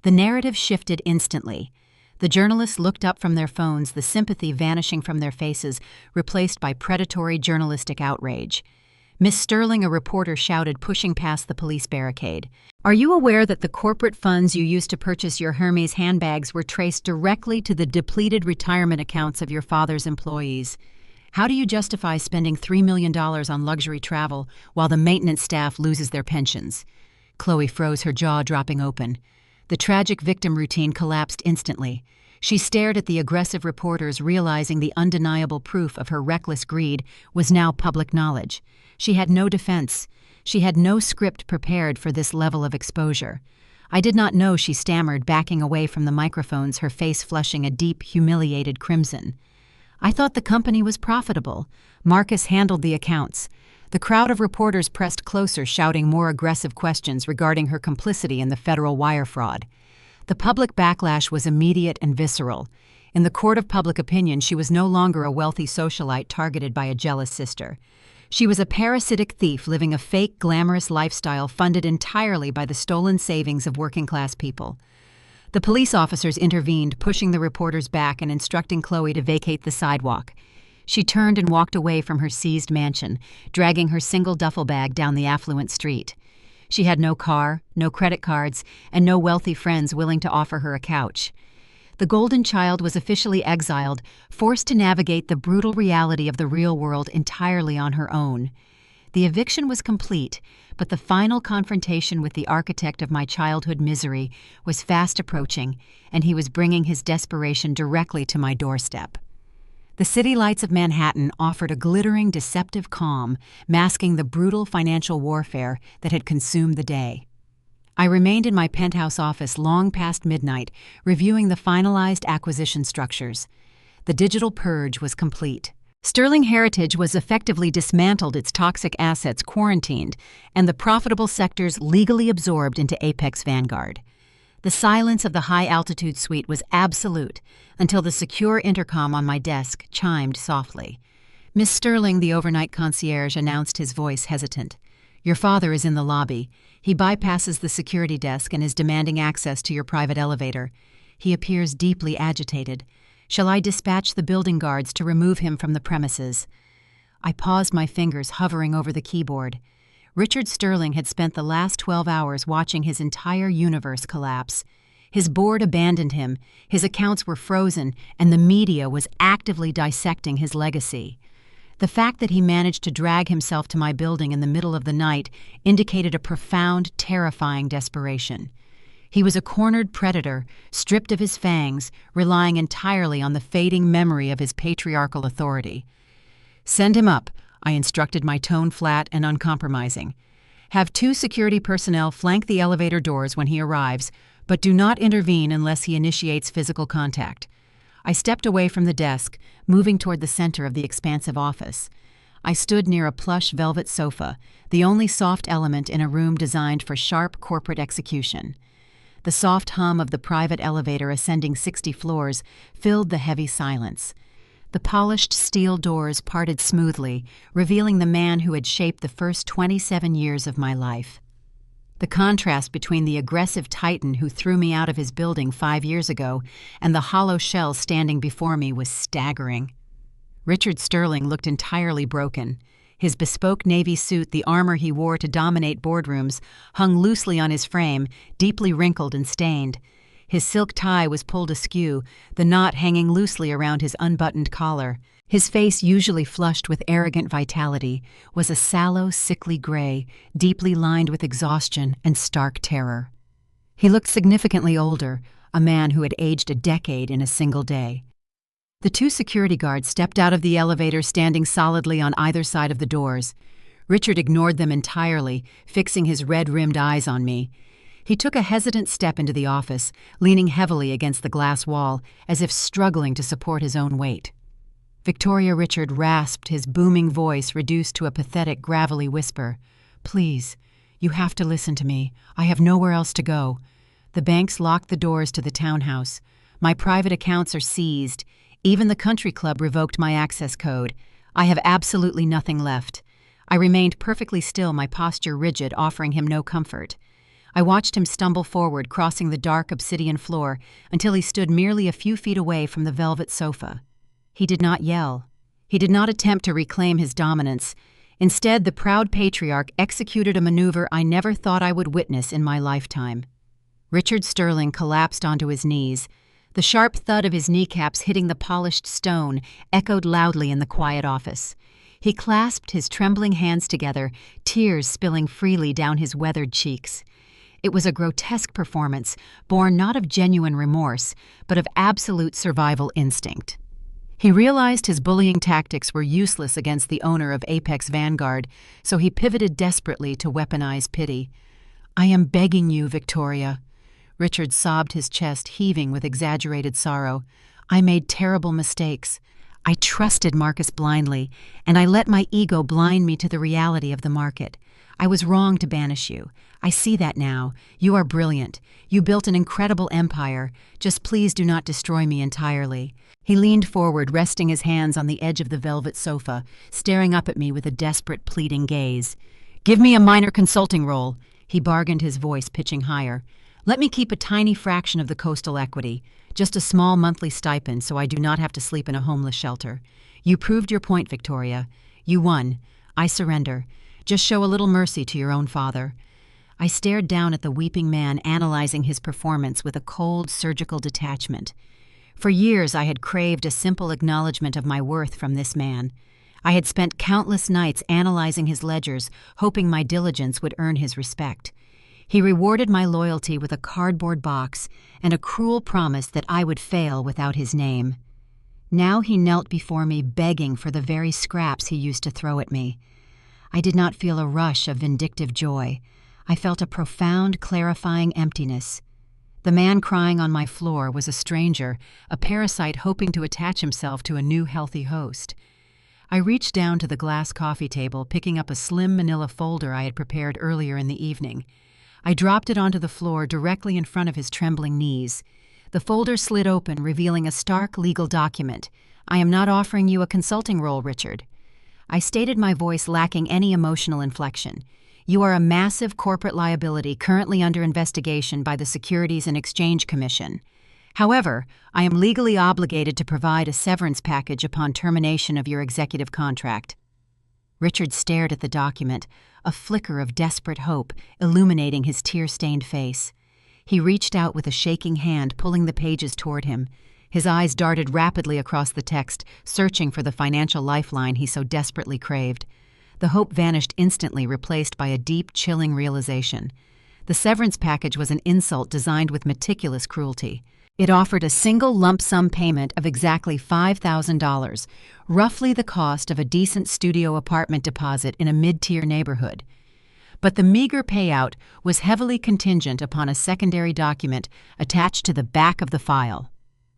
The narrative shifted instantly. The journalists looked up from their phones, the sympathy vanishing from their faces, replaced by predatory journalistic outrage. "Miss Sterling," a reporter shouted, pushing past the police barricade. "Are you aware that the corporate funds you used to purchase your Hermes handbags were traced directly to the depleted retirement accounts of your father's employees? How do you justify spending $3 million on luxury travel while the maintenance staff loses their pensions?" Chloe froze, her jaw dropping open. The tragic victim routine collapsed instantly. She stared at the aggressive reporters, realizing the undeniable proof of her reckless greed was now public knowledge. She had no defense. She had no script prepared for this level of exposure. "I did not know," she stammered, backing away from the microphones, her face flushing a deep, humiliated crimson. "I thought the company was profitable. Marcus handled the accounts." The crowd of reporters pressed closer, shouting more aggressive questions regarding her complicity in the federal wire fraud. The public backlash was immediate and visceral. In the court of public opinion, she was no longer a wealthy socialite targeted by a jealous sister. She was a parasitic thief living a fake, glamorous lifestyle funded entirely by the stolen savings of working-class people. The police officers intervened, pushing the reporters back and instructing Chloe to vacate the sidewalk. She turned and walked away from her seized mansion, dragging her single duffel bag down the affluent street. She had no car, no credit cards, and no wealthy friends willing to offer her a couch. The golden child was officially exiled, forced to navigate the brutal reality of the real world entirely on her own. The eviction was complete, but the final confrontation with the architect of my childhood misery was fast approaching, and he was bringing his desperation directly to my doorstep. The city lights of Manhattan offered a glittering, deceptive calm, masking the brutal financial warfare that had consumed the day. I remained in my penthouse office long past midnight, reviewing the finalized acquisition structures. The digital purge was complete. Sterling Heritage was effectively dismantled, its toxic assets quarantined, and the profitable sectors legally absorbed into Apex Vanguard. The silence of the high-altitude suite was absolute until the secure intercom on my desk chimed softly. "Miss Sterling," the overnight concierge announced, his voice hesitant. "Your father is in the lobby. He bypasses the security desk and is demanding access to your private elevator. He appears deeply agitated. Shall I dispatch the building guards to remove him from the premises?" I paused, my fingers hovering over the keyboard. Richard Sterling had spent the last 12 hours watching his entire universe collapse. His board abandoned him, his accounts were frozen, and the media was actively dissecting his legacy. The fact that he managed to drag himself to my building in the middle of the night indicated a profound, terrifying desperation. He was a cornered predator, stripped of his fangs, relying entirely on the fading memory of his patriarchal authority. "Send him up," I instructed, my tone flat and uncompromising. "Have 2 security personnel flank the elevator doors when he arrives, but do not intervene unless he initiates physical contact." I stepped away from the desk, moving toward the center of the expansive office. I stood near a plush velvet sofa, the only soft element in a room designed for sharp corporate execution. The soft hum of the private elevator ascending 60 floors filled the heavy silence. The polished steel doors parted smoothly, revealing the man who had shaped the first 27 years of my life. The contrast between the aggressive titan who threw me out of his building 5 years ago and the hollow shell standing before me was staggering. Richard Sterling looked entirely broken. His bespoke navy suit, the armor he wore to dominate boardrooms, hung loosely on his frame, deeply wrinkled and stained. His silk tie was pulled askew, the knot hanging loosely around his unbuttoned collar. His face, usually flushed with arrogant vitality, was a sallow, sickly gray, deeply lined with exhaustion and stark terror. He looked significantly older, a man who had aged a decade in a single day. The 2 security guards stepped out of the elevator, standing solidly on either side of the doors. Richard ignored them entirely, fixing his red-rimmed eyes on me. He took a hesitant step into the office, leaning heavily against the glass wall, as if struggling to support his own weight. Victoria, Richard rasped, his booming voice reduced to a pathetic, gravelly whisper. "Please, you have to listen to me. I have nowhere else to go. The banks locked the doors to the townhouse. My private accounts are seized. Even the country club revoked my access code. I have absolutely nothing left." I remained perfectly still, my posture rigid, offering him no comfort. I watched him stumble forward, crossing the dark obsidian floor, until he stood merely a few feet away from the velvet sofa. He did not yell. He did not attempt to reclaim his dominance. Instead, the proud patriarch executed a maneuver I never thought I would witness in my lifetime. Richard Sterling collapsed onto his knees. The sharp thud of his kneecaps hitting the polished stone echoed loudly in the quiet office. He clasped his trembling hands together, tears spilling freely down his weathered cheeks. It was a grotesque performance, born not of genuine remorse, but of absolute survival instinct. He realized his bullying tactics were useless against the owner of Apex Vanguard, so he pivoted desperately to weaponize pity. "I am begging you, Victoria." Richard sobbed, his chest heaving with exaggerated sorrow. "I made terrible mistakes. I trusted Marcus blindly, and I let my ego blind me to the reality of the market. I was wrong to banish you. I see that now. You are brilliant. You built an incredible empire. Just please do not destroy me entirely." He leaned forward, resting his hands on the edge of the velvet sofa, staring up at me with a desperate, pleading gaze. "Give me a minor consulting role," he bargained, his voice pitching higher. "Let me keep a tiny fraction of the coastal equity, just a small monthly stipend so I do not have to sleep in a homeless shelter. You proved your point, Victoria. You won. I surrender. Just show a little mercy to your own father." I stared down at the weeping man, analyzing his performance with a cold, surgical detachment. For years I had craved a simple acknowledgement of my worth from this man. I had spent countless nights analyzing his ledgers, hoping my diligence would earn his respect. He rewarded my loyalty with a cardboard box and a cruel promise that I would fail without his name. Now he knelt before me, begging for the very scraps he used to throw at me. I did not feel a rush of vindictive joy. I felt a profound, clarifying emptiness. The man crying on my floor was a stranger, a parasite hoping to attach himself to a new healthy host. I reached down to the glass coffee table, picking up a slim manila folder I had prepared earlier in the evening. I dropped it onto the floor directly in front of his trembling knees. The folder slid open, revealing a stark legal document. "I am not offering you a consulting role, Richard." I stated, my voice lacking any emotional inflection. "You are a massive corporate liability currently under investigation by the Securities and Exchange Commission. However, I am legally obligated to provide a severance package upon termination of your executive contract." Richard stared at the document, a flicker of desperate hope illuminating his tear-stained face. He reached out with a shaking hand, pulling the pages toward him. His eyes darted rapidly across the text, searching for the financial lifeline he so desperately craved. The hope vanished instantly, replaced by a deep, chilling realization. The severance package was an insult designed with meticulous cruelty. It offered a single lump sum payment of exactly $5,000, roughly the cost of a decent studio apartment deposit in a mid-tier neighborhood. But the meager payout was heavily contingent upon a secondary document attached to the back of the file.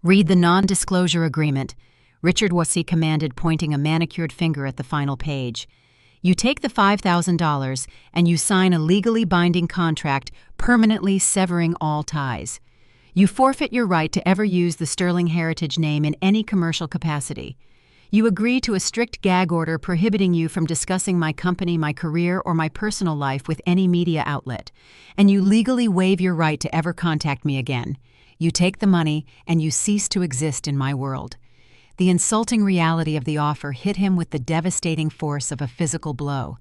"Read the non-disclosure agreement," Richard Wassey commanded, pointing a manicured finger at the final page. "You take the $5,000 and you sign a legally binding contract permanently severing all ties. You forfeit your right to ever use the Sterling Heritage name in any commercial capacity. You agree to a strict gag order prohibiting you from discussing my company, my career, or my personal life with any media outlet. And you legally waive your right to ever contact me again. You take the money and you cease to exist in my world." The insulting reality of the offer hit him with the devastating force of a physical blow.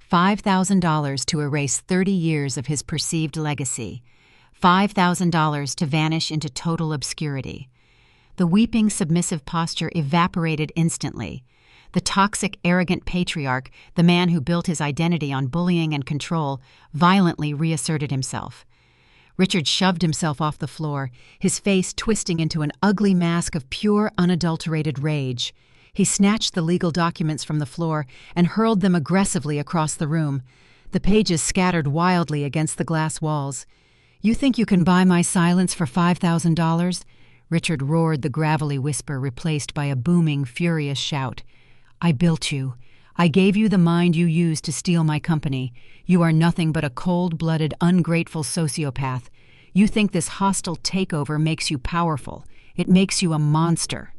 $5,000 to erase 30 years of his perceived legacy. $5,000 to vanish into total obscurity. The weeping, submissive posture evaporated instantly. The toxic, arrogant patriarch, the man who built his identity on bullying and control, violently reasserted himself. Richard shoved himself off the floor, his face twisting into an ugly mask of pure, unadulterated rage. He snatched the legal documents from the floor and hurled them aggressively across the room. The pages scattered wildly against the glass walls. "You think you can buy my silence for $5,000? Richard roared, the gravelly whisper replaced by a booming, furious shout. "I built you. I gave you the mind you used to steal my company. You are nothing but a cold-blooded, ungrateful sociopath. You think this hostile takeover makes you powerful. It makes you a monster."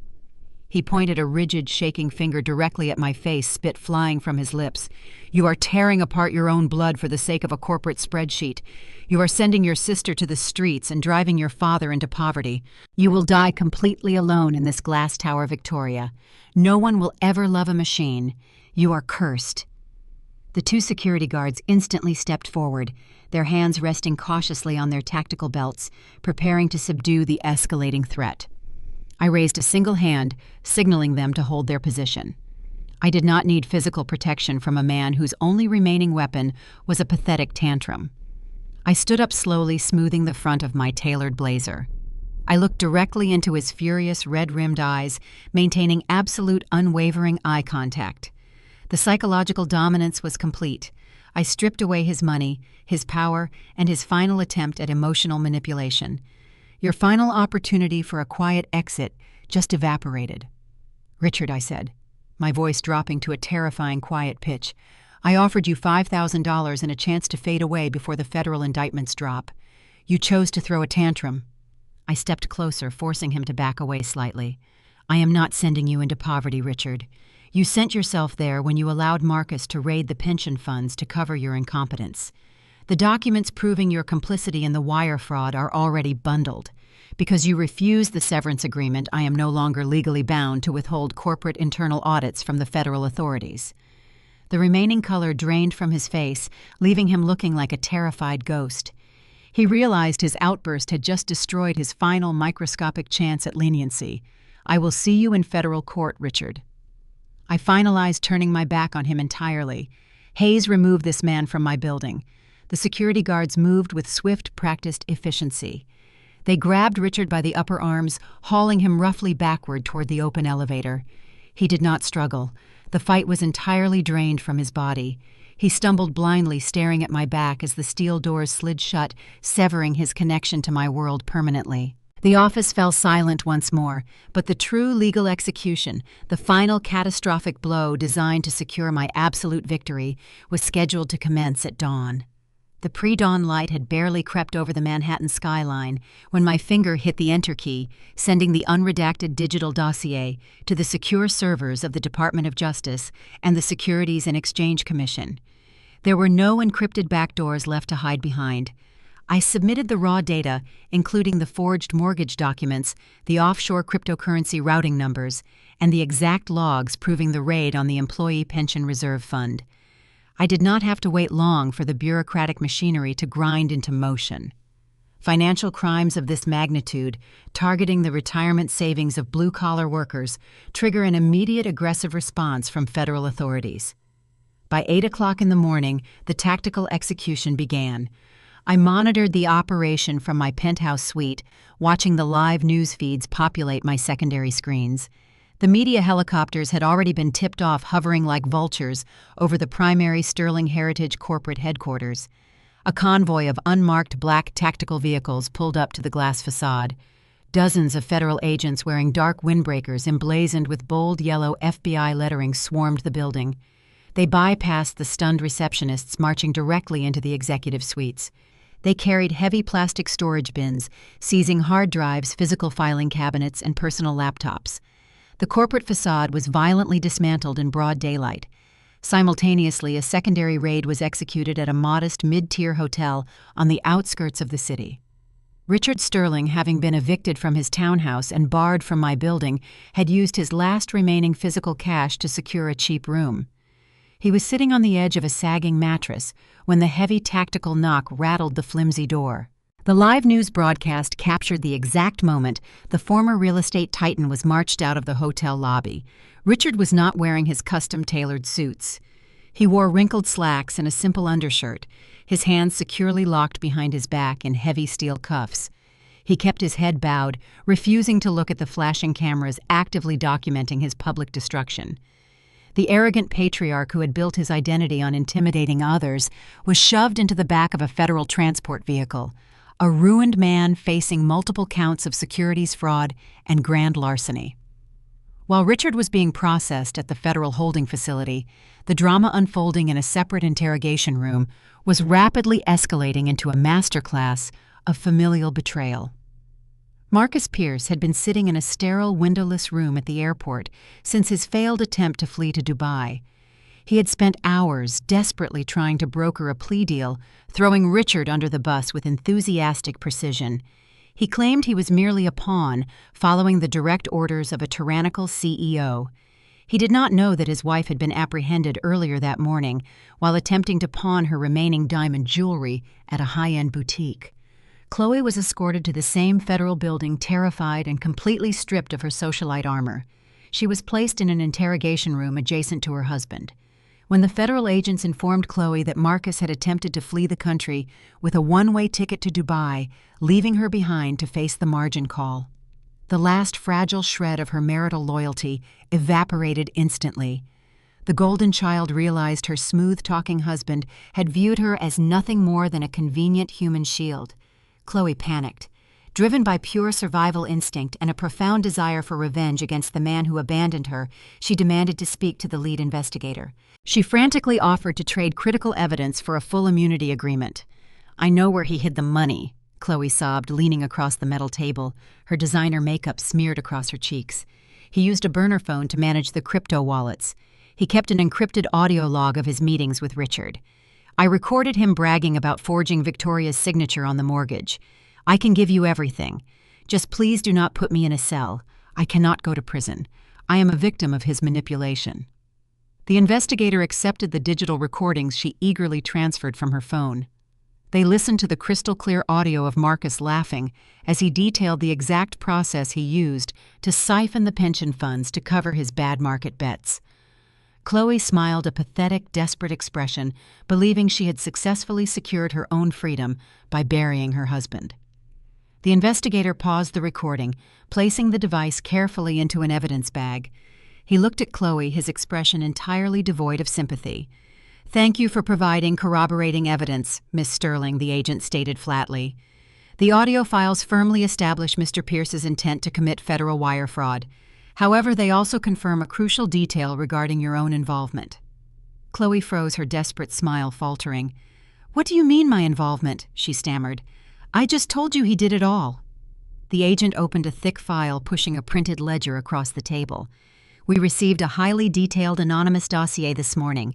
He pointed a rigid, shaking finger directly at my face, spit flying from his lips. "You are tearing apart your own blood for the sake of a corporate spreadsheet. You are sending your sister to the streets and driving your father into poverty. You will die completely alone in this glass tower Victoria. No one will ever love a machine. You are cursed." The two security guards instantly stepped forward, their hands resting cautiously on their tactical belts, preparing to subdue the escalating threat. I raised a single hand, signaling them to hold their position. I did not need physical protection from a man whose only remaining weapon was a pathetic tantrum. I stood up slowly, smoothing the front of my tailored blazer. I looked directly into his furious, red-rimmed eyes, maintaining absolute, unwavering eye contact. The psychological dominance was complete. I stripped away his money, his power, and his final attempt at emotional manipulation. Your final opportunity for a quiet exit just evaporated. "Richard," I said, my voice dropping to a terrifying quiet pitch, "I offered you $5,000 and a chance to fade away before the federal indictments drop. You chose to throw a tantrum." I stepped closer, forcing him to back away slightly. "I am not sending you into poverty, Richard. You sent yourself there when you allowed Marcus to raid the pension funds to cover your incompetence. The documents proving your complicity in the wire fraud are already bundled. Because you refused the severance agreement, I am no longer legally bound to withhold corporate internal audits from the federal authorities." The remaining color drained from his face, leaving him looking like a terrified ghost. He realized his outburst had just destroyed his final microscopic chance at leniency. "I will see you in federal court, Richard." I finalized turning my back on him entirely. Hayes removed this man from my building. The security guards moved with swift, practiced efficiency. They grabbed Richard by the upper arms, hauling him roughly backward toward the open elevator. He did not struggle. The fight was entirely drained from his body. He stumbled blindly, staring at my back as the steel doors slid shut, severing his connection to my world permanently. The office fell silent once more, but the true legal execution, the final catastrophic blow designed to secure my absolute victory, was scheduled to commence at dawn. The pre-dawn light had barely crept over the Manhattan skyline when my finger hit the enter key, sending the unredacted digital dossier to the secure servers of the Department of Justice and the Securities and Exchange Commission. There were no encrypted backdoors left to hide behind. I submitted the raw data, including the forged mortgage documents, the offshore cryptocurrency routing numbers, and the exact logs proving the raid on the Employee Pension Reserve Fund. I did not have to wait long for the bureaucratic machinery to grind into motion. Financial crimes of this magnitude, targeting the retirement savings of blue-collar workers, trigger an immediate aggressive response from federal authorities. By 8 o'clock in the morning, the tactical execution began. I monitored the operation from my penthouse suite, watching the live news feeds populate my secondary screens. The media helicopters had already been tipped off, hovering like vultures over the primary Sterling Heritage corporate headquarters. A convoy of unmarked black tactical vehicles pulled up to the glass facade. Dozens of federal agents wearing dark windbreakers emblazoned with bold yellow FBI lettering swarmed the building. They bypassed the stunned receptionists, marching directly into the executive suites. They carried heavy plastic storage bins, seizing hard drives, physical filing cabinets, and personal laptops. The corporate facade was violently dismantled in broad daylight. Simultaneously, a secondary raid was executed at a modest mid-tier hotel on the outskirts of the city. Richard Sterling, having been evicted from his townhouse and barred from my building, had used his last remaining physical cash to secure a cheap room. He was sitting on the edge of a sagging mattress when the heavy tactical knock rattled the flimsy door. The live news broadcast captured the exact moment the former real estate titan was marched out of the hotel lobby. Richard was not wearing his custom-tailored suits. He wore wrinkled slacks and a simple undershirt, his hands securely locked behind his back in heavy steel cuffs. He kept his head bowed, refusing to look at the flashing cameras actively documenting his public destruction. The arrogant patriarch who had built his identity on intimidating others was shoved into the back of a federal transport vehicle, a ruined man facing multiple counts of securities fraud and grand larceny. While Richard was being processed at the federal holding facility, the drama unfolding in a separate interrogation room was rapidly escalating into a masterclass of familial betrayal. Marcus Pierce had been sitting in a sterile, windowless room at the airport since his failed attempt to flee to Dubai. He had spent hours desperately trying to broker a plea deal, throwing Richard under the bus with enthusiastic precision. He claimed he was merely a pawn, following the direct orders of a tyrannical CEO. He did not know that his wife had been apprehended earlier that morning while attempting to pawn her remaining diamond jewelry at a high-end boutique. Chloe was escorted to the same federal building, terrified and completely stripped of her socialite armor. She was placed in an interrogation room adjacent to her husband. When the federal agents informed Chloe that Marcus had attempted to flee the country with a one-way ticket to Dubai, leaving her behind to face the margin call, the last fragile shred of her marital loyalty evaporated instantly. The golden child realized her smooth-talking husband had viewed her as nothing more than a convenient human shield. Chloe panicked. Driven by pure survival instinct and a profound desire for revenge against the man who abandoned her, she demanded to speak to the lead investigator. She frantically offered to trade critical evidence for a full immunity agreement. "I know where he hid the money," Chloe sobbed, leaning across the metal table, her designer makeup smeared across her cheeks. "He used a burner phone to manage the crypto wallets. He kept an encrypted audio log of his meetings with Richard. I recorded him bragging about forging Victoria's signature on the mortgage. I can give you everything. Just please do not put me in a cell. I cannot go to prison. I am a victim of his manipulation." The investigator accepted the digital recordings she eagerly transferred from her phone. They listened to the crystal-clear audio of Marcus laughing as he detailed the exact process he used to siphon the pension funds to cover his bad market bets. Chloe smiled a pathetic, desperate expression, believing she had successfully secured her own freedom by burying her husband. The investigator paused the recording, placing the device carefully into an evidence bag. He looked at Chloe, his expression entirely devoid of sympathy. "Thank you for providing corroborating evidence, Miss Sterling," the agent stated flatly. "The audio files firmly establish Mr. Pierce's intent to commit federal wire fraud. However, they also confirm a crucial detail regarding your own involvement." Chloe froze, her desperate smile faltering. "What do you mean, my involvement?" she stammered. "I just told you he did it all." The agent opened a thick file, pushing a printed ledger across the table. "We received a highly detailed anonymous dossier this morning.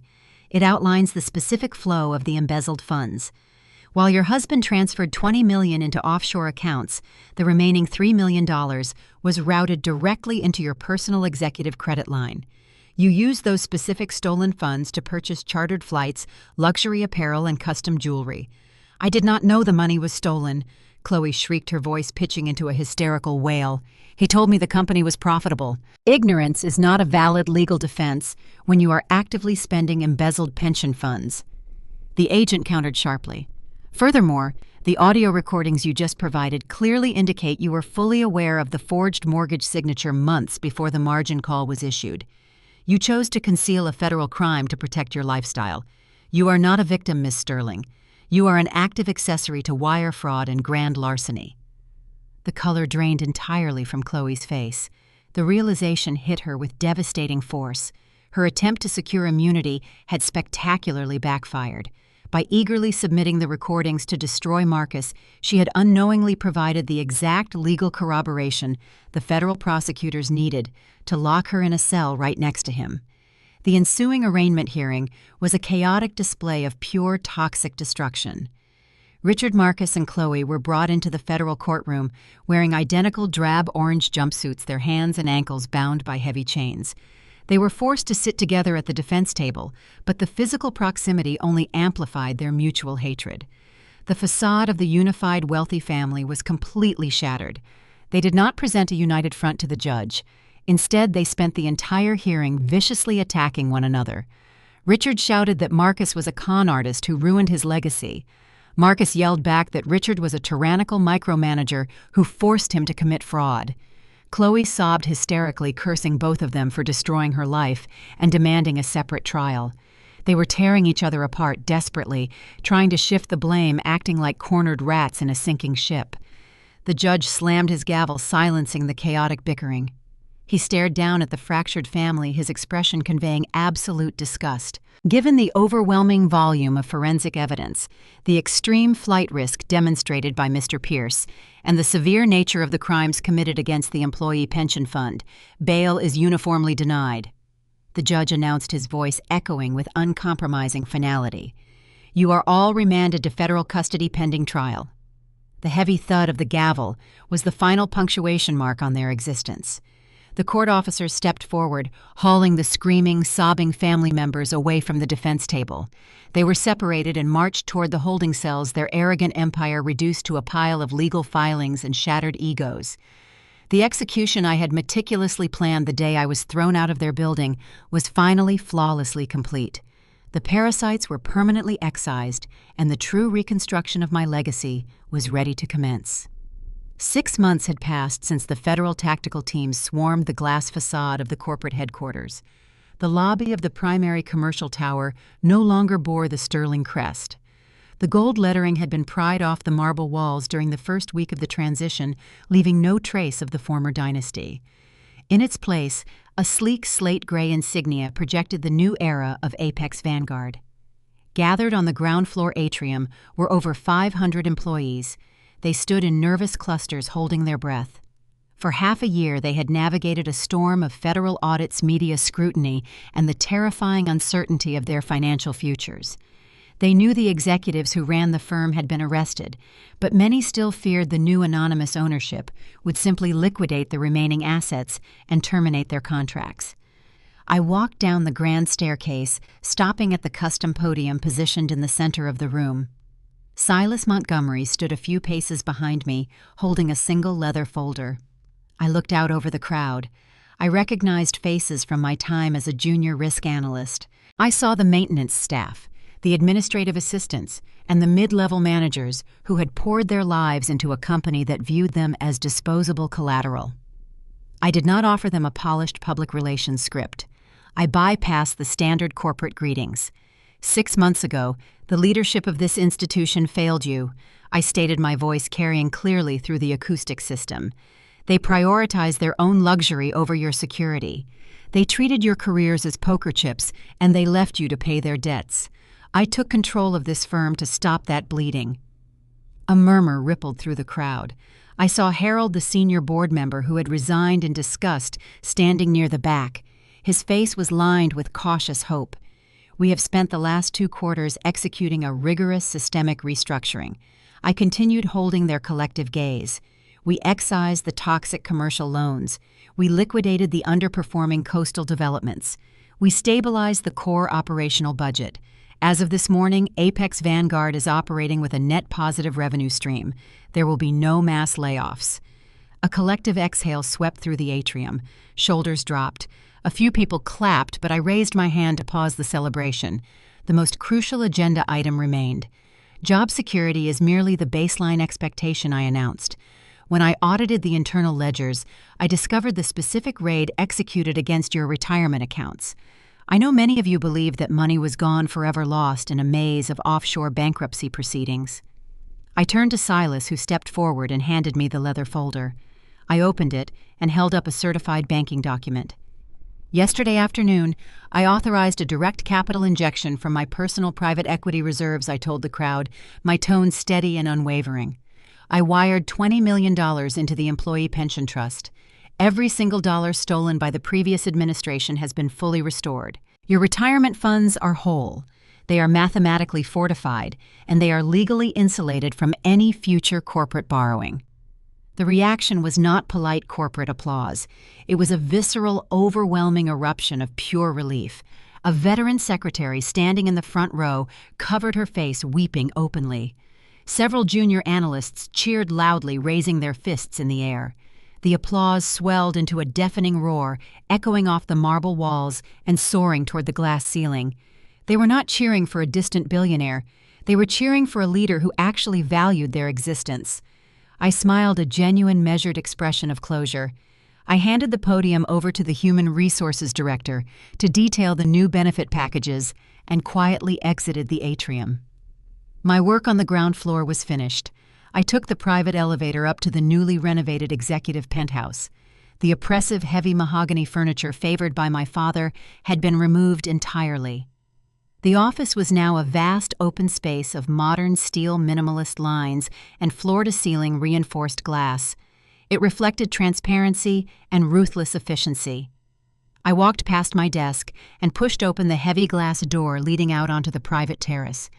It outlines the specific flow of the embezzled funds. While your husband transferred $20 million into offshore accounts, the remaining $3 million was routed directly into your personal executive credit line. You used those specific stolen funds to purchase chartered flights, luxury apparel, and custom jewelry. I did not know the money was stolen. Chloe shrieked, her voice pitching into a hysterical wail. He told me the company was profitable. Ignorance is not a valid legal defense when you are actively spending embezzled pension funds. The agent countered sharply. Furthermore, the audio recordings you just provided clearly indicate you were fully aware of the forged mortgage signature months before the margin call was issued. You chose to conceal a federal crime to protect your lifestyle. You are not a victim, Miss Sterling. You are an active accessory to wire fraud and grand larceny. The color drained entirely from Chloe's face. The realization hit her with devastating force. Her attempt to secure immunity had spectacularly backfired. By eagerly submitting the recordings to destroy Marcus, she had unknowingly provided the exact legal corroboration the federal prosecutors needed to lock her in a cell right next to him. The ensuing arraignment hearing was a chaotic display of pure toxic destruction. Richard, Marcus, and Chloe were brought into the federal courtroom wearing identical drab orange jumpsuits, their hands and ankles bound by heavy chains. They were forced to sit together at the defense table, but the physical proximity only amplified their mutual hatred. The facade of the unified wealthy family was completely shattered. They did not present a united front to the judge. Instead, they spent the entire hearing viciously attacking one another. Richard shouted that Marcus was a con artist who ruined his legacy. Marcus yelled back that Richard was a tyrannical micromanager who forced him to commit fraud. Chloe sobbed hysterically, cursing both of them for destroying her life and demanding a separate trial. They were tearing each other apart desperately, trying to shift the blame, acting like cornered rats in a sinking ship. The judge slammed his gavel, silencing the chaotic bickering. He stared down at the fractured family, his expression conveying absolute disgust. Given the overwhelming volume of forensic evidence, the extreme flight risk demonstrated by Mr. Pierce, and the severe nature of the crimes committed against the employee pension fund, bail is uniformly denied. The judge announced, his voice echoing with uncompromising finality. You are all remanded to federal custody pending trial. The heavy thud of the gavel was the final punctuation mark on their existence. The court officers stepped forward, hauling the screaming, sobbing family members away from the defense table. They were separated and marched toward the holding cells, their arrogant empire reduced to a pile of legal filings and shattered egos. The execution I had meticulously planned the day I was thrown out of their building was finally flawlessly complete. The parasites were permanently excised, and the true reconstruction of my legacy was ready to commence. 6 months had passed since the federal tactical teams swarmed the glass facade of the corporate headquarters. The lobby of the primary commercial tower no longer bore the sterling crest. The gold lettering had been pried off the marble walls during the first week of the transition, leaving no trace of the former dynasty. In its place, a sleek slate gray insignia projected the new era of Apex Vanguard. Gathered on the ground floor atrium were over 500 employees. They stood in nervous clusters, holding their breath. For half a year, they had navigated a storm of federal audits, media scrutiny, and the terrifying uncertainty of their financial futures. They knew the executives who ran the firm had been arrested, but many still feared the new anonymous ownership would simply liquidate the remaining assets and terminate their contracts. I walked down the grand staircase, stopping at the custom podium positioned in the center of the room. Silas Montgomery stood a few paces behind me, holding a single leather folder. I looked out over the crowd. I recognized faces from my time as a junior risk analyst. I saw the maintenance staff, the administrative assistants, and the mid-level managers who had poured their lives into a company that viewed them as disposable collateral. I did not offer them a polished public relations script. I bypassed the standard corporate greetings. 6 months ago, the leadership of this institution failed you, I stated, my voice carrying clearly through the acoustic system. They prioritized their own luxury over your security. They treated your careers as poker chips, and they left you to pay their debts. I took control of this firm to stop that bleeding. A murmur rippled through the crowd. I saw Harold, the senior board member who had resigned in disgust, standing near the back. His face was lined with cautious hope. We have spent the last 2 quarters executing a rigorous systemic restructuring. I continued holding their collective gaze. We excised the toxic commercial loans. We liquidated the underperforming coastal developments. We stabilized the core operational budget. As of this morning, Apex Vanguard is operating with a net positive revenue stream. There will be no mass layoffs. A collective exhale swept through the atrium. Shoulders dropped. A few people clapped, but I raised my hand to pause the celebration. The most crucial agenda item remained. Job security is merely the baseline expectation I announced. When I audited the internal ledgers, I discovered the specific raid executed against your retirement accounts. I know many of you believe that money was gone forever lost in a maze of offshore bankruptcy proceedings. I turned to Silas, who stepped forward and handed me the leather folder. I opened it and held up a certified banking document. Yesterday afternoon, I authorized a direct capital injection from my personal private equity reserves, I told the crowd, my tone steady and unwavering. I wired $20 million into the Employee Pension Trust. Every single dollar stolen by the previous administration has been fully restored. Your retirement funds are whole. They are mathematically fortified, and they are legally insulated from any future corporate borrowing. The reaction was not polite corporate applause. It was a visceral, overwhelming eruption of pure relief. A veteran secretary standing in the front row covered her face, weeping openly. Several junior analysts cheered loudly, raising their fists in the air. The applause swelled into a deafening roar, echoing off the marble walls and soaring toward the glass ceiling. They were not cheering for a distant billionaire. They were cheering for a leader who actually valued their existence. I smiled a genuine, measured expression of closure. I handed the podium over to the Human Resources Director to detail the new benefit packages and quietly exited the atrium. My work on the ground floor was finished. I took the private elevator up to the newly renovated executive penthouse. The oppressive, heavy mahogany furniture favored by my father had been removed entirely. The office was now a vast open space of modern steel minimalist lines and floor-to-ceiling reinforced glass. It reflected transparency and ruthless efficiency. I walked past my desk and pushed open the heavy glass door leading out onto the private terrace.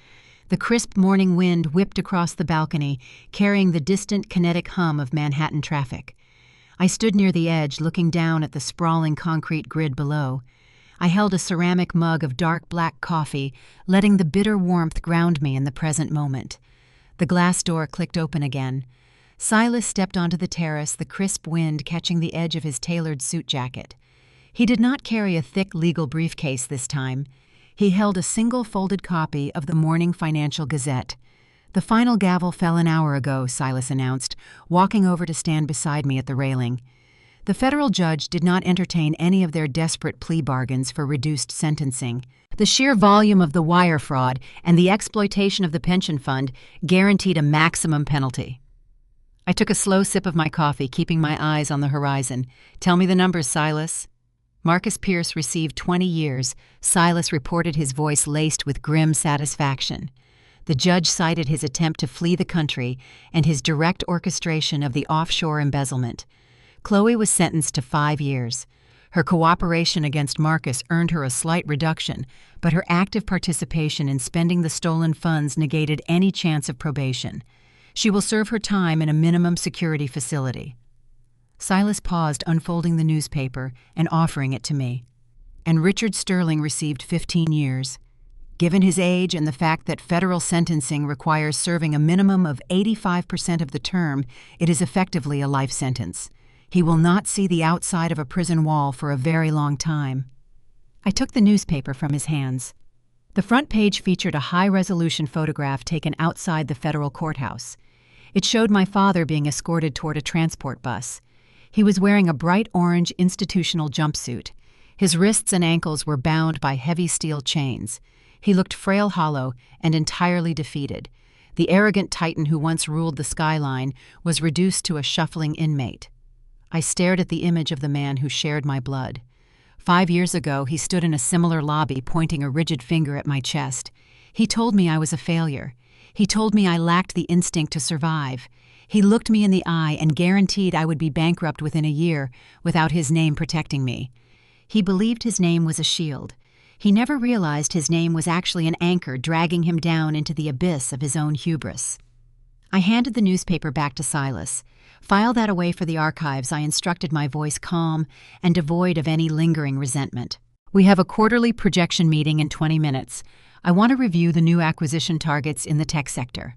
The crisp morning wind whipped across the balcony, carrying the distant kinetic hum of Manhattan traffic. I stood near the edge, looking down at the sprawling concrete grid below. I held a ceramic mug of dark black coffee, letting the bitter warmth ground me in the present moment. The glass door clicked open again. Silas stepped onto the terrace, the crisp wind catching the edge of his tailored suit jacket. He did not carry a thick legal briefcase this time. He held a single folded copy of the Morning Financial Gazette. The final gavel fell an hour ago, Silas announced, walking over to stand beside me at the railing. The federal judge did not entertain any of their desperate plea bargains for reduced sentencing. The sheer volume of the wire fraud and the exploitation of the pension fund guaranteed a maximum penalty. I took a slow sip of my coffee, keeping my eyes on the horizon. Tell me the numbers, Silas. Marcus Pierce received 20 years. Silas reported, his voice laced with grim satisfaction. The judge cited his attempt to flee the country and his direct orchestration of the offshore embezzlement. Chloe was sentenced to 5 years. Her cooperation against Marcus earned her a slight reduction, but her active participation in spending the stolen funds negated any chance of probation. She will serve her time in a minimum security facility. Silas paused, unfolding the newspaper and offering it to me. And Richard Sterling received 15 years. Given his age and the fact that federal sentencing requires serving a minimum of 85% of the term, it is effectively a life sentence. He will not see the outside of a prison wall for a very long time. I took the newspaper from his hands. The front page featured a high-resolution photograph taken outside the federal courthouse. It showed my father being escorted toward a transport bus. He was wearing a bright orange institutional jumpsuit. His wrists and ankles were bound by heavy steel chains. He looked frail, hollow, and entirely defeated. The arrogant titan who once ruled the skyline was reduced to a shuffling inmate. I stared at the image of the man who shared my blood. 5 years ago, he stood in a similar lobby, pointing a rigid finger at my chest. He told me I was a failure. He told me I lacked the instinct to survive. He looked me in the eye and guaranteed I would be bankrupt within a year without his name protecting me. He believed his name was a shield. He never realized his name was actually an anchor dragging him down into the abyss of his own hubris. I handed the newspaper back to Silas. "File that away for the archives," I instructed, my voice calm and devoid of any lingering resentment. "We have a quarterly projection meeting in 20 minutes. I want to review the new acquisition targets in the tech sector."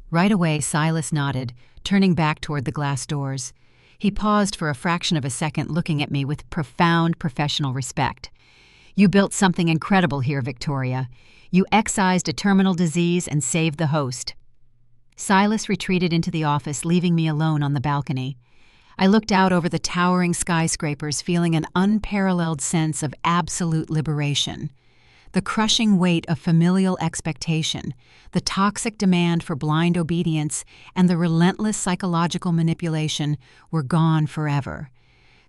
Right away, Silas nodded, turning back toward the glass doors. He paused for a fraction of a second, looking at me with profound professional respect. "You built something incredible here, Victoria. You excised a terminal disease and saved the host." Silas retreated into the office, leaving me alone on the balcony. I looked out over the towering skyscrapers, feeling an unparalleled sense of absolute liberation. The crushing weight of familial expectation, the toxic demand for blind obedience, and the relentless psychological manipulation were gone forever.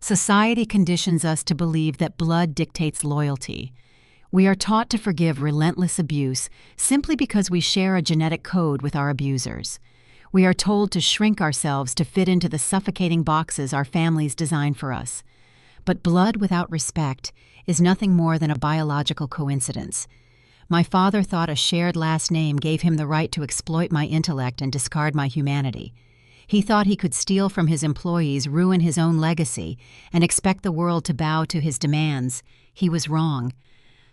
Society conditions us to believe that blood dictates loyalty. We are taught to forgive relentless abuse simply because we share a genetic code with our abusers. We are told to shrink ourselves to fit into the suffocating boxes our families design for us. But blood without respect is nothing more than a biological coincidence. My father thought a shared last name gave him the right to exploit my intellect and discard my humanity. He thought he could steal from his employees, ruin his own legacy, and expect the world to bow to his demands. He was wrong.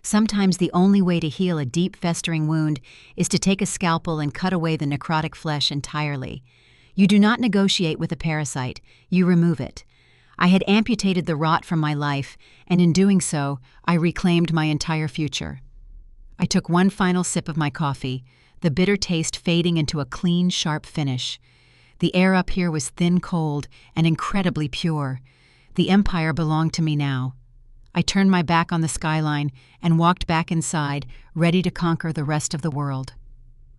Sometimes the only way to heal a deep, festering wound is to take a scalpel and cut away the necrotic flesh entirely. You do not negotiate with a parasite, you remove it. I had amputated the rot from my life, and in doing so, I reclaimed my entire future. I took one final sip of my coffee, the bitter taste fading into a clean, sharp finish. The air up here was thin cold and incredibly pure. The empire belonged to me now. I turned my back on the skyline and walked back inside, ready to conquer the rest of the world.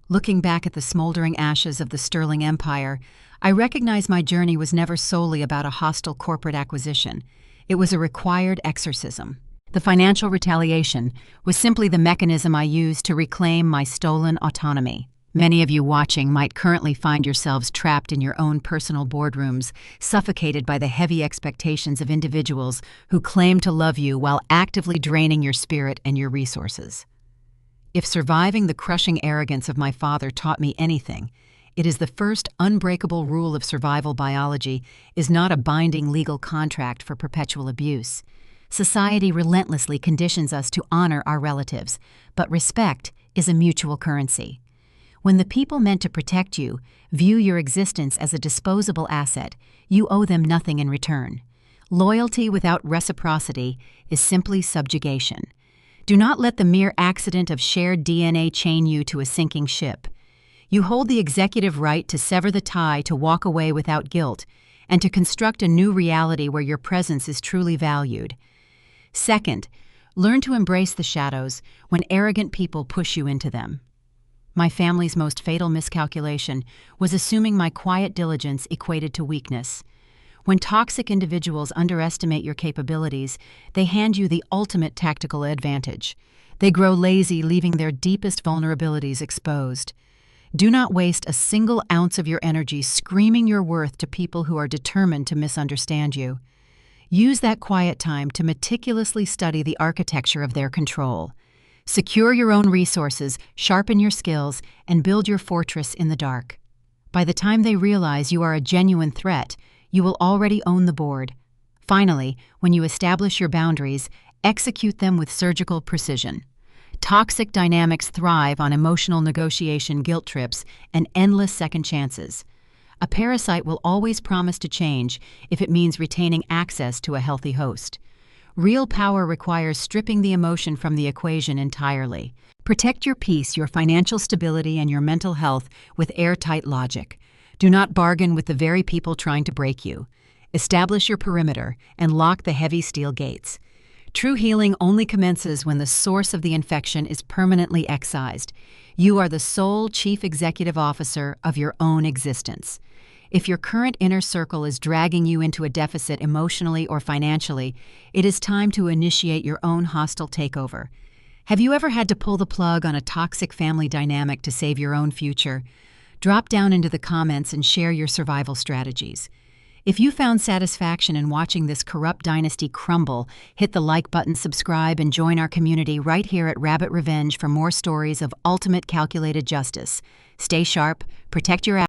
Looking back at the smoldering ashes of the Sterling Empire, I recognize my journey was never solely about a hostile corporate acquisition. It was a required exorcism. The financial retaliation was simply the mechanism I used to reclaim my stolen autonomy. Many of you watching might currently find yourselves trapped in your own personal boardrooms, suffocated by the heavy expectations of individuals who claim to love you while actively draining your spirit and your resources. If surviving the crushing arrogance of my father taught me anything, it is the first unbreakable rule of survival biology is not a binding legal contract for perpetual abuse. Society relentlessly conditions us to honor our relatives, but respect is a mutual currency. When the people meant to protect you view your existence as a disposable asset, you owe them nothing in return. Loyalty without reciprocity is simply subjugation. Do not let the mere accident of shared DNA chain you to a sinking ship. You hold the executive right to sever the tie, to walk away without guilt, and to construct a new reality where your presence is truly valued. Second, learn to embrace the shadows when arrogant people push you into them. My family's most fatal miscalculation was assuming my quiet diligence equated to weakness. When toxic individuals underestimate your capabilities, they hand you the ultimate tactical advantage. They grow lazy, leaving their deepest vulnerabilities exposed. Do not waste a single ounce of your energy screaming your worth to people who are determined to misunderstand you. Use that quiet time to meticulously study the architecture of their control. Secure your own resources, sharpen your skills, and build your fortress in the dark. By the time they realize you are a genuine threat, you will already own the board. Finally, when you establish your boundaries, execute them with surgical precision. Toxic dynamics thrive on emotional negotiation, guilt trips, and endless second chances. A parasite will always promise to change if it means retaining access to a healthy host. Real power requires stripping the emotion from the equation entirely. Protect your peace, your financial stability, and your mental health with airtight logic. Do not bargain with the very people trying to break you. Establish your perimeter and lock the heavy steel gates. True healing only commences when the source of the infection is permanently excised. You are the sole chief executive officer of your own existence. If your current inner circle is dragging you into a deficit emotionally or financially, it is time to initiate your own hostile takeover. Have you ever had to pull the plug on a toxic family dynamic to save your own future? Drop down into the comments and share your survival strategies. If you found satisfaction in watching this corrupt dynasty crumble, hit the like button, subscribe, and join our community right here at Rabbit Revenge for more stories of ultimate calculated justice. Stay sharp, protect your